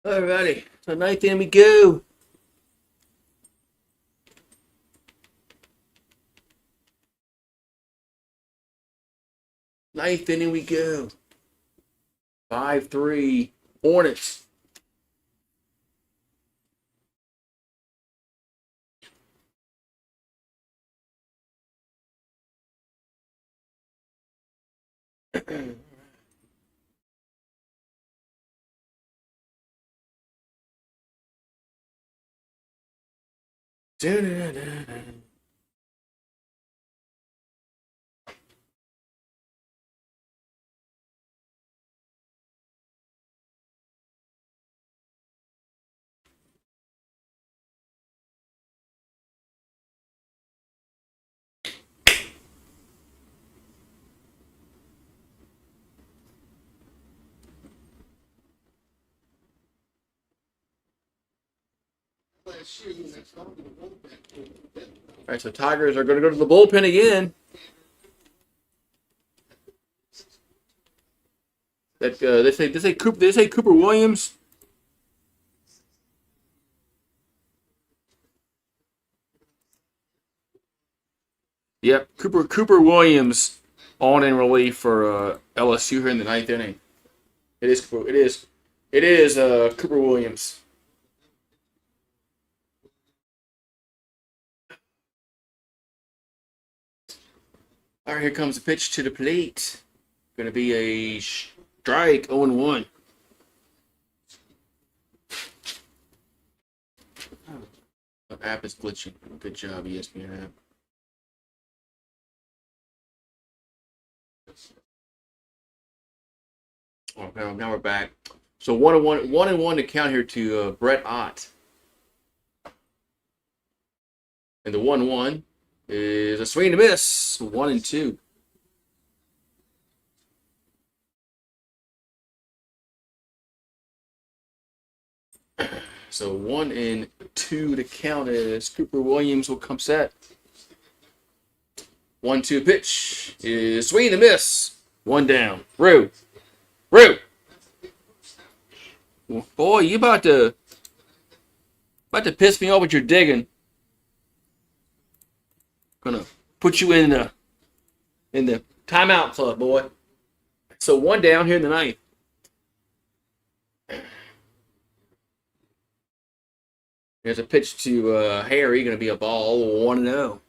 Alrighty, so 9th inning we go. Ninth inning we go. 5-3 Hornets. All right, so Tigers are going to go to the bullpen again. That they say Cooper Williams. Yep, Cooper Williams on in relief for LSU here in the ninth inning. It is Cooper Williams. All right, here comes the pitch to the plate. Going to be a strike, 0-1. The app is glitching. Good job, ESPN app. Oh, now we're back. So 1-1 to count here to Brett Ott. And the 1-1 is a swing and a miss. 1-2. So 1-2 to count as Cooper Williams will come set. 1-2 pitch is swing and a miss. 1 down. Rue. Boy, you about to piss me off with your digging. Gonna put you in the timeout club, boy. So 1 down here in the ninth. There's a pitch to Harry, going to be a ball, 1-0.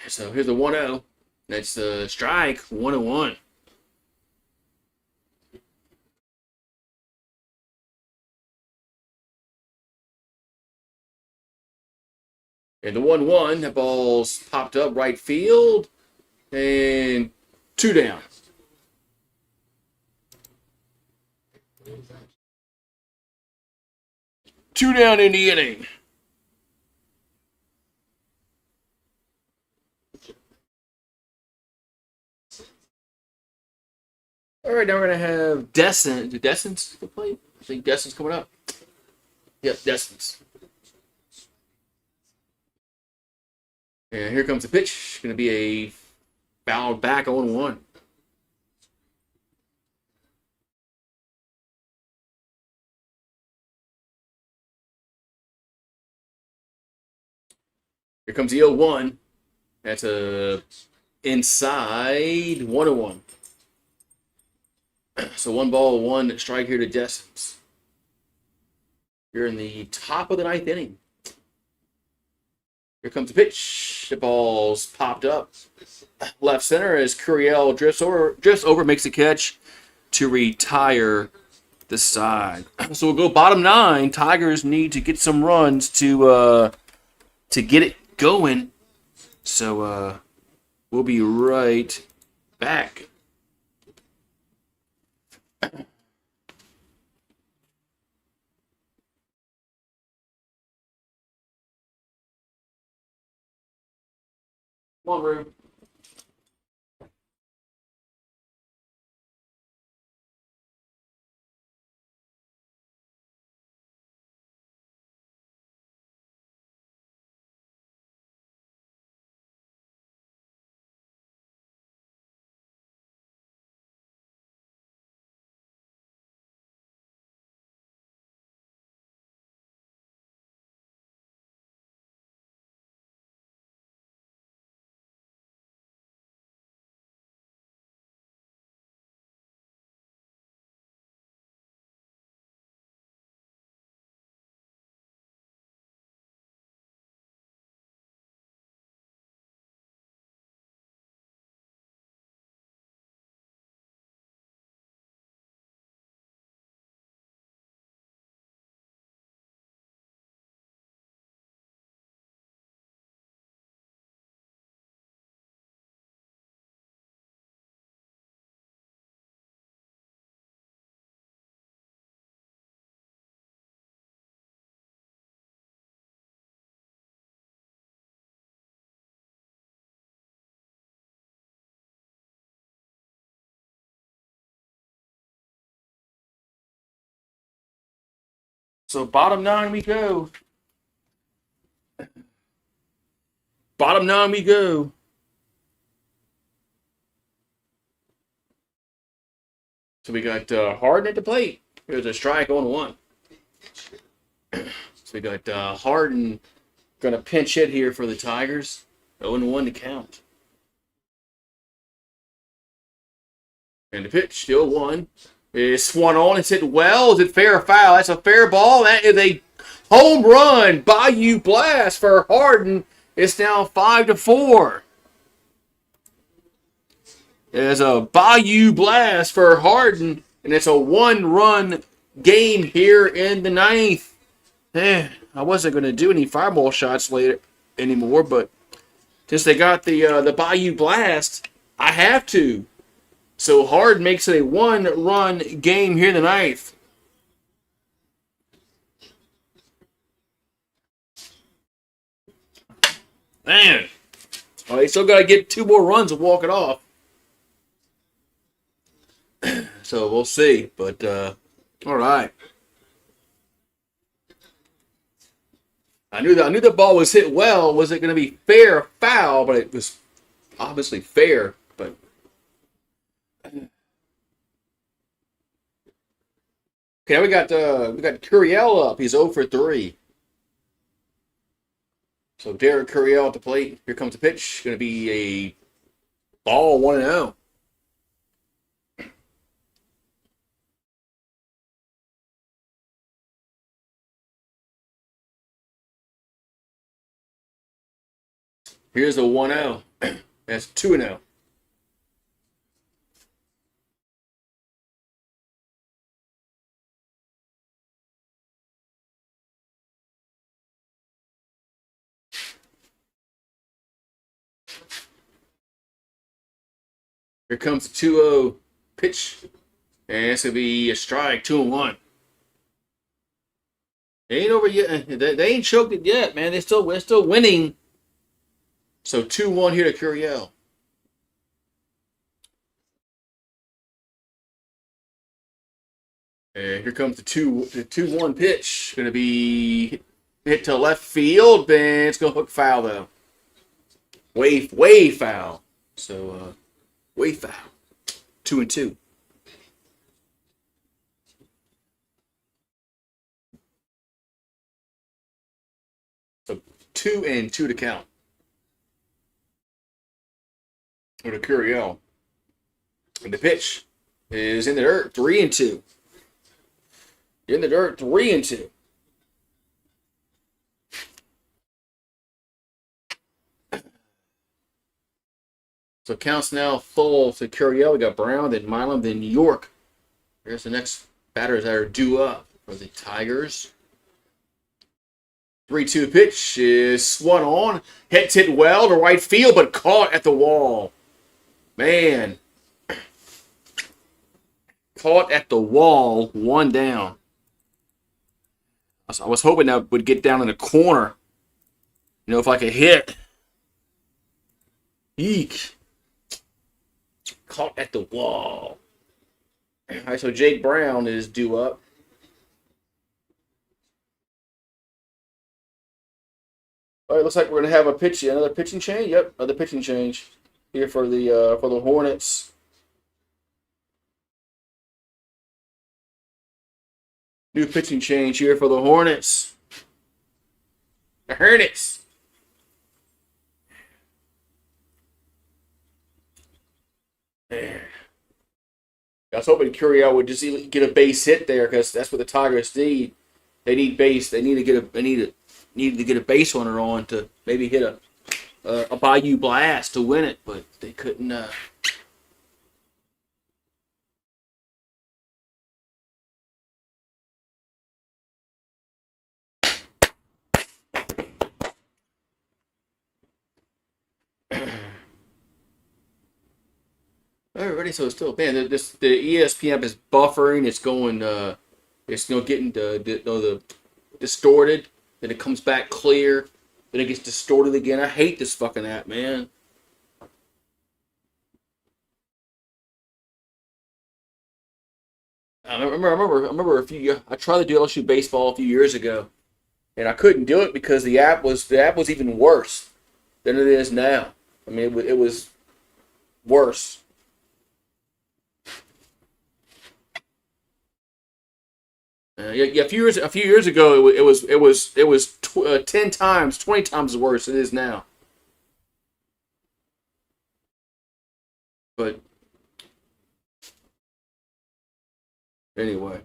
So here's the 1-0. That's the strike, 1-1. And the 1-1, that ball's popped up right field. And 2 down. Two down in the inning. All right, now we're going to have Destin. Did Destin's play? I think Destin's coming up. Yep, Destin's. And here comes the pitch. Going to be a fouled back 0-1. Here comes the 0-1. That's a inside 1-1. So 1 strike here to Destins. You're in the top of the ninth inning. Here comes the pitch. The ball's popped up. Left center as Curiel drifts over, makes a catch to retire the side. So we'll go bottom 9. Tigers need to get some runs to get it going. So we'll be right back. Come on, Rube. So bottom 9 we go. Bottom 9 we go. So we got Harden at the plate. Here's a strike on 1. So we got Harden going to pinch hit here for the Tigers. 0-1 to count. And the pitch, still 1. It's swung on. It's hit well. Is it fair or foul? That's a fair ball. That is a home run. Bayou blast for Harden. It's now 5-4. There's a Bayou blast for Harden, and it's a 1-run game here in the 9th. I wasn't going to do any fireball shots later anymore, but since they got the Bayou blast, I have to. So Harden makes it a 1-run game here in the 9th. Man, well, they still got to get 2 more runs and walk it off. So we'll see, but all right. I knew the ball was hit well. Was it going to be fair or foul? But it was obviously fair. But okay, we got Curiel up. He's 0 for 3. So Derek Curiel at the plate. Here comes the pitch. Going to be a ball 1-0. Here's a 1-0. That's 2-0. Here comes the 2-0 pitch. And it's going to be a strike, 2-1. They ain't over yet. They ain't choked it yet, man. We're still winning. So 2-1 here to Curiel. And here comes the 2-1 pitch. Going to be hit to left field, and it's going to hook foul though. Way foul. So way foul. 2-2. So 2-2 to count. Or to Curiel. And the pitch is in the dirt, 3-2. In the dirt, 3-2. So counts now full to Curiel. We got Brown, then Milam, then York. Here's the next batters that are due up for the Tigers. 3-2 pitch is swung on. Hit well to right field, but caught at the wall. Man. Caught at the wall, 1 down. I was hoping that would get down in the corner. You know, if I could hit. Eek. Caught at the wall. All right, so Jake Brown is due up. All right, looks like we're gonna have another pitching change. Yep, another pitching change here for the Hornets. New pitching change here for the Hornets. The Hornets. Man. I was hoping Curiel would just get a base hit there because that's what the Tigers need. They need base. They need to get a base runner on to maybe hit a Bayou blast to win it, but they couldn't. Alrighty, so it's still the ESPN app is buffering. It's going getting the distorted. Then it comes back clear. Then it gets distorted again. I hate this fucking app, man. I remember I tried to do LSU baseball a few years ago, and I couldn't do it because the app was even worse than it is now. I mean, it was worse. Yeah, a few years ago, it was 10 times, 20 times worse than it is now. But anyway,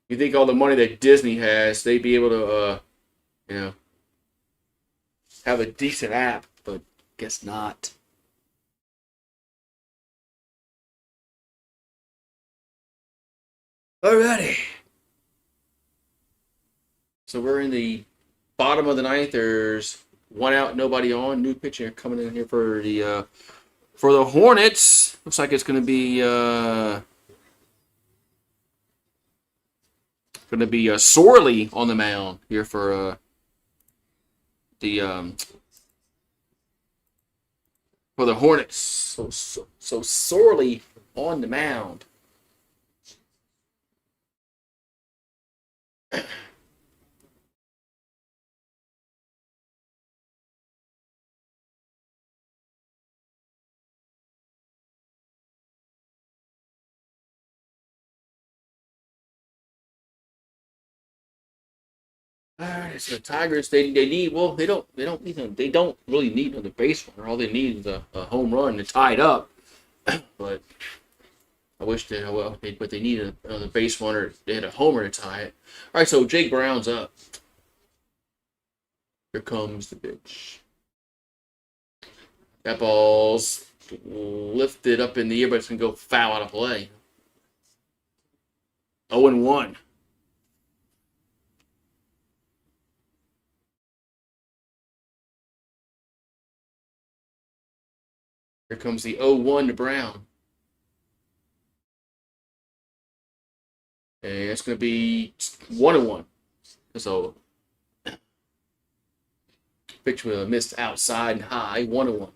you think all the money that Disney has, they'd be able to, you know, have a decent app, but guess not. Alrighty. So we're in the bottom of the ninth. There's one out, nobody on. New pitcher coming in here for the Hornets. Looks like it's going to be Sorley on the mound here the for the Hornets. So Sorley on the mound. All right, so the Tigers they need they don't really need another base runner. All they need is a home run to tie it up. But I wish they needed another base runner. They had a homer to tie it. All right, so Jake Brown's up. Here comes the pitch. That ball's lifted up in the air, but it's gonna go foul out of play. 0-1. Here comes the 0-1 to Brown. And it's going to be 1-1. So, pitch with a missed outside and high, 1-1.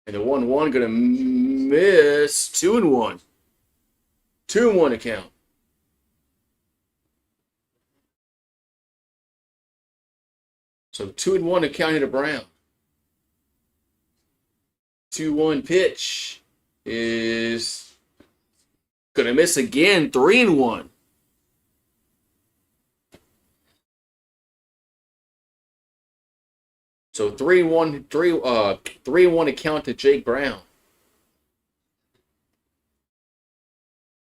And the 1-1 going to miss 2-1. 2-1 to count. So 2-1 to count to Brown. 2-1 pitch is going to miss again. 3-1. So 3-1 to count to Jake Brown.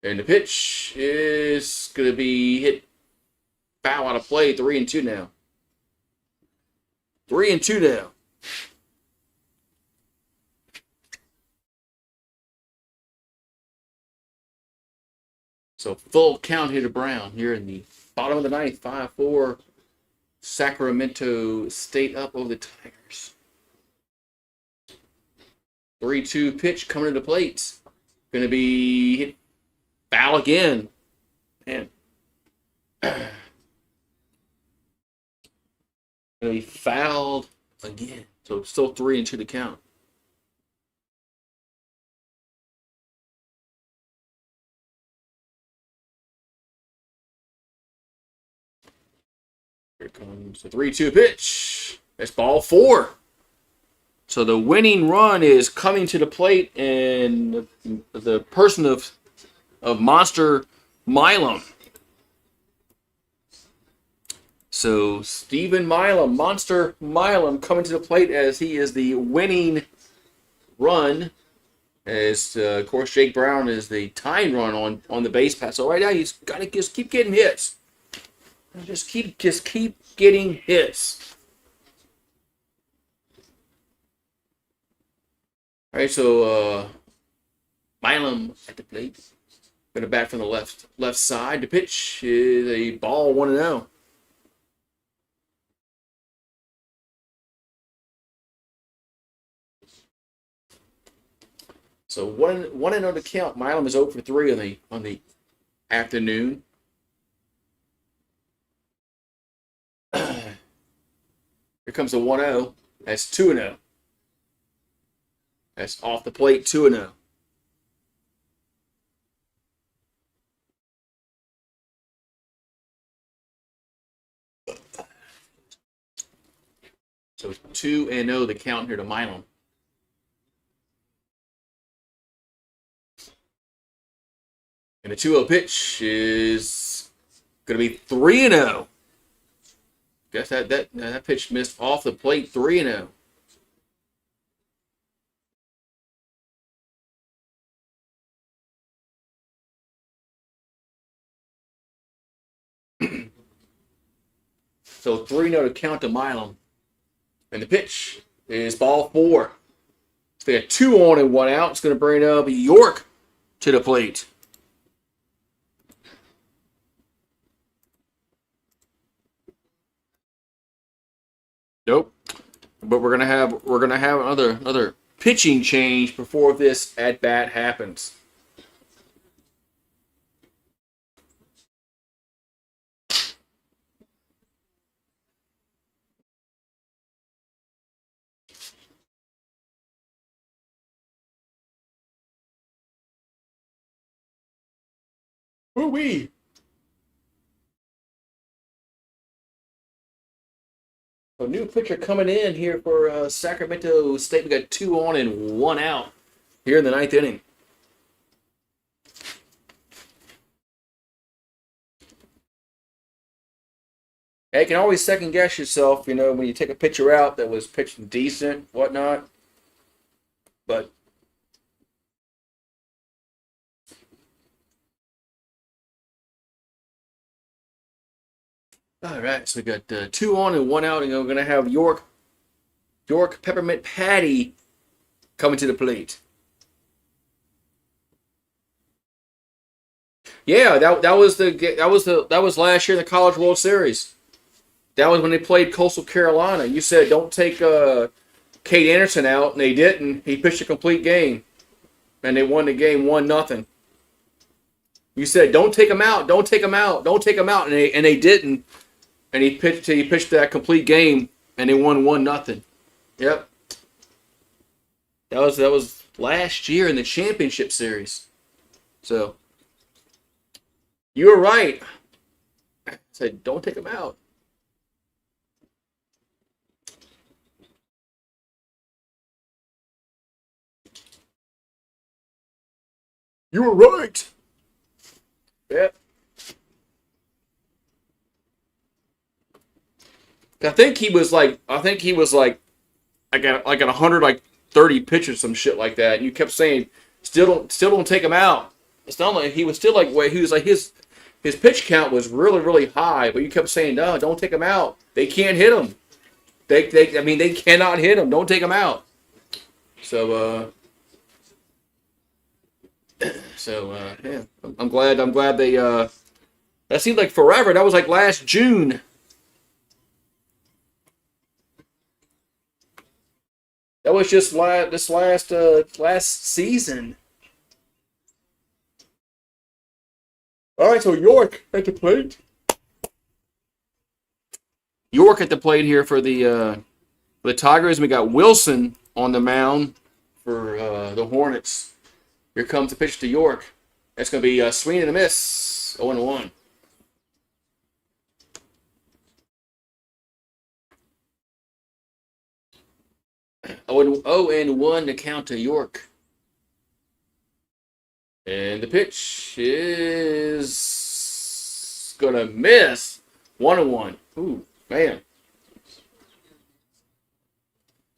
And the pitch is going to be hit foul out of play. 3-2 now. 3-2 now. So full count here to Brown here in the bottom of the ninth. 5-4. Sacramento State up over the Tigers. 3-2 pitch coming to the plate. Going to be hit foul again. Man. Going to be fouled again. So still 3-2 to count. Here comes the 3-2 pitch. That's ball 4. So the winning run is coming to the plate, and the person of Monster Milam. So Stephen Milam, Monster Milam, coming to the plate as he is the winning run. As of course Jake Brown is the tying run on the base pass. So right now he's got to just keep getting hits. Just keep getting hits. All right, so Milam at the plate. Going to bat from the left side. The pitch is a ball 1-0. So 1-0 to count. Milam is 0 for 3 on the afternoon. Here comes the 1-0. That's 2-0. That's off the plate, 2-0. So 2-0 the count here to Milam. And the 2-0 pitch is going to be 3-0. Guess that pitch missed off the plate, 3-0. So 3-0 to count to Milam. And the pitch is ball 4. So they got 2 on and 1 out. It's going to bring up York to the plate. Nope. But we're gonna have another pitching change before this at bat happens. Woo-wee. A new pitcher coming in here for Sacramento State. We got 2 on and 1 out here in the 9th inning. Hey, you can always second guess yourself, when you take a pitcher out that was pitching decent, whatnot. But all right, so we got 2 on and 1 out, and we're going to have York Peppermint Patty coming to the plate. Yeah, that was last year in the College World Series. That was when they played Coastal Carolina. You said don't take Cade Anderson out, and they didn't. He pitched a complete game, and they won the game 1-0. You said don't take him out, don't take him out, don't take him out, and they didn't. And he pitched that complete game, and they won 1-0. Yep. That was last year in the championship series. So you were right. I said don't take him out. You were right. Yep. I think he was like I got like at 130 pitches, some shit like that. And you kept saying, still don't take him out. It's not like he was still like he was like his pitch count was really, really high, but you kept saying, no, don't take him out. They can't hit him. They cannot hit him. Don't take him out. So yeah. I'm glad they that seemed like forever. That was like last June. That was just this last season. All right, so York at the plate. York at the plate here for the Tigers. We got Wilson on the mound for the Hornets. Here comes the pitch to York. That's going to be a swing and a miss. 0-1. Oh, and 1 to count to York. And the pitch is gonna miss. 1-1. Ooh, man.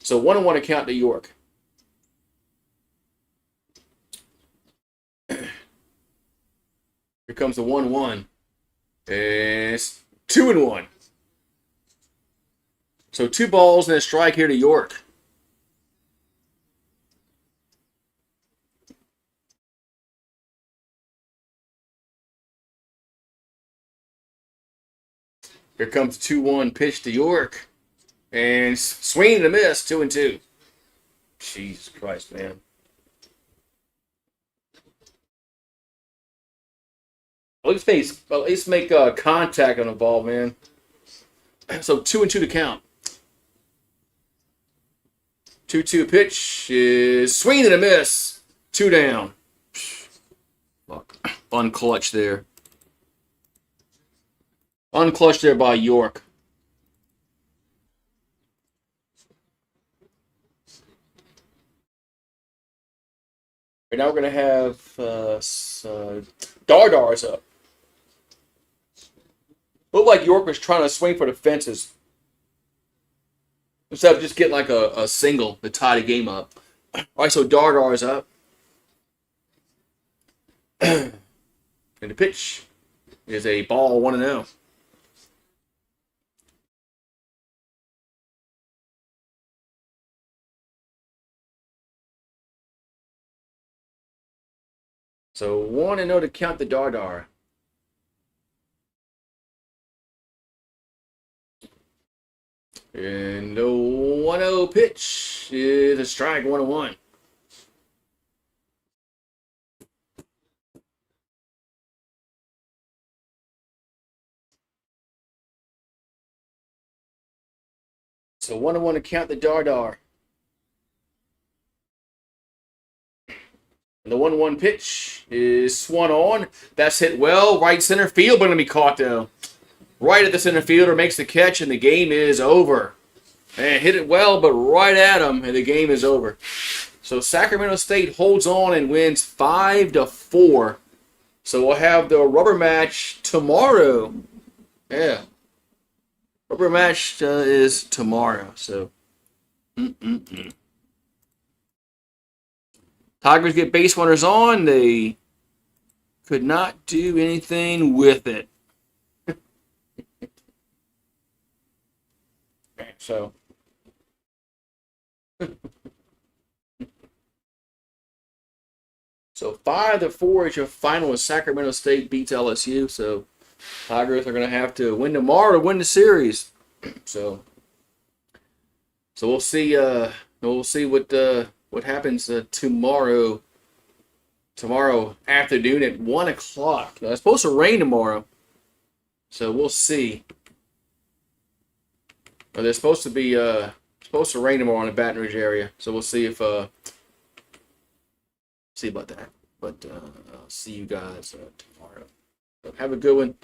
So 1-1 to count to York. Here comes the 1-1. It's 2-1. So 2 balls and a strike here to York. Here comes the 2-1 pitch to York. And swing and a miss, 2-2. Jesus Christ, man. At least make contact on the ball, man. So 2-2 to count. 2-2 pitch is swing and a miss. 2 down. Fuck. Unclutched there. Unclutched there by York. And now we're going to have Dardars up. Looked like York was trying to swing for the fences instead of just getting like a single to tie the game up. All right, so Dardar's up. And the pitch is a ball 1-0. So 1-0 to count the Dardar. And the 1-0 pitch is a strike, 1-1. So 1-1 to count the Dardar. And the 1-1 pitch is swung on. That's hit well. Right center field, but going to be caught though. Right at the center fielder makes the catch, and the game is over. And hit it well, but right at him, and the game is over. So Sacramento State holds on and wins 5-4. So we'll have the rubber match tomorrow. Yeah. Rubber match is tomorrow. So. Tigers get base runners on. They could not do anything with it. So. So 5-4 is your final as Sacramento State beats LSU. So Tigers are going to have to win tomorrow to win the series. So we'll see. We'll see what happens tomorrow. Tomorrow afternoon at 1:00. It's supposed to rain tomorrow, so we'll see. Or there's supposed to be supposed to rain tomorrow in the Baton Rouge area, so we'll see if see about that. But I'll see you guys tomorrow. So have a good one.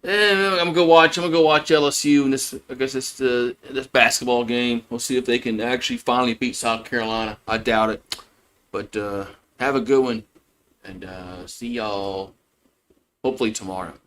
And I'm gonna go watch LSU in this. I guess it's this basketball game. We'll see if they can actually finally beat South Carolina. I doubt it, but have a good one, and see y'all hopefully tomorrow.